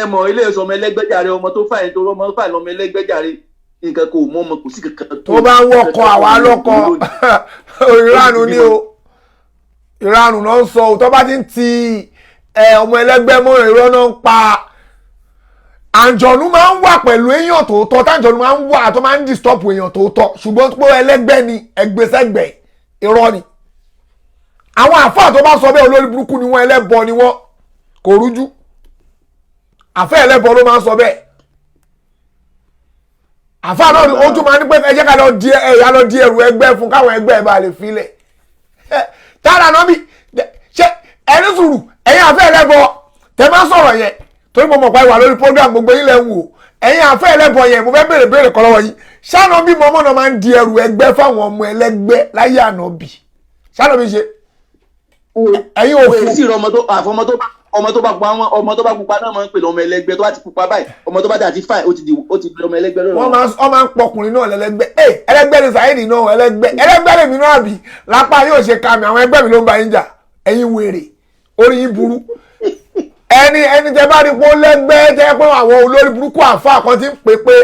ẹmọ ilé ìsọ ọmọ ẹlẹ́gbẹ́ jàre ọmọ tó fàyè tó ọmọ fàyè lọmọ ẹlẹ́gbẹ́ jàre nǹkan kò mọ ọmọ kò sí kankan tó bá ń wọkọ àwa lọkọ ìranù ni o ìranù náà ń sọ ò tó bá ti ń ti ọmọ ẹlẹ́gbẹ́ mọ́ ìrọ́ náà ń pa àǹjọ̀nú máa ń wà pẹ̀lú èèyàn tòótọ́ táǹjọ̀nú máa ń wà tó máa ń disturb èèyàn tòótọ́ ṣùgbọ́n pé ẹlẹ́gbẹ́ ni ẹgbẹ́sẹ̀gbẹ́ irọ́ ni àwọn àfáà tó bá sọ bẹ́ẹ̀ olórí burúkú ni wọ́n ẹlẹ́bọ ni wọ́n kò rújú àfẹ́ ẹlẹ́bọ ló máa ń sọ bẹ́ẹ̀ àfáà náà ó tún máa ní pé ẹ jẹ́ ká lọ di ẹrù ẹgbẹ́ fún káwọn ẹgbẹ́ ẹ bá lè filẹ̀ tára náà bí ṣe ẹni sùúrù ẹ̀yin àfẹ́ ẹlẹ́bọ tẹ máa sọ̀rọ̀ yẹn torí mo mọ̀ pa ìwà lórí program gbogbo yín lẹ́ ń wò ẹ̀yin àfẹ́ ẹlẹ́bọ yẹn mo fẹ́ béèrè kọ́ lọ́wọ́ yín ṣáná bí mọ́mọ́ náà máa ń di ẹrù ẹgbẹ́ fáwọn ọmọ ẹlẹ́gbẹ́ láyé ànábì ṣáná bí ṣe ẹ̀yin òfin sí ọmọ tó bá pupa náà máa ń pè lọ́mọ ẹlẹ́gbẹ́ tó bá ti pupa báyìí ọmọ tó bá dà ti fáì ó ti di ọmọ ẹlẹ́gbẹ́ lọ́rọ̀ wọ́n máa ń pọkùnrin náà lẹ́lẹ́gbẹ́ ẹlẹ́gbẹ́ ni Saheed náà ẹlẹ́gbẹ́ lèmi náà bì lápá yóò ṣe kàmì àwọn ẹgbẹ́ mi ló ń bá yín jà ẹ̀yin wèrè orí yín burú ẹni tẹ bá rí pé ó lẹ́gbẹ́ tẹ́ pé àwọn olórí burúkú àfa kan ti ń pè pé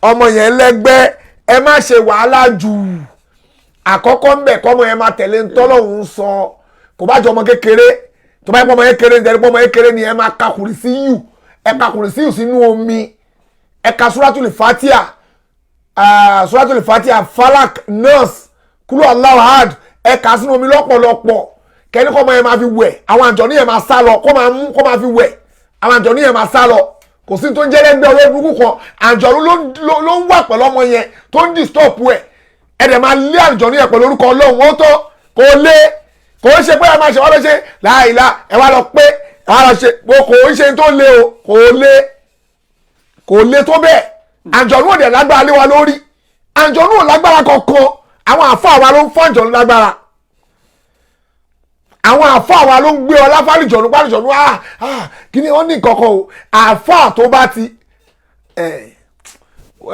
ọmọ yẹn lẹ́gbẹ́ ẹ má ṣe wàhálà jù àkọ́kọ́ ń bẹ̀ kọ́mọ yẹn máa tẹ̀lé ntọ́lọ́hún sọ kò bá jọ ọmọ kékeré tó bá yẹ pọ́ ọmọ kékeré ní ẹni pọ́ ọmọ kékeré ni ẹ máa ka kùrìsíyù ẹ ka kùrìsíyù sínú omi ẹ ka suratul fatia falak nurse kúlọ̀ Allahu ahad ẹ ka sínú omi lọ́pọ̀lọpọ̀ kẹ́ni kọ́ ọmọ yẹn máa fi wẹ̀ àwọn àjọ̀ní yẹn máa sá lọ kó máa fi wẹ̀ àwọn àjọ̀ní yẹn máa sá lọ kò sí tó ń jẹ́ lẹ́gbẹ́ olórí burúkú kan àjọ̀ní ló ń wà pẹ̀lú ọmọ yẹn tó ń disturb ẹ̀ ẹ̀dẹ̀ máa lé àjọ̀ní yẹn pẹ̀lú orúkọ Ọlọ́run ó tó kò lé kò ń ṣe pé ẹ máa ṣe wọ́n lọ ṣe láìla ẹ wá lọ pé ẹ wá lọ ṣe kò ń ṣe tó lé o kò lé tó bẹ́ẹ̀ àjọ̀ní ò dẹ̀ lágbára lé wa lórí àjọ̀ní ò lágbára kankan àwọn àfáà wa ló ń fún àjọ̀ní lágbára àwọn àfáà wa ló ń gbé ọlá fálìjọ̀nù pálìjọ̀nù kí ni wọ́n ní kankan o àfáà tó bá ti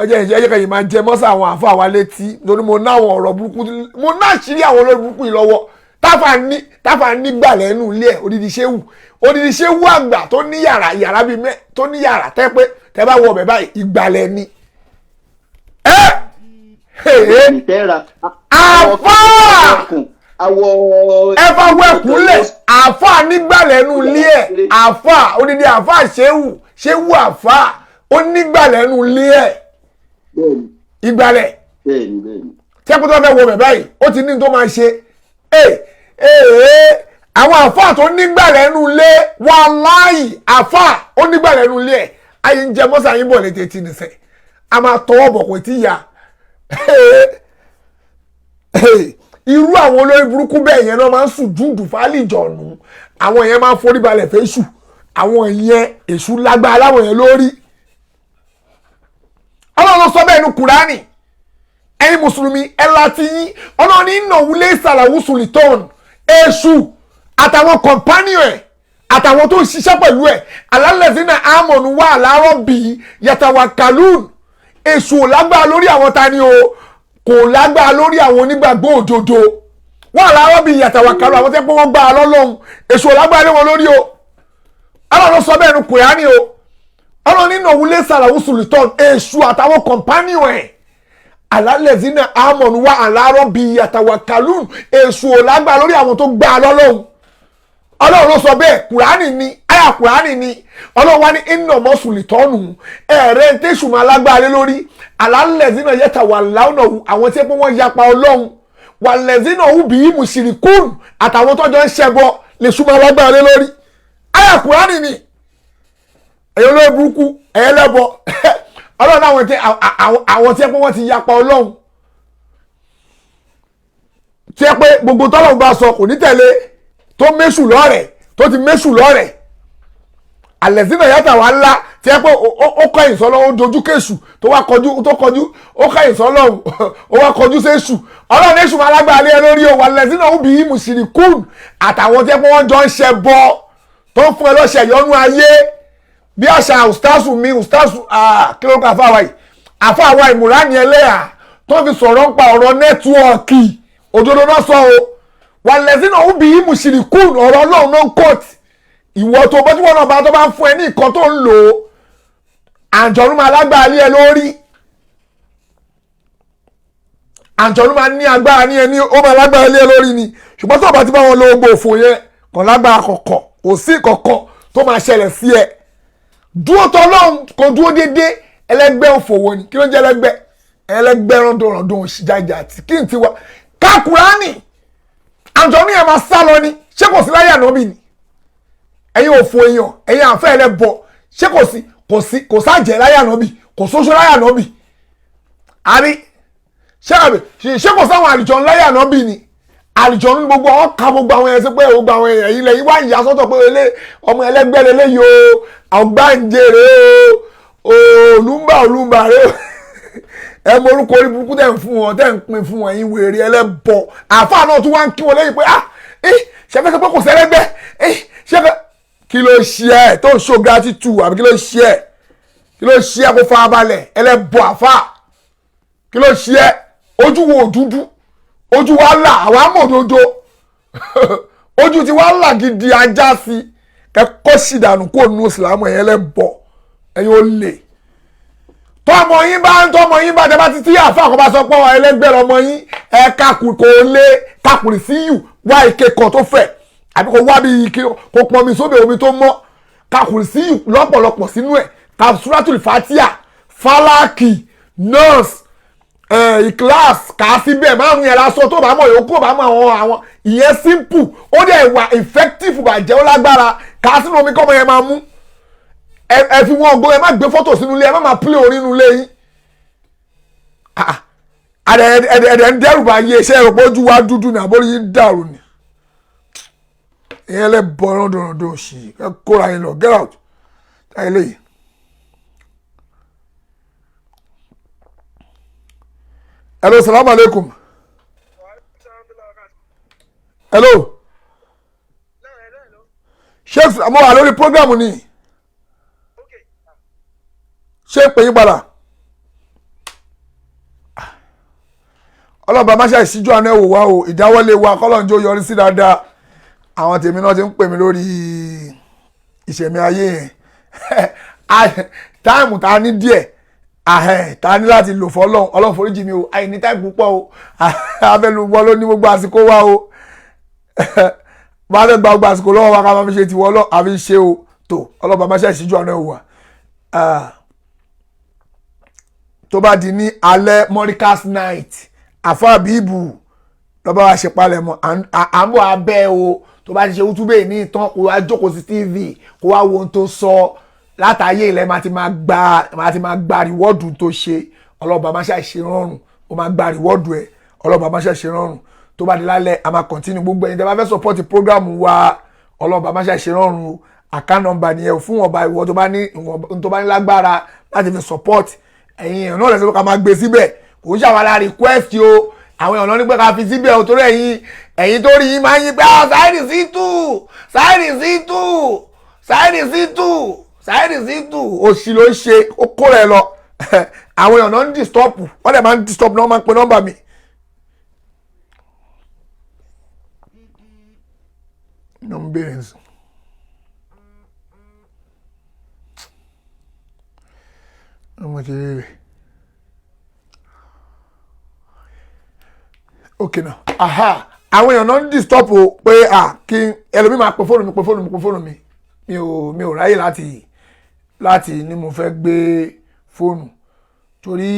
ẹjẹ́ kẹ́yìn máa jẹ mọ́sá àwọn àfáà wa létí lórí mo ná àwọn ọ̀rọ̀ burúkú mo ná àṣírí àwọn olórí burúkú yìí lọ́wọ́ táfà nígbà lẹ́nu ilé ẹ̀ odidi ṣéwù àgbà tó ní yàrá bíi tó ní yàrá tẹ́ pé tẹ́ bá wọ ọbẹ̀ báyìí ìgbàlẹ̀ ni. ẹfà wẹkùnlẹ̀ àfà nígbà lẹ́nu ilé ẹ̀ àfà odidi àfà ṣéwù àfà ó nígbà lẹ́nu ilé ẹ̀ ìgbàlẹ̀ tẹ́kùtù ọ̀fẹ́ wọ ọbẹ̀ báyìí ó ti ní tó máa ṣe. Àwọn àfáà tó nígbà lẹ́nu ilé wàláhì àfáà ó nígbà lẹ́nu ilé ẹ̀ ayé ń jẹ mọ́sá yín bọ̀ létí etí nìṣẹ́ a máa tọwọ́ bọ̀ kò tí ì yá irú àwọn olórí burúkú bẹ́ẹ̀ yẹn náà máa ń sùn dúdú fálìjọ̀nù àwọn yẹn máa ń forí balẹ̀ fẹ́ṣù àwọn yẹn èṣù lágbára láwọn yẹn lórí Ọlọ́run sọ bẹ́ẹ̀ ní Kùránì ẹ̀yin mùsùlùmí ẹ láti yín Ọlọ́run ní ìnáwó sàlàwùsùn lìtọ́ọ̀nù èṣù àtàwọn kọ̀mpánìọ̀ ẹ̀ àtàwọn tó ń ṣiṣẹ́ pẹ̀lú ẹ̀ alálẹ̀sínà àmọ̀nù wà láàárọ̀ bíi yàtàwà kàlùn èṣù ò lágbára lórí àwọn tani o kò lágbára lórí àwọn onígbàgbọ́ òdodo wọ́n àlàárọ̀ bí yatawakkalu àwọn tẹ́ pé wọ́n gbà lọ́lọ́run èṣù lágbára lé wọn lórí o ọlọ́run sọ bẹ́ẹ̀ nu Kùránì o ọlọ́run nínú òun lé sàlàwù sultan èṣù àtàwọn kọ̀mpánìọ̀ ẹ̀ alálẹ̀zínà àmọ̀nù wa àlàárọ̀ bí yatawakkalu èṣù lágbára lórí àwọn tó gbà lọ́lọ́run ọlọ́run ló sọ bẹ́ẹ̀ Kùránì ni àyà Kùránì ni ọlọ́run wá ní iná mọ́sùlùtọ́nù ẹ̀rẹ́ tẹ̀sù máa lágbára lé lórí alálẹ̀zínà yẹta wà láwùnà àwọn tí wọ́n yapa ọlọ́run wà lẹ́zínà òbí mùsìlìkùn àtàwọn tọ́jọ́ ń ṣẹbọ lè súnmọ́ alágbára lé lórí àyà Kùránì ni ẹ̀yọ́ lórí burúkú ẹ̀yẹ́ lẹ́bọ ọlọ́run àwọn tí wọ́n ti yapa ọlọ́run tí ẹ pé gbogbo tọ́lọ́run bá sọ kò ní tẹ̀lé tó méṣù lọ́rẹ̀ tó ti méṣù lọ́rẹ̀ àlẹ́sìnà yàtọ̀ wá ńlá tí ẹ pé ó kọ́ ìsọ́lọ́ ó dojú kéṣù tó kọjú ó kọ́ ìsọ́lọ́ ó wá kọjú séṣù ọlọ́run èṣù máa lágbára lé ẹ lórí o wà lẹ́sìnà ó bí mùsìlìkùn àtàwọn tí ẹ pé wọ́n jọ ń ṣe bọ tó ń fún ẹ lọ́ṣẹ̀ yọnú ayé bí àṣà ustaasu mi ustaasu kí ló ń kọ́ àfáàwá yìí àfáàwá ìmúrání ẹlẹ́yà tó fi sọ̀rọ̀ ń pa ọ̀rọ̀ nẹ́tíwọ̀ọ̀kì òdodo náà sọ o wà lẹ́sìn náà ó bí i mùsìlìkùn ọ̀rọ̀ ọlọ́run náà court ìwọ tó bọ́ tí wọ́n náà bá tó bá ń fún ẹ ní nǹkan tó ń lò ó àǹjọ̀nú máa lágbára lé ẹ lórí àǹjọ̀nú máa ní agbára ní ẹ ní ó máa lágbára lé ẹ lórí ni ṣùgbọ́n tó bá ti bá wọn lo gbogbo òfò yẹn kàn lágbára kọ̀kọ̀ kò sí kọ̀kọ̀ tó máa ṣẹlẹ̀ sí ẹ dúró tọ́lọ́run kò dúró déédéé ẹlẹ́gbẹ́ òfòwò ni kí ló ń jẹ́ ẹlẹ́gbẹ́ rọ́ndọ̀rọ̀ndọ̀ òṣìjájà àti kí n ti wá ká Kùránì àǹjọ̀nú yẹn máa sá lọ ni ṣé kò sí láyé ànábì ni ẹ̀yin òfò èèyàn ẹ̀yin àǹfẹ́ ẹlẹ́bọ ṣé kò sájẹ́ láyé ànábì kò sóṣó láyé ànábì àrí ṣé kò sáwọn àlùjọ̀nú láyé ànábì ni àlùjọ̀nú gbogbo àwọn ká gbogbo àwọn ẹ̀yẹ sí pé gbogbo àwọn ẹ̀yìn lẹ́yìn wá ìyá sọ́tọ̀ pé ọmọ ẹlẹ́gbẹ́ lélẹ́yìí o ọgbàǹjẹrẹ o olùmbà rẹ o ẹ mọ orúkọ orí burúkú tẹ̀ ń fún wọn tẹ̀ ń pin fún wọn ẹ̀yin wèrè ẹlẹ́bọ àáfàá náà tún wá ń kí wọn lẹ́yìn pé ṣẹfẹ́ sọ pé kò sẹ́lẹ́gbẹ́ ṣẹfẹ́ kí ló ṣe ẹ tó ń show gratitude àbí kí ló ṣe ẹ kó farabalẹ̀ ẹlẹ́bọ àáfàá kí ló ṣe ẹ ojú wo dúdú ojú wa là àwa mọ̀ òdodo ojú ti wá là gidi ajá sí kẹ́kọ́ sì dànù kó nu ìsìlámù ẹ̀yẹ lẹ́bọ ẹ̀yin ó lè tọmọ yín bá tẹ bá ti tí àfa àkọ́bá sọ pé ọ ẹlẹ́gbẹ́ lọmọ yín ẹ kakùn kò lé kakùn sí yù wá ike kan tó fẹ̀ àbí kò wá bí ike kò pọnmi sóbè omi tó mọ́ kakùn sí yù lọ́pọ̀lọpọ̀ sínú ẹ̀ Suratul Fatiha Falaki nurse ìkíláàs kà á síbẹ̀ márùn yẹn lásán tó bá mọ̀ yòókù bá mọ̀ àwọn ìyẹn simple ó dẹ̀ wà effective bàjẹ́ ó lágbára kà á sínú omi kọ́mọ yẹn máa mú ẹ fi wọn gbọ́ ẹ má gbé fọ́tò sínú ilé ẹ má máa play orin nínú ilé yín ẹ̀dẹ̀ ń dẹ́rù bá yé iṣẹ́ ìrọ̀pọ̀ ojú wa dúdú ní àbórí yín dàrú ni ìyẹn lẹ bọ̀ rọ́ndọ̀rọ̀ndọ̀ òṣì ẹ kóra yín lọ get out táyé lẹ́yìn. Hello, salaam alaikum. Hello. Sheikh mo wà lórí program ni. Ṣé pè yín padà? Ọlọ́ba máṣá ìṣíjú àná ẹ̀wò wa o, ìdáwọ́lé wa kọ́lọ́njọ́ yọrí sí dáadáa. Àwọn tèmi náà ti ń pè mí lórí ìṣẹ̀mí ayé yẹn. Táìmù tá a ní díẹ̀. Ta ní láti lò fọ́lọ́run Ọlọ́run foríjì mi o àìní táì púpọ̀ o abẹ́lúgbọ́ ló ní gbogbo àsìkò wa o bá fẹ́ gba gbogbo àsìkò lọ́wọ́ wa ká máa fi ṣe tiwọ́ lọ àfi ṣe o tó ọlọ́ba máa ṣe ìṣíjú ọ̀nà ìwà tó bá di ní alẹ́ Morikas night àfáàbíbù lọ́ba wa ṣe palẹ̀ mọ́ à ń bọ̀ abẹ́ o tó bá ti ṣe wútúbẹ̀ ní ìtàn kó wá jókòó sí TV kó wá wo ohun tó sọ látàyè ilẹ̀ máa ti máa gba rìwọ́ọ̀dù tó ṣe ọlọ́ba máa ṣàṣe rọrùn ó máa gba rìwọ́ọ̀dù ẹ̀ ọlọ́ba máa ṣàṣe rọrùn tó bá di lálẹ́ a máa kọ̀ntínú gbogbo ẹni tí a bá fẹ́ sọpọ́tì prógrámù wa ọlọ́ba máa ṣàṣe rọrùn àká nọ́mbà nìyẹn fún ọba ìwọ tó bá ní lágbára láti fi sọpọ́tì ẹ̀yin èèyàn náà lẹ́sẹ̀ ká máa gbé síbẹ̀ kò ń ṣàwálà request o àwọn èèyàn náà ní pé ká fi síbẹ̀ o torí ẹ̀yin tó rí yín máa ń yín pé sáyẹ́dì sí tù òsì ló ń ṣe ó kó rẹ̀ lọ àwọn èèyàn náà ń disturb wọ́n dẹ̀ máa ń disturb náà máa ń pe nọ́mbà mi iná ń bèrè ń sìn. ọmọ ti rí rẹ̀. ok now àwọn èèyàn náà ń disturb o pé kí ẹlòmíì máa pe fóònù mi mi ò ráyè láti ní mo fẹ́ gbé fóònù torí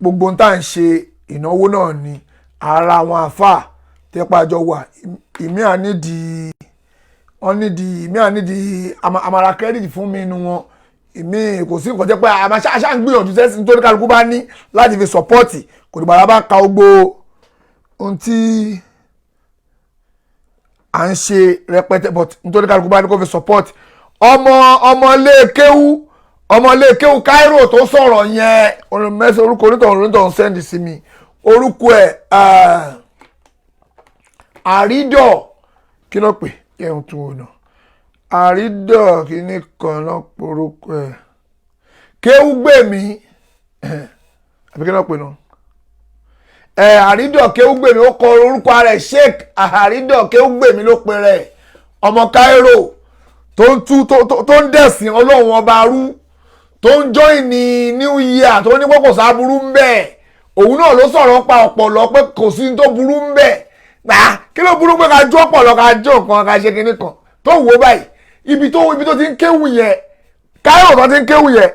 gbogbo ohun tá à ń ṣe ìnáwó náà ni ara àwọn àáfàá tẹ́pàjọ wà ìmí ànídìí àmàrà credit fún mi inú wọn ìmí kò sí nǹkan jẹ́ pé àṣà ń gbìyànjú sẹ́sì nítorí kálukú bá ní láti fi sọ́pọ́ọ̀tì kò dìgbà bá ka gbogbo ohun tí à ń ṣe rẹpẹtẹ but nítorí kálukú bá ní kó fi sọ́pọ́ọ̀tì ọmọlé kéwú Cairo tó sọ̀rọ̀ yẹn mẹ́sàn orúkọ onítọ̀hún sẹ́ndì sí mi orúkọ ẹ̀ àrídọ̀ kí ló pè ẹ̀hún tún wò náà àrídọ̀ kí ní kan náà porúkọ ẹ̀ Kéwúgbèmí àbí kí ló pè náà àrídọ̀ Kéwúgbèmí ó kọ orúkọ rẹ̀ Sheikh àrídọ̀ Kéwúgbèmí ló pe rẹ̀ ọmọ Cairo tó ń dẹ̀sìn ọlọ́run ọba rú tó ń join ní New Year tó ní pé kò sáburú ń bẹ̀ òun náà ló sọ̀rọ̀ pa ọ̀pọ̀lọ́ pé kò sí tó burú ń bẹ̀ kí ló burú pé ká jó ọ̀pọ̀lọ́ ká jó nǹkan ká ṣe kinní kan tó wò báyìí ibi tó ti ń kéwù yẹn Cairo tó ti ń kéwù yẹn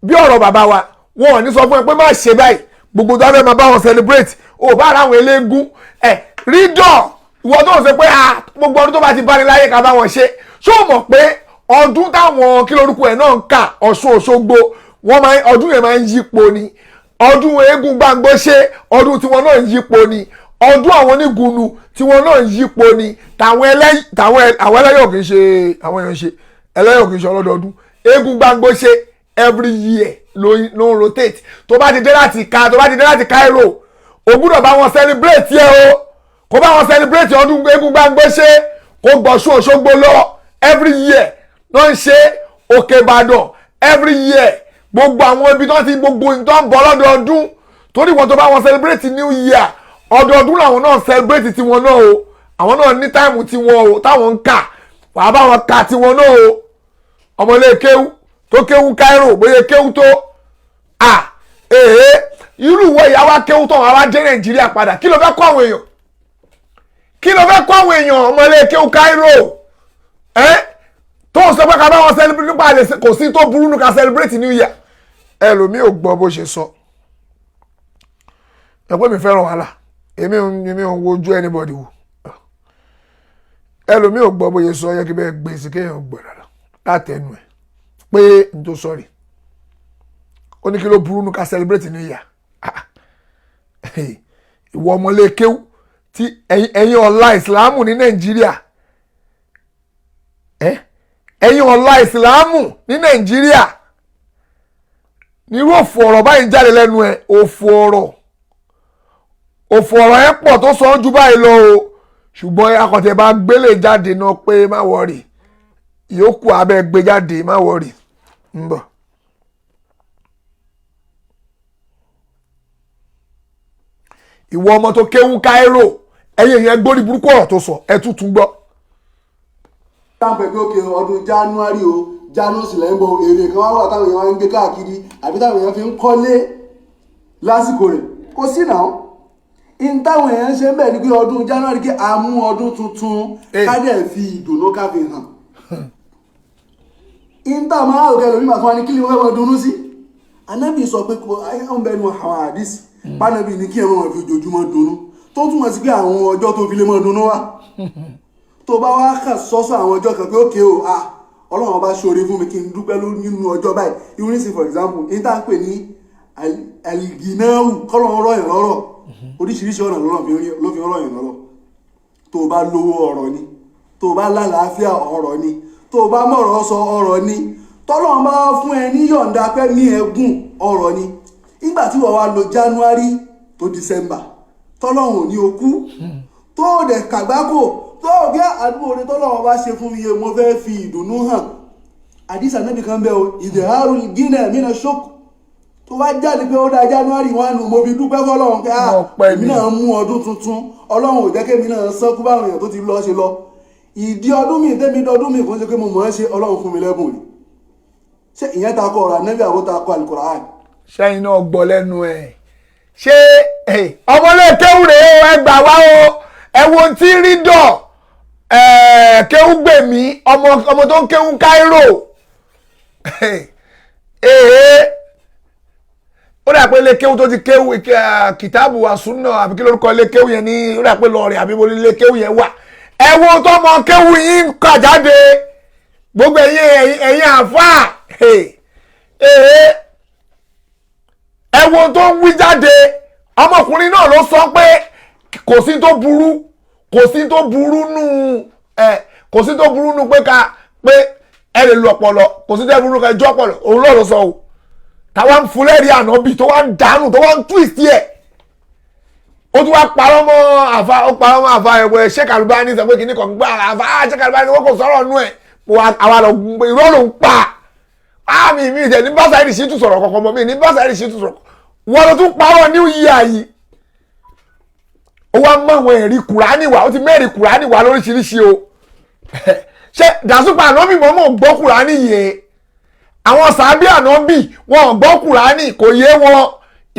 bí ọ̀rọ̀ bàbá wa wọn ò ní sọ fún ẹ pé má ṣe báyìí gbogbo tó fẹ́ máa bá wọn celebrate ò bá ara àwọn eléégún rídọ̀ ìwọ tó ń sọ pé gbogbo ọdún tó bá ti bá ní láyé ká bá wọn ṣe ṣó mọ̀ pé ọdún táwọn kí lórúkọ ẹ̀ náà ń kà Ọ̀ṣun Òṣogbo ọdún yẹn máa ń yípo ni ọdún eégún Gbàngbóṣe ọdún tiwọn náà ń yípo ni ọdún àwọn onígunnu tiwọn náà ń yípo ni àwọn ẹlẹ́yọ̀ kì í ṣe àwọn èèyàn ṣe ẹlẹ́yọ̀ kì í ṣe ọlọ́dọọdún eégún Gbàngbóṣe every year ló ń rotate tó bá ti dé láti Cairo o gbúdọ̀ bá wọn celebrate yẹ o kó bá wọn celebrate ọdún eégún Gbàngbóṣe kó gbọ̀ṣun Òṣogbo lọ every year ló ń ṣe Òkè Ìbàdàn every year gbogbo àwọn ibi tó ti gbogbo nǹkan bọ́ lọ́dọọdún torí wọn tó bá wọn celebrate New Year ọdọọdún làwọn náà celebrate tiwọn náà o àwọn náà ní táìmù tiwọn o táwọn ń kà wàá bá wọn kà tiwọn náà o ọmọlé kéwú tó kéwú Cairo bóyá kéwú tó irú ìwọ ìyá wa kéwú tó wàá wá dé Nàìjíríà padà kí ló fẹ́ kọ́ àwọn èèyàn ọmọlé kéwú Cairo tó ń sọ pé ká bá wọn celebrate nípa àlè kò sí tó burú nù ká celebrate New Year ẹlòmíì ò gbọ́ bó ṣe sọ ẹgbẹ́ mi fẹ́ràn wàhálà èmi ò wojú anybody wò ẹlòmíì ò gbọ́ bó ṣe sọ yẹ kí bẹ́ẹ̀ gbé sí kéèyàn gbọ́ dáadáa látẹnu ẹ̀ pé n tó sọ̀rì ó ní kí ló burú nù ká celebrate New Year ìwọ ọmọlé kéwú tí ẹ̀yin ọ̀la ìsìlámù ní Nàìjíríà ẹ̀yin ọ̀la ìsìlámù ní Nàìjíríà nírú òfò ọ̀rọ̀ báyìí jáde lẹ́nu ẹ̀ òfò ọ̀rọ̀ ẹ̀ pọ̀ tó sọ ju báyìí lọ o ṣùgbọ́n akọ̀tẹ̀ bá gbélé jáde náà pé má wọ̀rì ìyókù abẹ́ gbé jáde má wọ̀rì ń bọ̀. ìwọ ọmọ tó kéwú Cairo ẹ̀yin yẹn gbórí burúkú ọ̀rọ̀ tó sọ ẹ̀ tuntun gbọ́. táǹpẹ̀ pé òkè ọdún January o January sì lẹ́yìn bọ̀ èrè kan wá táwọn èèyàn ń gbé káàkiri àbí táwọn èèyàn fi ń kọ́lé lásìkò rẹ̀ kò sí náà in táwọn èèyàn ṣe ń bẹ̀ ní pé ọdún January kí a mú ọdún tuntun ká dẹ̀ fi ìdùnnú ká fi hàn in táwọn máa rò kẹlòmí màá fún wa ní kí ni wọ́n fẹ́ dunnú sí Ànábì sọ pé kò ń bẹnu àwọn àdìsí pánàbì ní kí ẹ̀rọ wọn fi ojoojúmọ́ dunnú tó túmọ̀ sí pé àwọn ọjọ́ tó fi lè mọ́ dunnú wá tó bá wá kà sọ́sọ́ àwọn ọjọ́ kan pé ókè o Ọlọ́run bá ṣoore fún mi kí n dúpẹ́ nínú ọjọ́ báyìí irú ní sí for example in tá à ń pè ní alìgínáwù kọ́lọ́run rọ̀ yẹn lọ́rọ̀ oríṣiríṣi ọ̀nà ló fi rọ̀ yẹn lọ́rọ̀ tó bá lówó ọ̀rọ̀ ni tó bá lálàáfíà ọ̀rọ̀ ni tó bá mọ̀rọ̀ sọ ọ̀rọ̀ ni tọ́lọ́run bá fún ẹ ní yọ̀ǹda pẹ́ ní ẹ̀gùn ọ̀rọ̀ ni nígbà tí wọ́n wá lo January tó December tọ́lọ́run ò ní okú tó dẹ̀ kàgbákò tó bí àdúgbò orin tọ́lọ́wọ́ bá ṣe fún iye mo fẹ́ fi ìdùnnú hàn àdísà níbi kan bẹ́ o ìdẹ̀hárù gínà mìíràn ṣókù tó bá jáde pé ó dá January 1 mo fi dúpẹ́ fọ́lọ́run pé èmi náà mú ọdún tuntun Ọlọ́run ò jẹ́ kémi náà sọ́kú báwọn èèyàn tó ti lọ ṣe lọ ìdí ọdún mi tẹ́mi ọdún mi kò ń ṣe pé mo mọ̀ ẹ́ ṣe ọlọ́run fún mi lẹ́bùn ni ṣé ìyẹn ta kọ ọ̀rọ̀ ànábì àbó ta kọ Al-Qur'an. sẹ́yìn náà gbọ́ lẹ́nu ẹ̀ ṣé ọmọlé kéwúrè o ẹ gbà wá o ẹ wo tí rí dọ̀ kéwúgbèmí ọmọ tó ń kéwú Cairo ó dà pé ilé kéwú tó ti kéwú kìtàbù wa súnà àbí kí lórúkọ ilé kéwú yẹn ní ó dà pé lọrin àbí mo ní ilé kéwú yẹn wà ẹ wo tó mọ kéwú yín kà jáde gbogbo ẹ̀yin àfáà ẹ wo tó ń wí jáde ọmọkùnrin náà ló sọ pé kò sí tó burú nù pé ká pé ẹ lè lu ọpọlọ kò sí tó burú ká ẹjọ́ ọpọlọ òun náà ló sọ o táwa ń fúlẹ́rì ànábì tó wá ń dànù tó wá ń twist ẹ̀ ó tún wá parọ́ mọ́ àfa ẹ̀wẹ̀ Sheikh Albani sọ pé kìíní kan gbá àfa Sheikh Albani wọ́n kò sọ̀rọ̀ nú ẹ̀ àwa lọ irọ́ ló ń pa àmì mi ìtẹ̀ ní báṣáìrì sí tún sọ̀rọ̀ kankan mọ́ mi ní báṣáìrì sí tún sọ̀rọ̀ wọ́n ló tún parọ́ New Year yìí ó wá mọ àwọn ẹ̀rí Kùránì wá ó ti mẹ́rin Kùránì wá lóríṣiríṣi o ṣé dàsúpà ànábì mọ́mọ́ gbọ́ Kùránì yìí àwọn sàbí ànábì wọn gbọ́ Kùránì kò yé wọn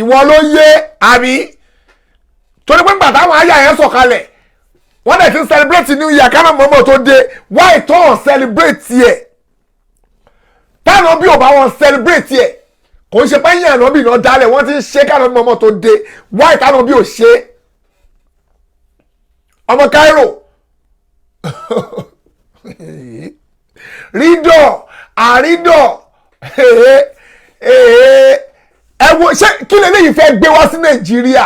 ìwọ ló yé àbí torí pé nígbà táwọn àyà yẹn sọ̀kalẹ̀ wọ́n dẹ̀ ti ń celebrate New Year kánà mọ́mọ́ tó dé why tó ń celebrate yẹ táwọn bí ò bá wọn celebrate yẹ kò ń ṣe pé yẹn ànábì náà dálẹ̀ wọ́n ti ń ṣe kánà mọ́mọ́ tó dé why táwọn bí ò ṣe ọmọ Cairo rídọ̀ àrídọ̀ ẹ wo ṣé kí lè léyìí fẹ́ gbé wá sí Nàìjíríà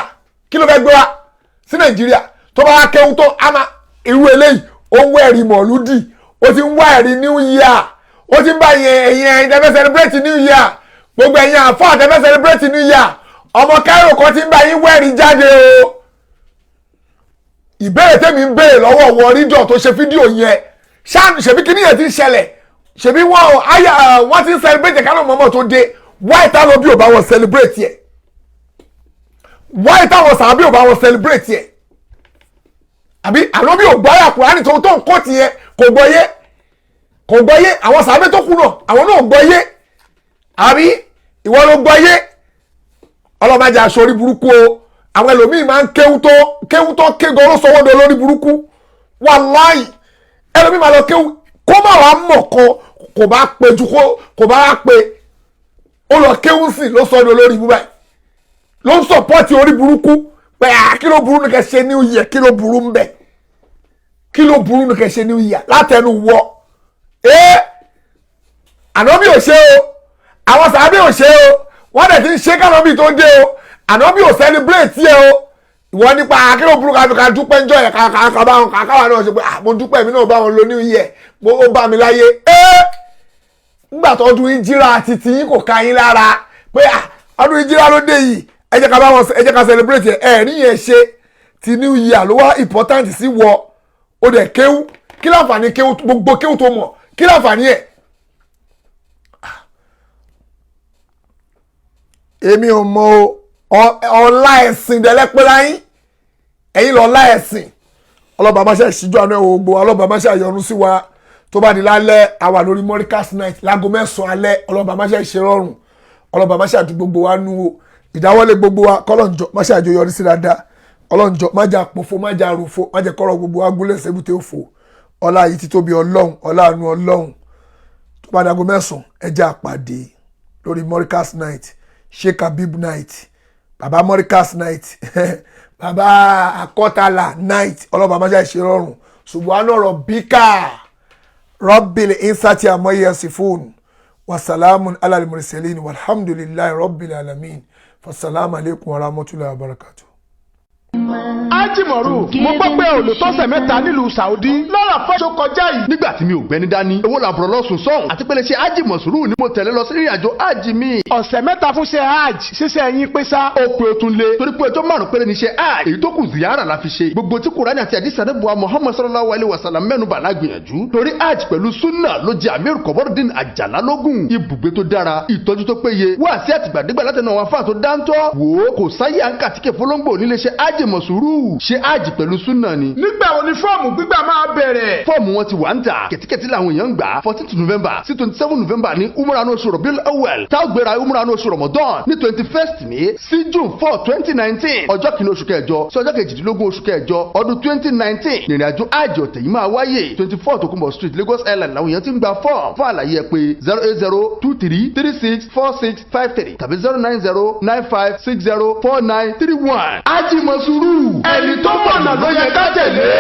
kí ló fẹ́ gbé wá sí Nàìjíríà tó bá wá kéwú tó ama irú eléyìí ó ń wá ẹ̀rí mọ̀lúdì ó ti ń wá ẹ̀rí New Year ó ti ń bá ẹ̀yin tẹ́fẹ́ celebrate New Year gbogbo ẹ̀yin àfọ́ tẹ́fẹ́ celebrate New Year ọmọ Cairo kan ti ń bá yín wá ẹ̀rí jáde o ìbéèrè tèmi ń béèrè lọ́wọ́ wọn rídọ̀ tó ṣe fídíò yẹn ṣebí kíní yẹn ti ń ṣẹlẹ̀ ṣebí wọ́n ti ń celebrate kánú mọ́mọ́ tó dé wáyé táwọn bí ò bá wọn celebrate yẹ wáyé táwọn sàbí ò bá wọn celebrate yẹ àbí àwọn bí ò gbọ́ ayà Kùránì tó ń kó tiẹ̀ kò gbọ́yé àwọn sàbí tó kù náà àwọn náà gbọ́yé àbí ìwọ ló gbọ́yé ọlọ́mọdé aṣọ orí burúkú o àwọn ẹlòmíì máa ń kéwú tó kégan ló sọ wọ́n dọ lórí burúkú wàláì ẹlòmíì máa lọ kéwú kó má wàá mọ̀ kan kò bá pe ju kò bá wá pe ó lọ kéwú sí ló sọ dọ lórí ibú báyìí ló ń sọpọ́ọ̀tì orí burúkú pé kí ló burú ní kẹ́ ṣe New Year kí ló burú ń bẹ̀ kí ló burú ní kẹ́ ṣe New Year látẹnu wọ ànábì ò ṣe o àwọn sàábì ò ṣe o wọ́n dẹ̀ ti ń ṣe kánọ́bì tó dé o ànábì ò celebrate yẹ o ìwọ nípa akérò burúkú àfikà dúpẹ́ ńjọ́ yẹn kàkà bá wọn kàkà wà náà ṣe pé mo dúpẹ́ mi náà bá wọn lo New Year ó bá mi láyé nígbà tó ọdún ìjírà àti tìyín kò ká yín lára pé ọdún ìjírà ló dé yìí ẹ jẹ́ ká bá wọn ẹ jẹ́ ká celebrate ẹ rí yẹn ṣe ti New Year ló wá important sí wọ ó dẹ̀ kéwú kí láǹfààní kéwú gbogbo kéwú tó mọ̀ kí láǹfààní ẹ̀ èmi ò mọ ọlá ẹ̀sìn dẹ̀lẹ́pẹ́ láyín ẹ̀yin lọ ọlá ẹ̀sìn ọlọ́ba máṣe ìṣíjú àánú ẹ̀wọ̀ gbogbo ọlọ́ba máṣe àyọ̀nù sí wa tó bá di lálẹ́ àwa lórí Morika's Night láago 9 alẹ́ ọlọ́ba máṣe ìṣerọ̀rùn ọlọ́ba máṣe àti gbogbo wa nú o ìdáwọ́lé gbogbo wa kọ́lọ́njọ́ máṣe àjọyọrí sí dáadáa ọlọ́njọ́ májà pòfo májà rúfo májà kọ́rọ̀ gbogbo wa gúnlẹ̀ sẹ́bùtẹ́ òfò ọlá yìí títóbi ọlọ́run ọlá àánú ọlọ́run tó bá dago 9 ẹjẹ́ àpàdé lórí Morika's Night Sheikh Habib Night baba Morika's Night baba Akotala Night ọlọ́ba máṣe ìṣerọ̀rùn subhana rabbika rabbil insati amma yasifun wasalamun alal mursalin walhamdulillahi rabbil alamin fasalamu alaikum warahmatullahi wabarakatuh. Ájìmọ̀rú mo gbọ́ pé olùtọ́sẹ̀ mẹ́ta nílùú Saudi lọ́rọ̀ fọ́ṣọ kọjá yìí. nígbà tí mi ò gbẹ́ni dání owó làbúrò lọ́sùn sọ́hùn àti pé lè ṣe ájìmọ̀sùrù ni mo tẹ̀lé lọ sí ìrìn àjò ájì mi. ọ̀sẹ̀ mẹ́ta fún ṣe hajj ṣíṣe ẹ̀yìn pé sá. ó pe otun lé torí pé ọjọ́ 5 péré ni ṣe hajj èyí tó kù ziyara la fi ṣe gbogbo tí Kùránì àti àdìsá ní buwa Muhammad sallallahu alayhi wa sallam mẹ́nu bà lágbìyànjú torí hajj pẹ̀lú sunna ló jẹ́ Amir Kobordin Àjàlá lógún ibùgbé tó dára ìtọ́jú tó péye wá sí àtìgbàdégbà látẹnu àwọn afáà tó dáńtọ́ wò ó kò sáyé àǹkà tíkẹ̀ fọlọ́ngbò nílé ṣe ájìmọ̀ mọ̀sùrù ṣe ájì pẹ̀lú súnà ni. nígbà wo ni fọ́ọ̀mù gbígbà máa bẹ̀rẹ̀. fọ́ọ̀mù wọn ti wà ń tà kẹ̀tíkẹ̀tí làwọn èèyàn ń gbà 14th November sí 27 November ní umrah ní oṣù Rabiul Awwal tá a gbéra umrah ní oṣù Ramadan ní 21st May sí June 4 2019 ọjọ́ kìíní oṣù kẹjọ sí ọjọ́ kejìdínlógún oṣù kẹjọ ọdún 2019 ìrìnàjò ájì ọ̀tẹ̀ yìí máa wáyé 24 Tokunbo Street Lagos Island làwọn èèyàn ti ń gba fọ́ọ̀mù fún àlàyé ẹ pé 08023364653 tàbí 09095604931. ájì mọ̀sùrù ẹni tó mọ̀nà ló yẹ ká tẹ̀lé.